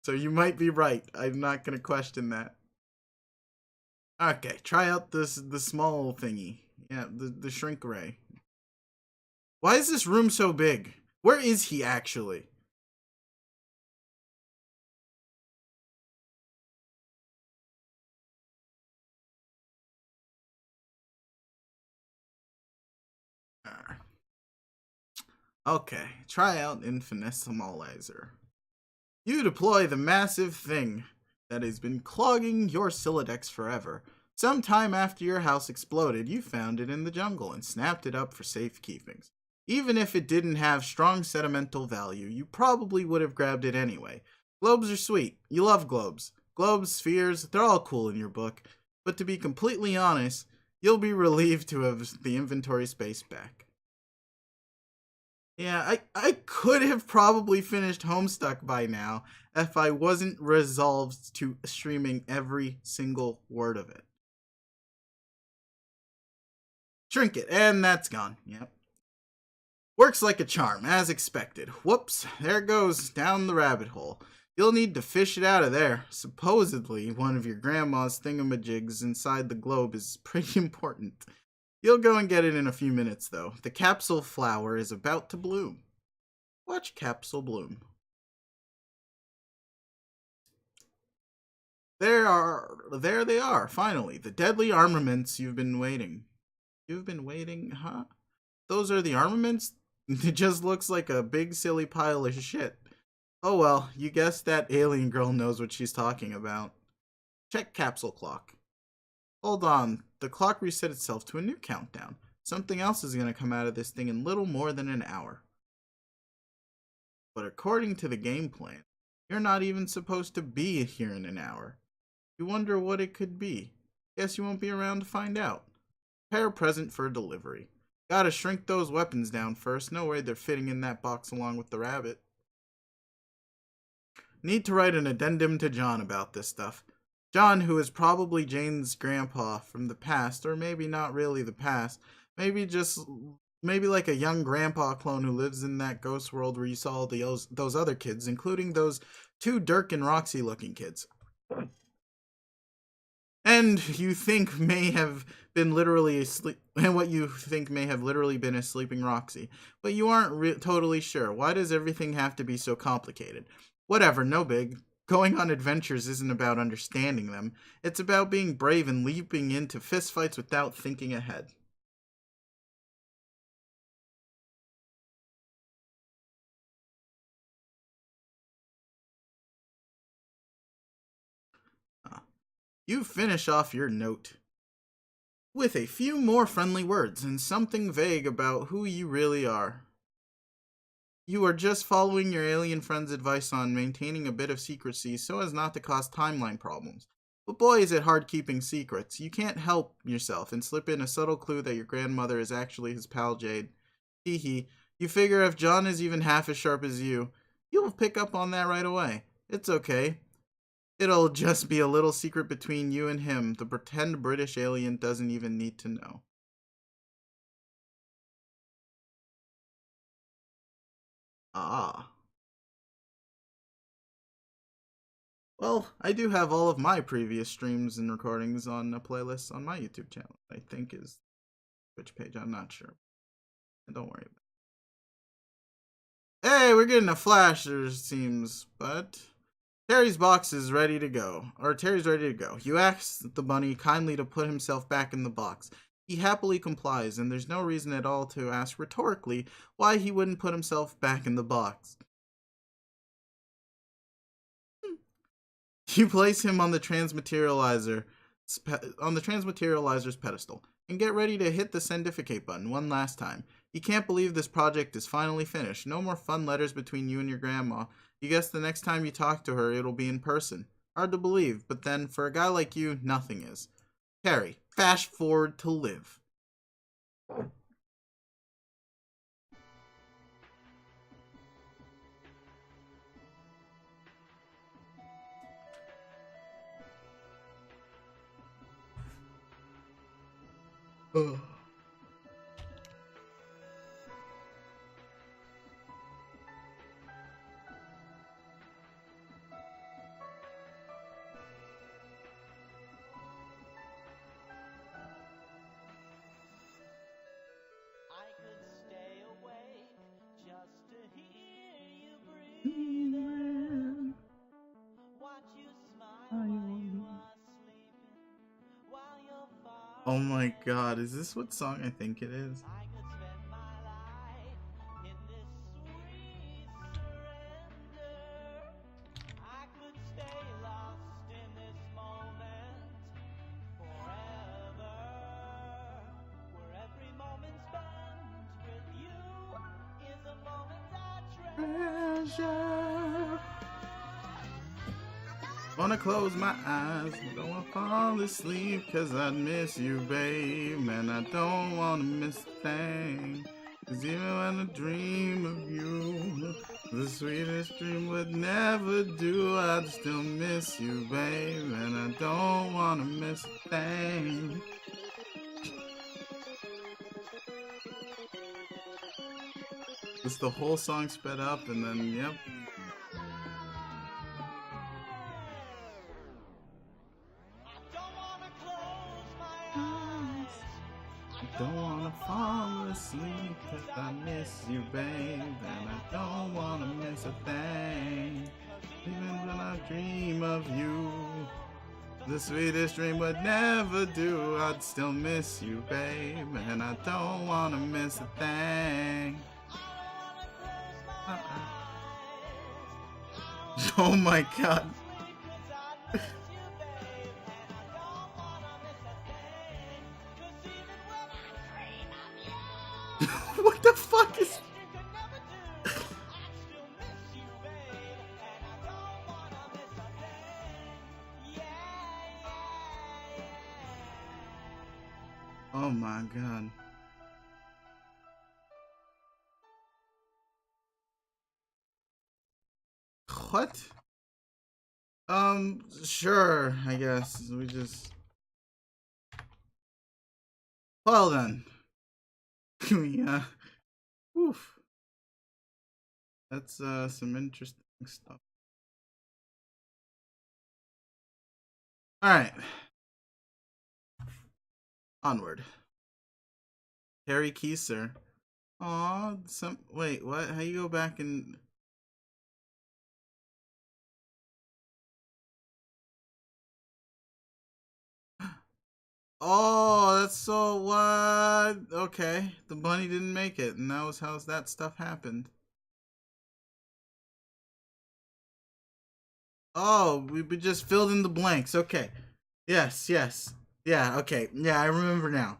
So you might be right. I'm not gonna question that. Okay, try out the small thingy. Yeah, the shrink ray. Why is this room so big? Where is he actually? Okay, try out Infinitesimallizer. You deploy the massive thing that has been clogging your Silodex forever. Some time after your house exploded, you found it in the jungle and snapped it up for safekeepings. Even if it didn't have strong sentimental value, you probably would have grabbed it anyway. Globes are sweet. You love globes. Globes, spheres, they're all cool in your book. But to be completely honest, you'll be relieved to have the inventory space back. Yeah, I could have probably finished Homestuck by now if I wasn't resolved to streaming every single word of it. Shrink it, and that's gone. Yep. Works like a charm, as expected. Whoops, there it goes, down the rabbit hole. You'll need to fish it out of there. Supposedly, one of your grandma's thingamajigs inside the globe is pretty important. You'll go and get it in a few minutes, though. The capsule flower is about to bloom. Watch capsule bloom. There they are, finally. The deadly armaments you've been waiting. You've been waiting, huh? Those are the armaments? It just looks like a big silly pile of shit. Oh well, you guess that alien girl knows what she's talking about. Check capsule clock. Hold on, the clock reset itself to a new countdown. Something else is going to come out of this thing in little more than an hour. But according to the game plan, you're not even supposed to be here in an hour. You wonder what it could be. Guess you won't be around to find out. Prepare a present for delivery. Gotta shrink those weapons down first. No way they're fitting in that box along with the rabbit. Need to write an addendum to John about this stuff. John, who is probably Jane's grandpa from the past, or maybe not really the past, maybe like a young grandpa clone who lives in that ghost world where you saw those other kids, including those two Dirk and Roxy looking kids. And you think may have been literally asleep, and what you think may have literally been a sleeping Roxy, but you aren't totally sure. Why does everything have to be so complicated? Whatever, no big. Going on adventures isn't about understanding them. It's about being brave and leaping into fistfights without thinking ahead. You finish off your note with a few more friendly words and something vague about who you really are. You are just following your alien friend's advice on maintaining a bit of secrecy so as not to cause timeline problems. But boy, is it hard keeping secrets. You can't help yourself and slip in a subtle clue that your grandmother is actually his pal Jade. Hee hee. You figure if John is even half as sharp as you, you'll pick up on that right away. It's okay. It'll just be a little secret between you and him. The pretend British alien doesn't even need to know. Ah. Well, I do have all of my previous streams and recordings on a playlist on my YouTube channel. I think is which page, I'm not sure. Don't worry about it. Hey, we're getting a flash, there seems, but Terry's box is ready to go. Or Terry's ready to go. You ask the bunny kindly to put himself back in the box. He happily complies, and there's no reason at all to ask rhetorically why he wouldn't put himself back in the box. You place him on the transmaterializer's pedestal and get ready to hit the sendificate button one last time. You can't believe this project is finally finished. No more fun letters between you and your grandma. You guess the next time you talk to her, it'll be in person. Hard to believe, but then for a guy like you, nothing is. Harry, fast forward to live. Ugh. I could stay awake just to hear you breathing. Watch you smile while you are sleeping. While you're far Oh my away. god, is this what song I think it is? I could spend my life in this sweet surrender. I could stay lost in this moment forever. Where every moment spent with you is a moment I Treasure. treasure. Wanna close my eyes, don't wanna fall asleep, cause I miss you, babe. Man, I don't wanna miss a thing. Cause even when I dream of you, the sweetest dream would never do. I'd still miss you, babe. And I don't wanna miss a thing. It's the whole song sped up, and then, yep. Don't wanna fall asleep, cause I miss you, babe. And I don't wanna miss a thing. Even when I dream of you, the sweetest dream would never do. I'd still miss you, babe. And I don't wanna miss a thing. Oh my god. What the fuck is... Oh my god. What? Sure, I guess. We just... Well then. Yeah. Oof. That's some interesting stuff. Alright. Onward. Harry Keiser. Aw, wait, what? How you go back and... Oh, that's so what? Okay, the bunny didn't make it, and that was how that stuff happened. Oh, we just filled in the blanks. Okay. Yes, yes. Yeah, okay. Yeah, I remember now.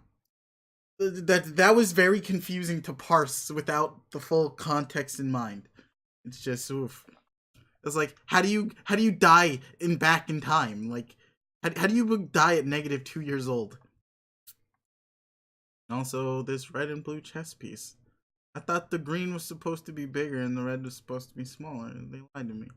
That was very confusing to parse without the full context in mind. It's just oof. It's like how do you die in back in time? Like how do you die at -2 years old? Also, this red and blue chess piece. I thought the green was supposed to be bigger and the red was supposed to be smaller. They lied to me.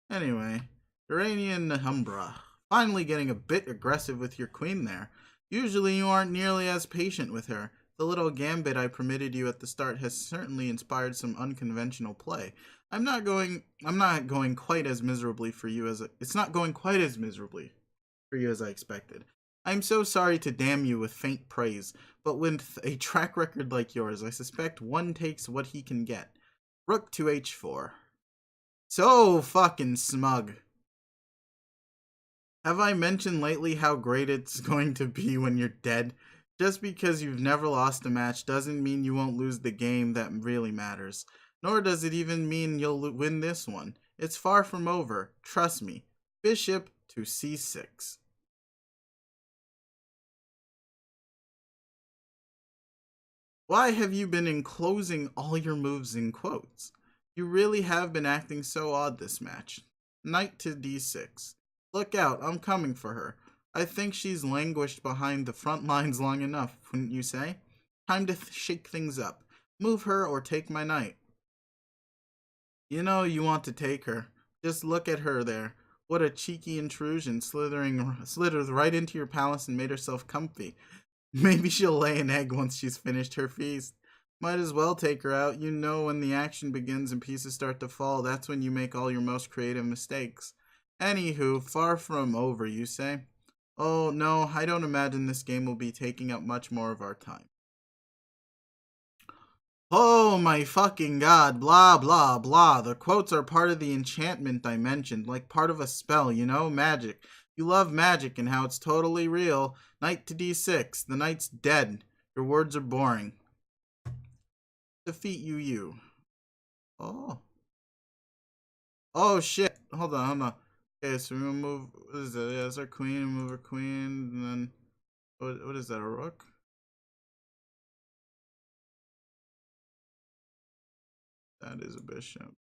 Anyway, Iranian Humbra. Finally getting a bit aggressive with your queen there. Usually you aren't nearly as patient with her. The little gambit I permitted you at the start has certainly inspired some unconventional play. I'm not going quite as miserably for you as it's not going quite as miserably for you as I expected. I'm so sorry to damn you with faint praise, but with a track record like yours, I suspect one takes what he can get. Rook to h4. So fucking smug. Have I mentioned lately how great it's going to be when you're dead? Just because you've never lost a match doesn't mean you won't lose the game that really matters. Nor does it even mean you'll win this one. It's far from over, trust me. Bishop to c6. Why have you been enclosing all your moves in quotes? You really have been acting so odd this match. Knight to d6. Look out, I'm coming for her. I think she's languished behind the front lines long enough, wouldn't you say? Time to shake things up. Move her or take my knight. You know you want to take her. Just look at her there. What a cheeky intrusion, slithered right into your palace and made herself comfy. Maybe she'll lay an egg once she's finished her feast. Might as well take her out. You know when the action begins and pieces start to fall, that's when you make all your most creative mistakes. Anywho, far from over, you say? Oh, no, I don't imagine this game will be taking up much more of our time. Oh my fucking god, blah blah blah. The quotes are part of the enchantment I mentioned, like part of a spell, you know? Magic. You love magic and how it's totally real. Knight to d6. The knight's dead. Your words are boring. Defeat you. Oh. Oh shit. Hold on. Okay, so we move. What is that? Yeah, it's our queen. Move our queen. And then. What is that? A rook? That is a bishop.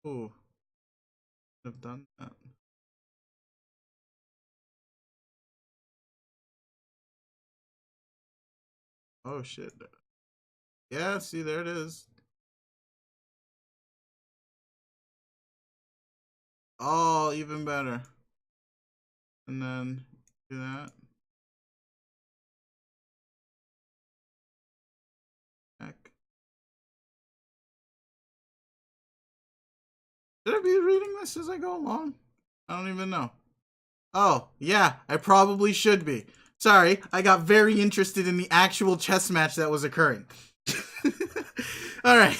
Ooh. Have done that. Oh shit. Yeah, see, there it is. Oh, even better. And then do that. Heck. Should I be reading this as I go along? I don't even know. Oh, yeah, I probably should be. Sorry, I got very interested in the actual chess match that was occurring. Alright.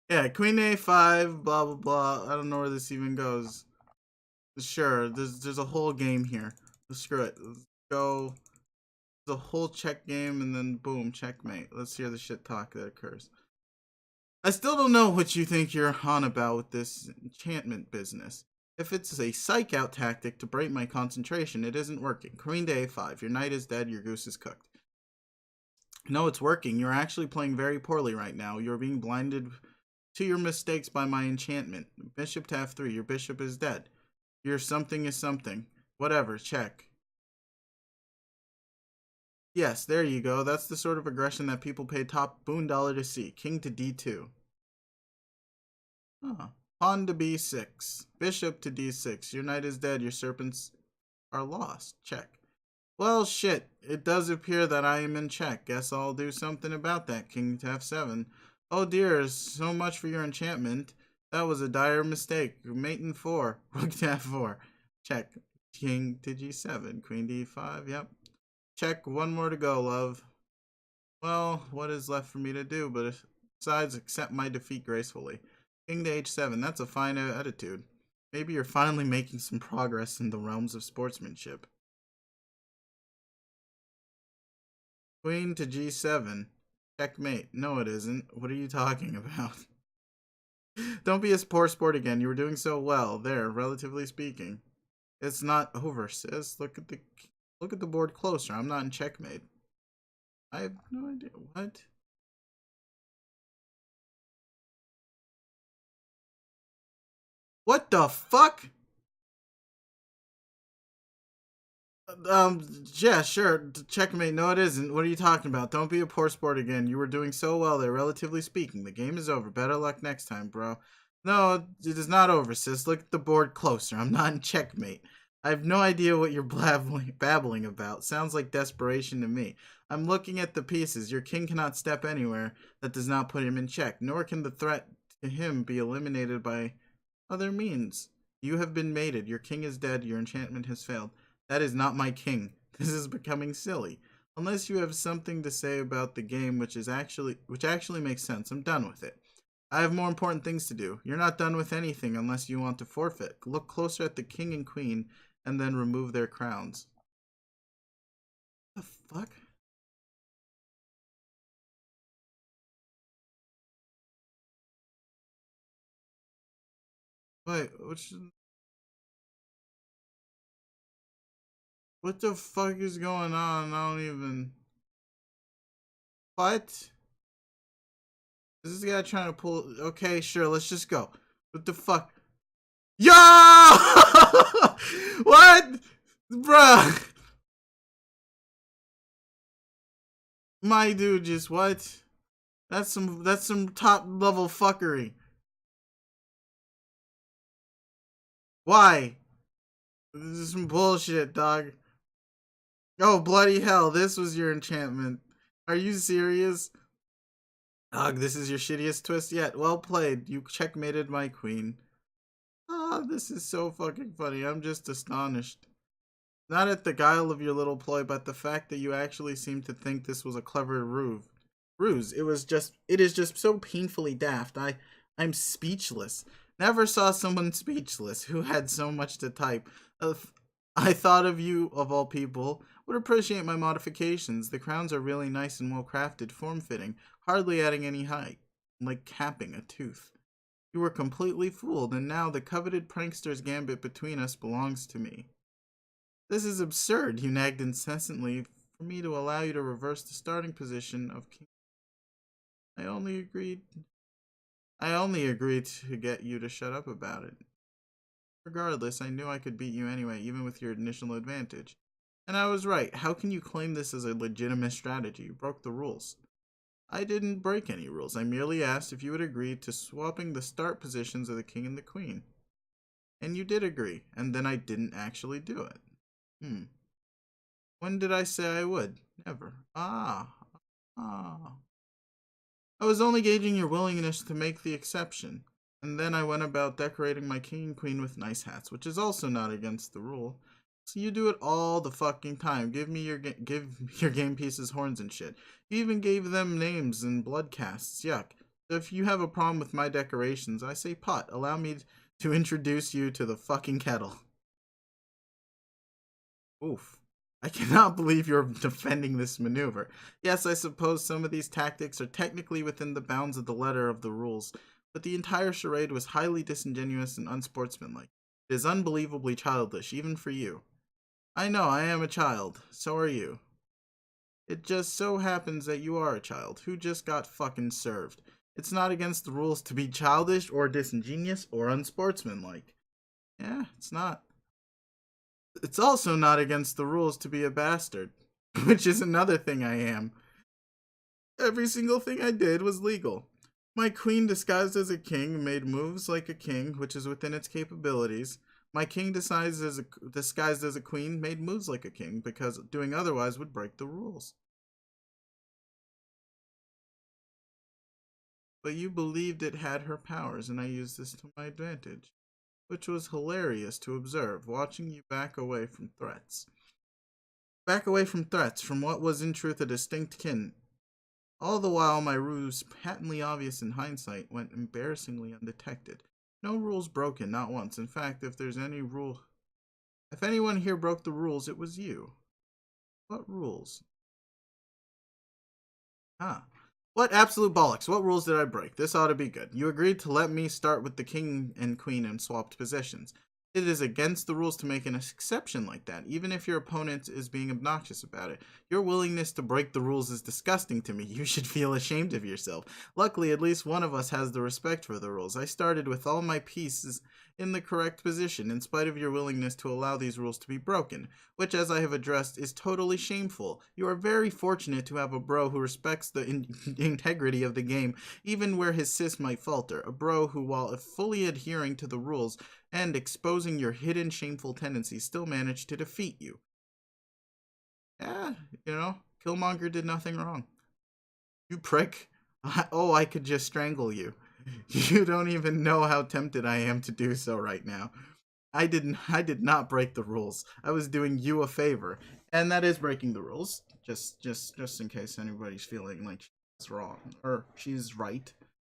Yeah, Queen A5, blah blah blah. I don't know where this even goes. Sure, there's a whole game here. Screw it. Let's go the whole check game and then boom, checkmate. Let's hear the shit talk that occurs. I still don't know what you think you're on about with this enchantment business. If it's a psych out tactic to break my concentration, it isn't working. Queen to a5. Your knight is dead, your goose is cooked. No, it's working. You're actually playing very poorly right now. You're being blinded to your mistakes by my enchantment. Bishop to f3. Your bishop is dead. Your something is something. Whatever, check. Yes, there you go. That's the sort of aggression that people pay top $1 to see. King to d2. Huh. Pawn to b6. Bishop to d6. Your knight is dead. Your serpents are lost. Check. Well, shit. It does appear that I am in check. Guess I'll do something about that. King to f7. Oh dear, so much for your enchantment. That was a dire mistake. Mate in 4. Rook to f4. Check. King to g7. Queen d5. Yep. Check. One more to go, love. Well, what is left for me to do but besides accept my defeat gracefully? King to h7. That's a fine attitude. Maybe you're finally making some progress in the realms of sportsmanship. Queen to g7. Checkmate. No, it isn't. What are you talking about? Don't be a poor sport again. You were doing so well there, relatively speaking. It's not over, sis. Look at the board closer. I'm not in checkmate. I have no idea. What? What the fuck? Yeah, sure. Checkmate. No, it isn't. What are you talking about? Don't be a poor sport again. You were doing so well there, relatively speaking. The game is over. Better luck next time, bro. No, it is not over, sis. Look at the board closer. I'm not in checkmate. I have no idea what you're babbling about. Sounds like desperation to me. I'm looking at the pieces. Your king cannot step anywhere that does not put him in check, nor can the threat to him be eliminated by other means. You have been mated. Your king is dead. Your enchantment has failed. That is not my king. This is becoming silly. Unless you have something to say about the game which actually makes sense, I'm done with it. I have more important things to do. You're not done with anything unless you want to forfeit. Look closer at the king and queen and then remove their crowns. What the fuck? Wait, what the fuck is going on? I don't even. What? Is this guy trying to pull? Okay, sure, let's just go. What the fuck? Yo! What? Bruh! My dude just what? That's some top level fuckery. Why? This is some bullshit, dog. Oh bloody hell, this was your enchantment. Are you serious? Dog, this is your shittiest twist yet. Well played. You checkmated my queen. Ah, this is so fucking funny. I'm just astonished. Not at the guile of your little ploy, but the fact that you actually seem to think this was a clever ruse. It is just so painfully daft. I'm speechless. Never saw someone speechless who had so much to type. I thought of you, of all people, would appreciate my modifications. The crowns are really nice and well crafted, form fitting, hardly adding any height, like capping a tooth. You were completely fooled, and now the coveted prankster's gambit between us belongs to me. This is absurd, you nagged incessantly for me to allow you to reverse the starting position of king. I only agreed to get you to shut up about it. Regardless, I knew I could beat you anyway, even with your initial advantage. And I was right. How can you claim this as a legitimate strategy? You broke the rules. I didn't break any rules. I merely asked if you would agree to swapping the start positions of the king and the queen. And you did agree, and then I didn't actually do it. When did I say I would? Never. Ah. I was only gauging your willingness to make the exception. And then I went about decorating my king and queen with nice hats, which is also not against the rule. So you do it all the fucking time. Give your game pieces horns and shit. You even gave them names and blood casts. Yuck. So if you have a problem with my decorations, I say pot. Allow me to introduce you to the fucking kettle. Oof. I cannot believe you're defending this maneuver. Yes, I suppose some of these tactics are technically within the bounds of the letter of the rules, but the entire charade was highly disingenuous and unsportsmanlike. It is unbelievably childish, even for you. I know, I am a child. So are you. It just so happens that you are a child who just got fucking served. It's not against the rules to be childish or disingenuous or unsportsmanlike. Yeah, it's not. It's also not against the rules to be a bastard, which is another thing I am. Every single thing I did was legal. My queen disguised as a king made moves like a king, which is within its capabilities. My king disguised as a queen made moves like a king, because doing otherwise would break the rules. But you believed it had her powers, and I used this to my advantage. which was hilarious to observe, watching you back away from threats. Back away from threats, from what was in truth a distinct kin. All the while, my ruse, patently obvious in hindsight, went embarrassingly undetected. No rules broken, not once. In fact, if anyone here broke the rules, it was you. What rules? Ah. What absolute bollocks. What rules did I break? This ought to be good. You agreed to let me start with the king and queen and swapped positions. It is against the rules to make an exception like that, even if your opponent is being obnoxious about it. Your willingness to break the rules is disgusting to me. You should feel ashamed of yourself. Luckily, at least one of us has the respect for the rules. I started with all my pieces in the correct position, in spite of your willingness to allow these rules to be broken, which, as I have addressed, is totally shameful. You are very fortunate to have a bro who respects the integrity of the game, even where his sis might falter. A bro who, while fully adhering to the rules and exposing your hidden shameful tendencies, still managed to defeat you. Yeah, Killmonger did nothing wrong. You prick. I could just strangle you. You don't even know how tempted I am to do so right now. I did not break the rules. I was doing you a favor. And that is breaking the rules. Just in case anybody's feeling like she's wrong or she's right,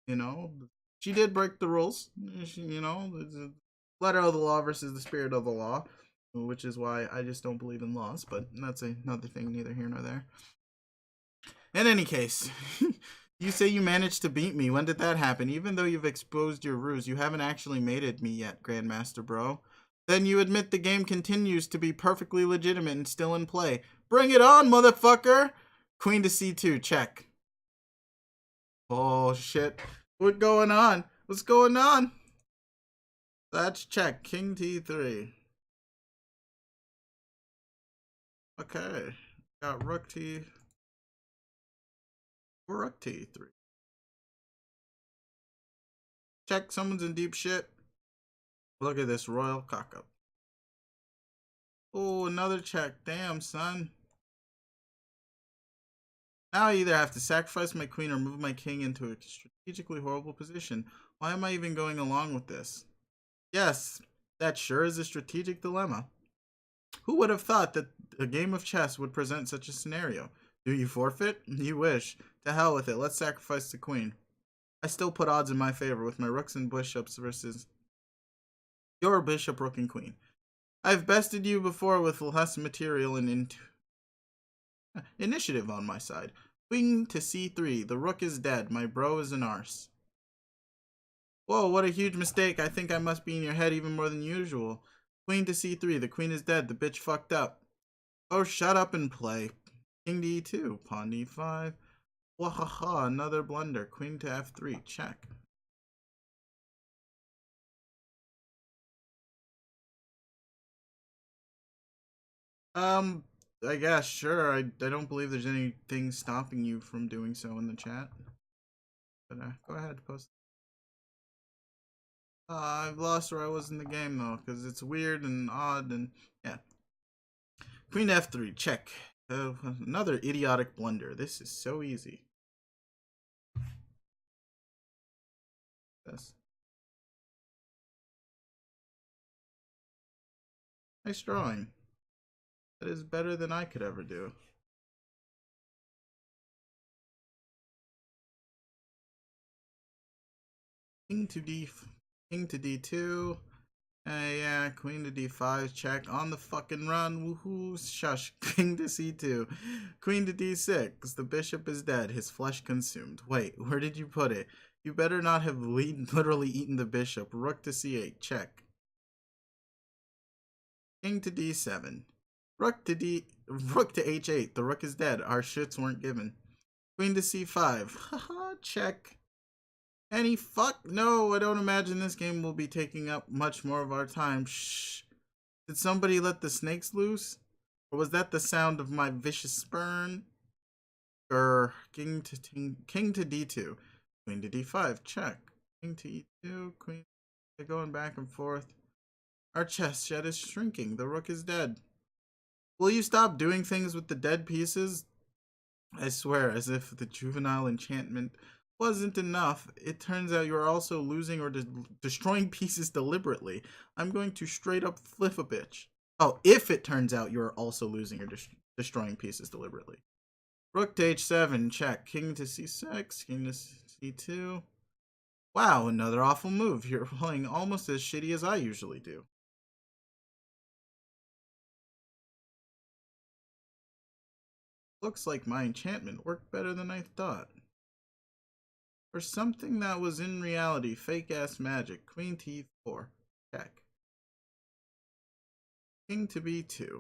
you know. She did break the rules. The letter of the law versus the spirit of the law, which is why I just don't believe in laws, but that's another thing neither here nor there. In any case, you say you managed to beat me. When did that happen? Even though you've exposed your ruse, you haven't actually mated me yet, Grandmaster Bro. Then you admit the game continues to be perfectly legitimate and still in play. Bring it on, motherfucker! Queen to c2, check. Oh, shit. What's going on? What's going on? That's check. King t3. Okay. Got rook t3. Check, someone's in deep shit. Look at this royal cock up. Oh, another check. Damn, son. Now I either have to sacrifice my queen or move my king into a strategically horrible position. Why am I even going along with this? Yes, that sure is a strategic dilemma. Who would have thought that a game of chess would present such a scenario? Do you forfeit? You wish. To hell with it. Let's sacrifice the queen. I still put odds in my favor with my rooks and bishops versus your bishop, rook, and queen. I've bested you before with less material and initiative on my side. Queen to c3. The rook is dead. My bro is an arse. Whoa, what a huge mistake. I think I must be in your head even more than usual. Queen to c3. The queen is dead. The bitch fucked up. Oh, shut up and play. King to e2. Pawn to e5. Wahaha, another blunder. Queen to f3. Check. I guess, sure. I don't believe there's anything stopping you from doing so in the chat. But go ahead, post. I've lost where I was in the game, though, because it's weird and odd, and yeah. Queen f3, check. Another idiotic blunder. This is so easy. Yes. Nice drawing. That is better than I could ever do. King to d2. Yeah, queen to d5, check. On the fucking run, woohoo, shush. King to c2. Queen to d6. The bishop is dead, his flesh consumed. Wait, where did you put it? You better not have literally eaten the bishop. Rook to c8, check. King to d7. Rook to h8. The rook is dead. Our shits weren't given. Queen to c5. Haha, check. Any fuck? No, I don't imagine this game will be taking up much more of our time. Shh. Did somebody let the snakes loose? Or was that the sound of my vicious spurn? King to d2. Queen to d5. Check. King to e2. Queen. They're going back and forth. Our chess shed is shrinking. The rook is dead. Will you stop doing things with the dead pieces? I swear, as if the juvenile enchantment Wasn't enough. It turns out you are also losing or destroying pieces deliberately. I'm going to straight up flip a bitch. Oh, if it turns out you are also losing or destroying pieces deliberately. Rook to h7, check. King to c6, king to c2. Wow, another awful move. You're playing almost as shitty as I usually do. Looks like my enchantment worked better than I thought. For something that was in reality fake ass magic. Queen to e4. Check. King to b2. King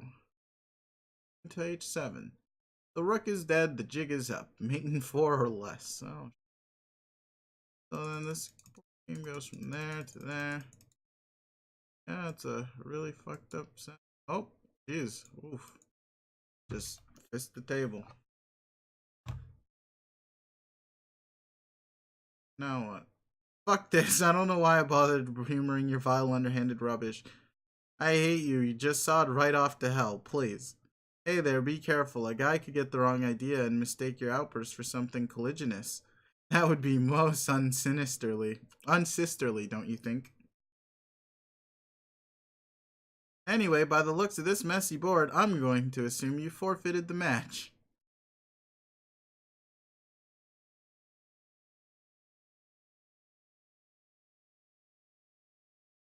to h7. The rook is dead, the jig is up. Mate 4 or less. So then this game goes from there to there. Yeah, it's a really fucked up set. Oh, jeez. Oof. Just fist the table. Now what? Fuck this. I don't know why I bothered humoring your vile, underhanded rubbish. I hate you. You just sawed right off to hell. Please. Hey there, be careful. A guy could get the wrong idea and mistake your outburst for something colliginous. That would be most unsisterly, don't you think? Anyway, by the looks of this messy board, I'm going to assume you forfeited the match.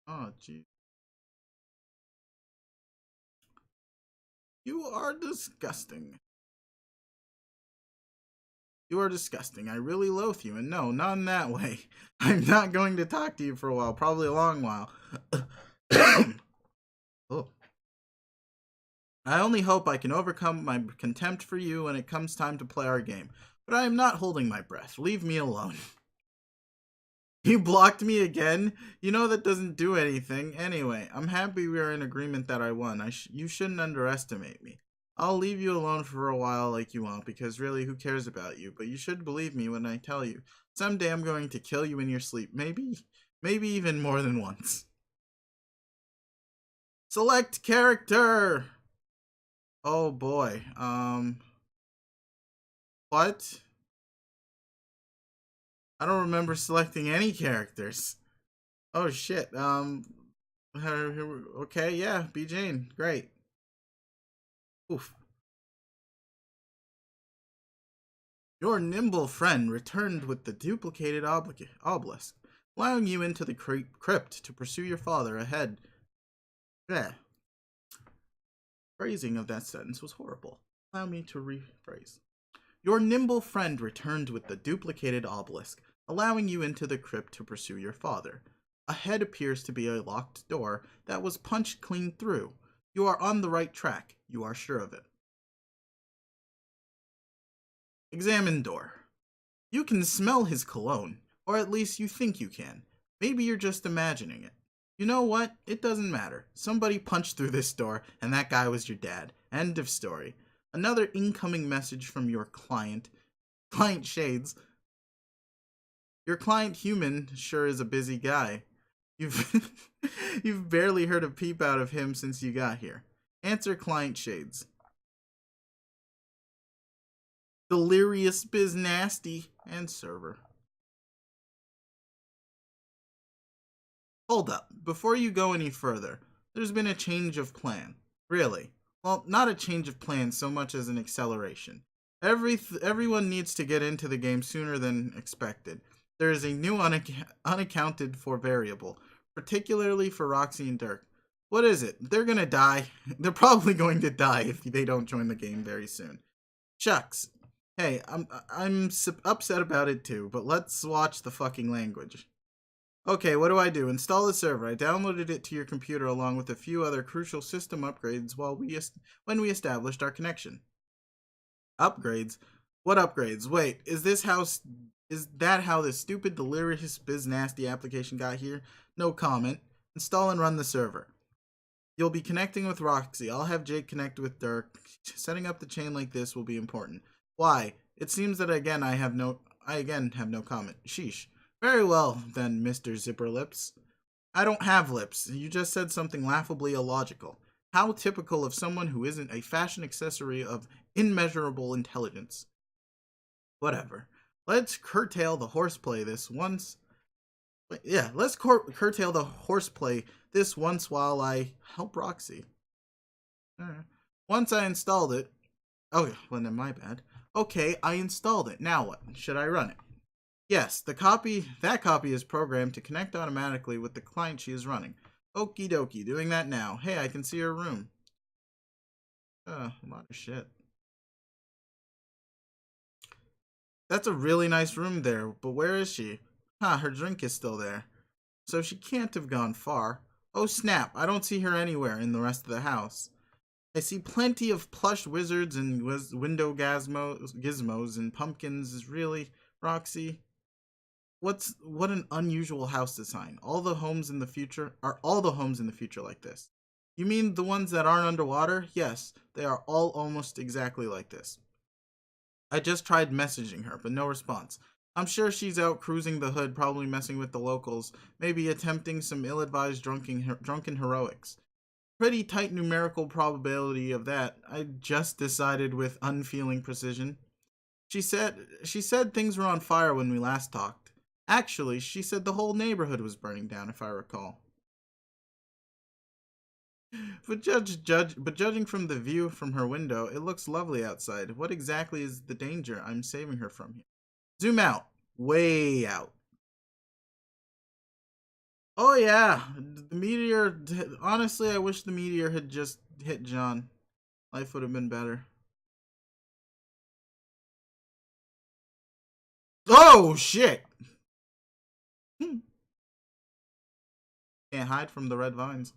Oh, gee. You are disgusting. You are disgusting. I really loathe you, and no, not in that way. I'm not going to talk to you for a while, probably a long while. Oh. I only hope I can overcome my contempt for you when it comes time to play our game. But I am not holding my breath. Leave me alone. You blocked me again? You know that doesn't do anything. Anyway, I'm happy we are in agreement that I won. You shouldn't underestimate me. I'll leave you alone for a while like you want, because really, who cares about you? But you should believe me when I tell you. Someday I'm going to kill you in your sleep. Maybe even more than once. Select character! Oh boy. What? I don't remember selecting any characters. Oh shit. Okay, yeah, B Jane, great. Oof. Your nimble friend returned with the duplicated obelisk, allowing you into the crypt to pursue your father ahead. Yeah. Phrasing of that sentence was horrible. Allow me to rephrase. Your nimble friend returned with the duplicated obelisk, allowing you into the crypt to pursue your father. Ahead appears to be a locked door that was punched clean through. You are on the right track. You are sure of it. Examine door. You can smell his cologne, or at least you think you can. Maybe you're just imagining it. You know what? It doesn't matter. Somebody punched through this door, and that guy was your dad. End of story. Another incoming message from your client. Client Shades. Your client human sure is a busy guy. You've you've barely heard a peep out of him since you got here. Answer Client Shades. Delirious Biz Nasty and server. Hold up. Before you go any further, there's been a change of plan. Really. Well, not a change of plan so much as an acceleration. Everyone needs to get into the game sooner than expected. There is a new unaccounted for variable, particularly for Roxy and Dirk. What is it? They're gonna die. They're probably going to die if they don't join the game very soon. Shucks. Hey, I'm upset about it too, but let's watch the fucking language. Okay, what do I do? Install the server. I downloaded it to your computer along with a few other crucial system upgrades when we established our connection. Upgrades? What upgrades? Wait, is that how this stupid delirious biz nasty application got here? No comment. Install and run the server. You'll be connecting with Roxy. I'll have Jake connect with Dirk. Setting up the chain like this will be important. Why? It seems that I again have no comment. Sheesh. Very well, then, Mr. Zipper Lips. I don't have lips. You just said something laughably illogical. How typical of someone who isn't a fashion accessory of immeasurable intelligence. Whatever. Let's curtail the horseplay this once. Yeah, let's curtail the horseplay this once while I help Roxy. Alright. Once I installed it. Oh, well, then my bad. Okay, I installed it. Now what? Should I run it? Yes, that copy is programmed to connect automatically with the client she is running. Okie dokie, doing that now. Hey, I can see her room. A lot of shit. That's a really nice room there, but where is she? Her drink is still there. So she can't have gone far. Oh snap, I don't see her anywhere in the rest of the house. I see plenty of plush wizards and window gizmos and pumpkins. Is really, Roxy? What an unusual house design. All the homes in the future like this? You mean the ones that aren't underwater? Yes, they are all almost exactly like this. I just tried messaging her, but no response. I'm sure she's out cruising the hood, probably messing with the locals, maybe attempting some ill-advised drunken heroics. Pretty tight numerical probability of that, I just decided with unfeeling precision. She said things were on fire when we last talked. Actually, she said the whole neighborhood was burning down, if I recall. But judging from the view from her window, it looks lovely outside. What exactly is the danger I'm saving her from here? Zoom out. Way out. Oh yeah, the meteor. Honestly, I wish the meteor had just hit John. Life would have been better. Oh shit! Can't hide from the red vines.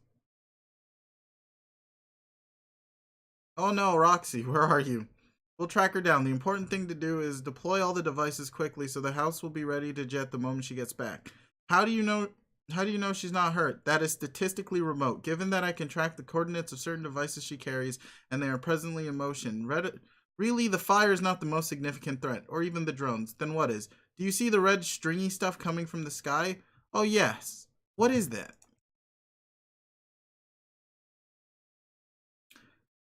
Oh no, Roxy, where are you? We'll track her down. The important thing to do is deploy all the devices quickly so the house will be ready to jet the moment she gets back. How do you know how do you know she's not hurt? That is statistically remote. Given that I can track the coordinates of certain devices she carries and they are presently in motion. Really, the fire is not the most significant threat, or even the drones. Then what is? Do you see the red stringy stuff coming from the sky? Oh yes. What is that?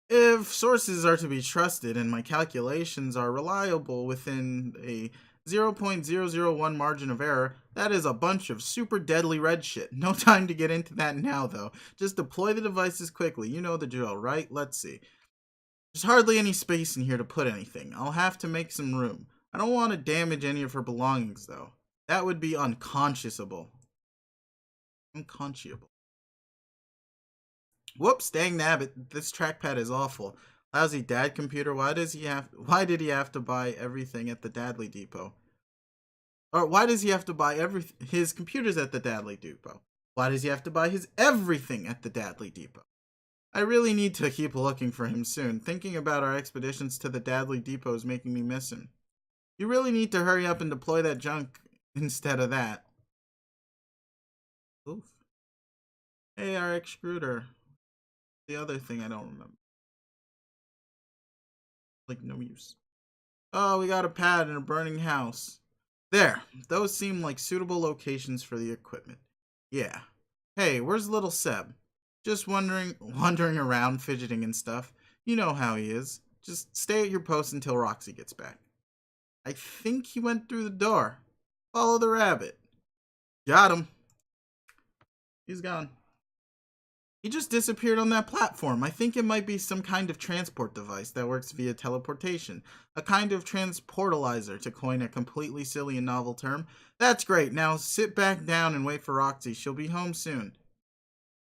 If sources are to be trusted and my calculations are reliable within a 0.001 margin of error, that is a bunch of super deadly red shit. No time to get into that now, though. Just deploy the devices quickly. You know the drill, right? Let's see. There's hardly any space in here to put anything. I'll have to make some room. I don't want to damage any of her belongings, though. That would be unconscionable. Unconscionable. Whoops, dang nabbit, this trackpad is awful. Lousy dad computer, why did he have to buy everything at the Dadley Depot? Or why does he have to buy his computers at the Dadley Depot? Why does he have to buy his everything at the Dadley Depot? I really need to keep looking for him soon. Thinking about our expeditions to the Dadley Depot is making me miss him. You really need to hurry up and deploy that junk instead of that. Oof. Hey, our extruder. The other thing I don't remember. Like, no use. Oh, we got a pad in a burning house. There, those seem like suitable locations for the equipment. Yeah. Hey, where's little Seb? Just wandering around, fidgeting and stuff. You know how he is. Just stay at your post until Roxy gets back. I think he went through the door. Follow the rabbit. Got him. He's gone. He just disappeared on that platform. I think it might be some kind of transport device that works via teleportation. A kind of transportalizer, to coin a completely silly and novel term. That's great. Now sit back down and wait for Roxy. She'll be home soon.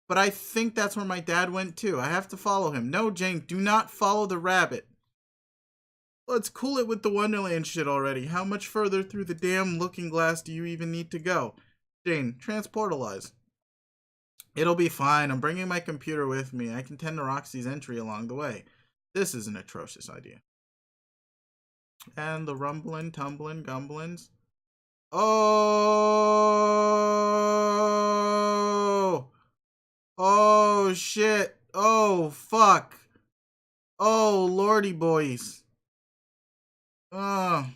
But I think that's where my dad went too. I have to follow him. No, Jane, do not follow the rabbit. Let's cool it with the Wonderland shit already. How much further through the damn looking glass do you even need to go? Jane, transportalize. It'll be fine. I'm bringing my computer with me. I can tend to Roxy's entry along the way. This is an atrocious idea. And the rumbling, tumbling, gumblings. Oh! Oh, shit. Oh, fuck. Oh, lordy boys. Oh.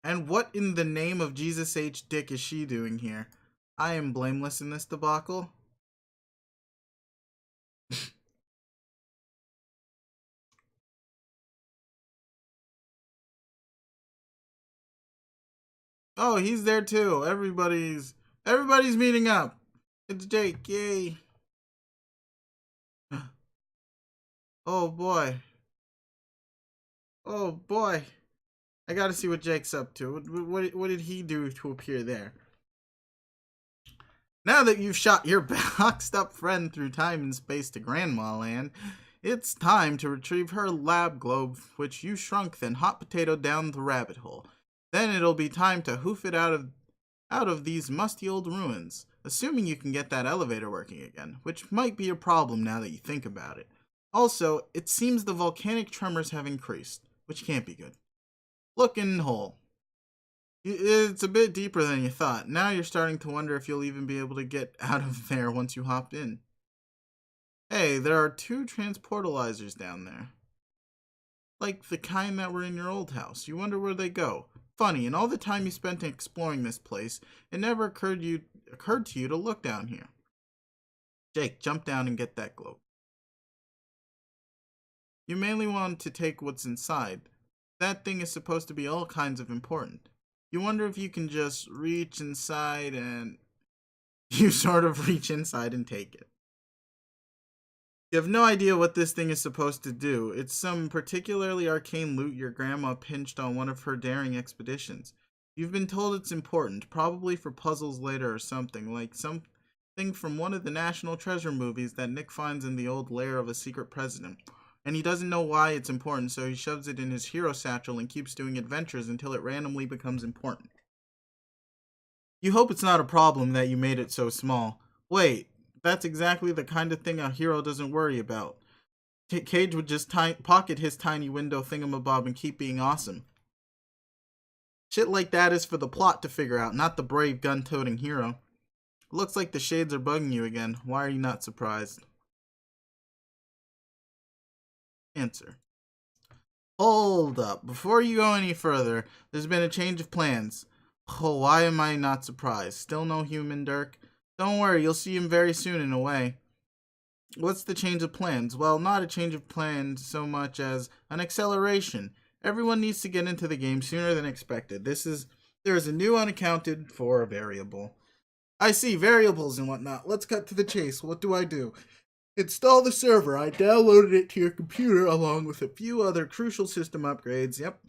And what in the name of Jesus H. Dick is she doing here? I am blameless in this debacle. Oh, he's there too. Everybody's meeting up. It's Jake, yay. Oh boy. Oh boy. I gotta see what Jake's up to. What did he do to appear there? Now that you've shot your boxed up friend through time and space to Grandma Land, it's time to retrieve her lab globe, which you shrunk then hot potato down the rabbit hole. Then it'll be time to hoof it out of these musty old ruins, assuming you can get that elevator working again, which might be a problem now that you think about it. Also, it seems the volcanic tremors have increased, which can't be good. Look in the hole. It's a bit deeper than you thought. Now you're starting to wonder if you'll even be able to get out of there once you hop in. Hey, there are two transportalizers down there. Like the kind that were in your old house. You wonder where they go. Funny, in all the time you spent exploring this place, it never occurred to you to look down here. Jake, jump down and get that globe. You mainly want to take what's inside. That thing is supposed to be all kinds of important. You wonder if you can just reach inside and... You sort of reach inside and take it. You have no idea what this thing is supposed to do. It's some particularly arcane loot your grandma pinched on one of her daring expeditions. You've been told it's important, probably for puzzles later or something, like something from one of the National Treasure movies that Nick finds in the old lair of a secret president. And he doesn't know why it's important, so he shoves it in his hero satchel and keeps doing adventures until it randomly becomes important. You hope it's not a problem that you made it so small. Wait, that's exactly the kind of thing a hero doesn't worry about. Cage would just pocket his tiny window thingamabob and keep being awesome. Shit like that is for the plot to figure out, not the brave gun-toting hero. Looks like the shades are bugging you again. Why are you not surprised? Answer. Hold up. Before you go any further, there's been a change of plans. Oh, why am I not surprised? Still no human, Dirk? Don't worry, you'll see him very soon in a way. What's the change of plans? Well, not a change of plans so much as an acceleration. Everyone needs to get into the game sooner than expected. There is a new unaccounted for variable. I see, variables and whatnot. Let's cut to the chase. What do I do? Install the server. I downloaded it to your computer along with a few other crucial system upgrades. Yep.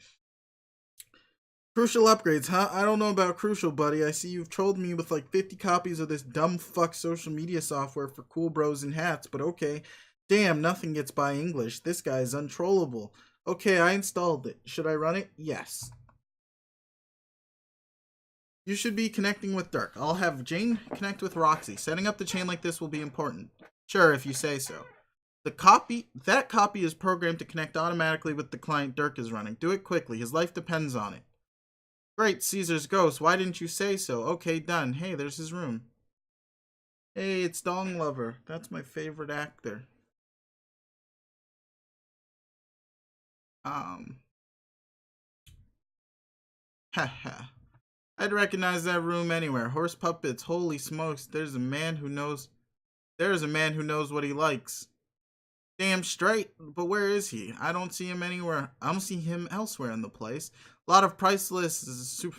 Crucial upgrades, huh? I don't know about crucial, buddy. I see you've trolled me with like 50 copies of this dumb fuck social media software for cool bros in hats, but okay. Damn, nothing gets by English. This guy's untrollable. Okay, I installed it. Should I run it? Yes. You should be connecting with Dirk. I'll have Jane connect with Roxy. Setting up the chain like this will be important. Sure, if you say so. That copy is programmed to connect automatically with the client Dirk is running. Do it quickly. His life depends on it. Great, Caesar's ghost. Why didn't you say so? Okay, done. Hey, there's his room. Hey, it's Dong Lover. That's my favorite actor. Haha. I'd recognize that room anywhere. Horse puppets. Holy smokes. There's a man who knows what he likes. Damn straight, but where is he? I don't see him anywhere. I don't see him elsewhere in the place. A lot of priceless super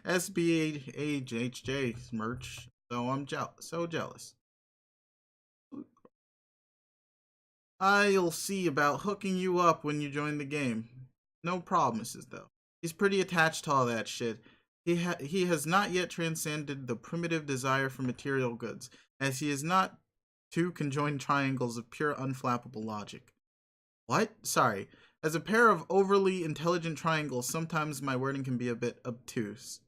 SBHHJ merch, so I'm so jealous. I'll see about hooking you up when you join the game. No promises, though. He's pretty attached to all that shit. He has not yet transcended the primitive desire for material goods, as he is not two conjoined triangles of pure unflappable logic. What? Sorry. As a pair of overly intelligent triangles, sometimes my wording can be a bit obtuse.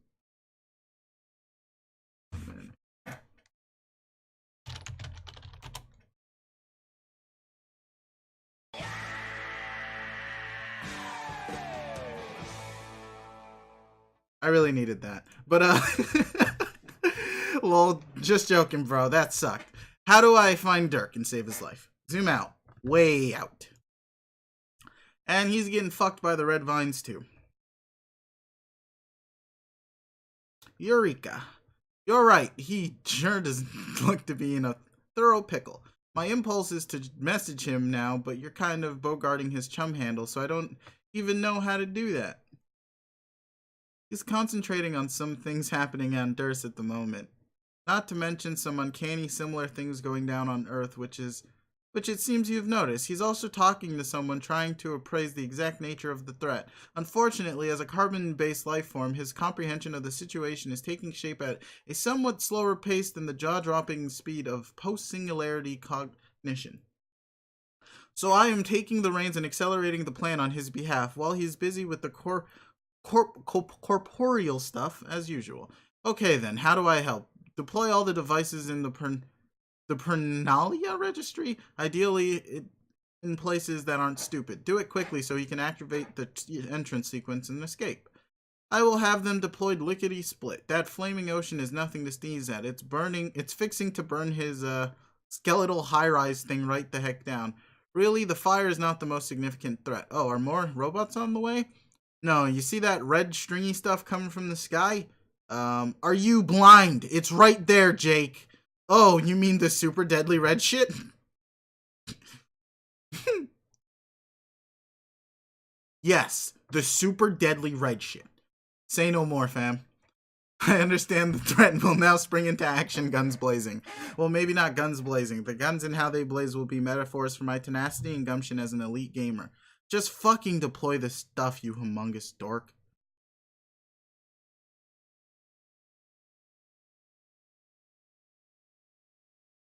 I really needed that. But, well, just joking, bro. That sucked. How do I find Dirk and save his life? Zoom out. Way out. And he's getting fucked by the red vines, too. Eureka. You're right. He sure does look to be in a thorough pickle. My impulse is to message him now, but you're kind of bogarting his chum handle, so I don't even know how to do that. He's concentrating on some things happening on Durst at the moment. Not to mention some uncanny similar things going down on Earth, which it seems you've noticed. He's also talking to someone trying to appraise the exact nature of the threat. Unfortunately, as a carbon-based life form, his comprehension of the situation is taking shape at a somewhat slower pace than the jaw-dropping speed of post-singularity cognition. So I am taking the reins and accelerating the plan on his behalf while he's busy with the corporeal stuff as usual. Okay then, how do I help? Deploy all the devices in the Pernalia registry, ideally in places that aren't stupid. Do it quickly so he can activate the entrance sequence and escape. I will have them deployed lickety split. That flaming ocean is nothing to sneeze at. It's fixing to burn his skeletal high-rise thing right the heck down. Really, the fire is not the most significant threat. Oh, are more robots on the way? No, you see that red stringy stuff coming from the sky? Are you blind? It's right there, Jake. Oh, you mean the super deadly red shit? Yes, the super deadly red shit. Say no more, fam. I understand the threat and will now spring into action, guns blazing. Well, maybe not guns blazing. The guns and how they blaze will be metaphors for my tenacity and gumption as an elite gamer. Just fucking deploy the stuff, you humongous dork.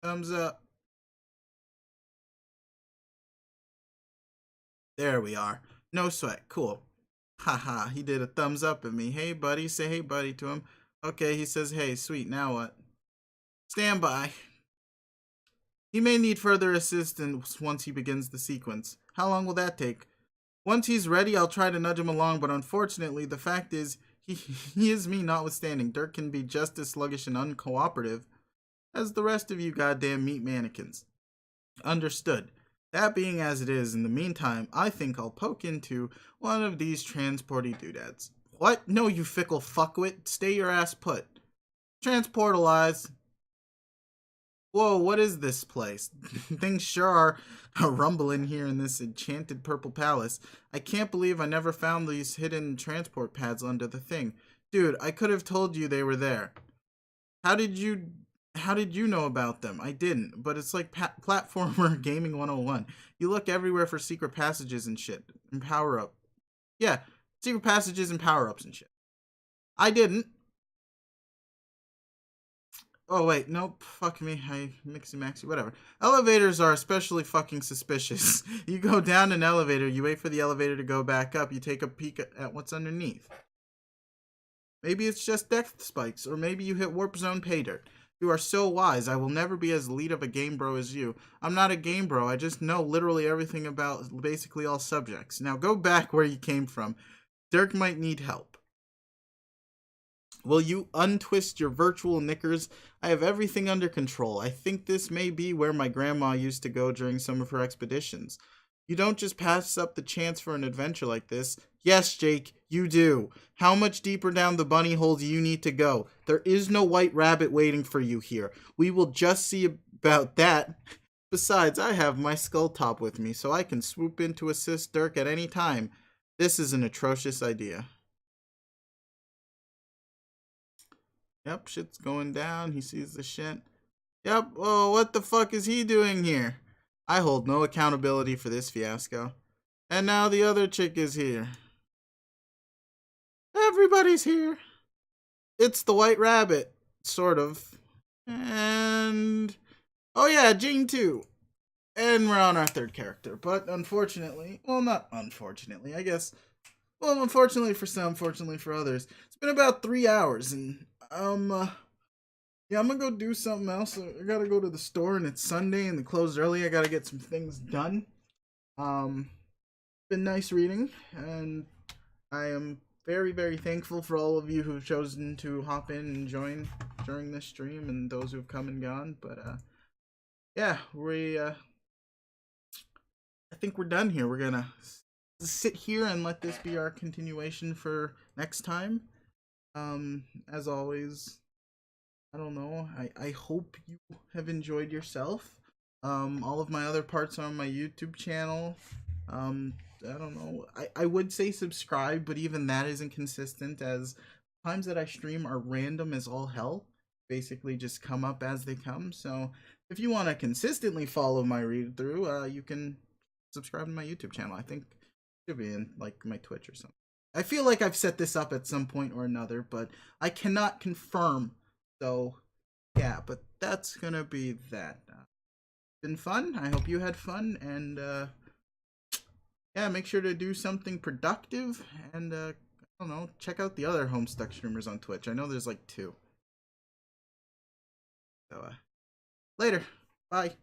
Thumbs up. There we are. No sweat. Cool. Haha, he did a thumbs up at me. Hey, buddy. Say hey, buddy to him. Okay, he says hey. Sweet. Now what? Stand by. He may need further assistance once he begins the sequence. How long will that take? Once he's ready, I'll try to nudge him along, but unfortunately, the fact is, he is me notwithstanding. Dirk can be just as sluggish and uncooperative as the rest of you goddamn meat mannequins. Understood. That being as it is, in the meantime, I think I'll poke into one of these transporty doodads. What? No, you fickle fuckwit. Stay your ass put. Transportalize. Whoa, what is this place? Things sure are rumbling here in this enchanted purple palace. I can't believe I never found these hidden transport pads under the thing. Dude, I could have told you they were there. How did you know about them? I didn't, but it's like platformer gaming 101. You look everywhere for secret passages and shit. And power up. Yeah, secret passages and power ups and shit. I didn't. Oh wait, nope, fuck me, I mixy maxy, whatever. Elevators are especially fucking suspicious. You go down an elevator, you wait for the elevator to go back up, you take a peek at what's underneath. Maybe it's just death spikes, or maybe you hit warp zone pay dirt. You are so wise, I will never be as elite of a game bro as you. I'm not a game bro, I just know literally everything about basically all subjects. Now go back where you came from. Dirk might need help. Will you untwist your virtual knickers? I have everything under control. I think this may be where my grandma used to go during some of her expeditions. You don't just pass up the chance for an adventure like this. Yes, Jake, you do. How much deeper down the bunny hole do you need to go? There is no white rabbit waiting for you here. We will just see about that. Besides, I have my skull top with me, so I can swoop in to assist Dirk at any time. This is an atrocious idea. Yep, shit's going down. He sees the shit. Yep, oh, what the fuck is he doing here? I hold no accountability for this fiasco. And now the other chick is here. Everybody's here. It's the White Rabbit, sort of. And... oh yeah, Jane too. And we're on our third character. But unfortunately, well, not unfortunately, I guess. Well, unfortunately for some, fortunately for others, it's been about 3 hours, and yeah, I'm gonna go do something else. I gotta go to the store, and it's Sunday, and they closed early. I gotta get some things done. Um, been nice reading, and I am very, very thankful for all of you who've chosen to hop in and join during this stream, and those who've come and gone. But yeah, I think we're done here. We're gonna sit here and let this be our continuation for next time. As always, I don't know. I hope you have enjoyed yourself. All of my other parts are on my YouTube channel. Um, I don't know. I would say subscribe, but even that isn't consistent as times that I stream are random as all hell. Basically just come up as they come. So if you want to consistently follow my read through, you can subscribe to my YouTube channel. I think it should be in like my Twitch or something. I feel like I've set this up at some point or another, but I cannot confirm. So yeah, but that's gonna be that. Been fun. I hope you had fun, and yeah, make sure to do something productive, and I don't know, check out the other Homestuck streamers on Twitch. I know there's like two. So later, bye.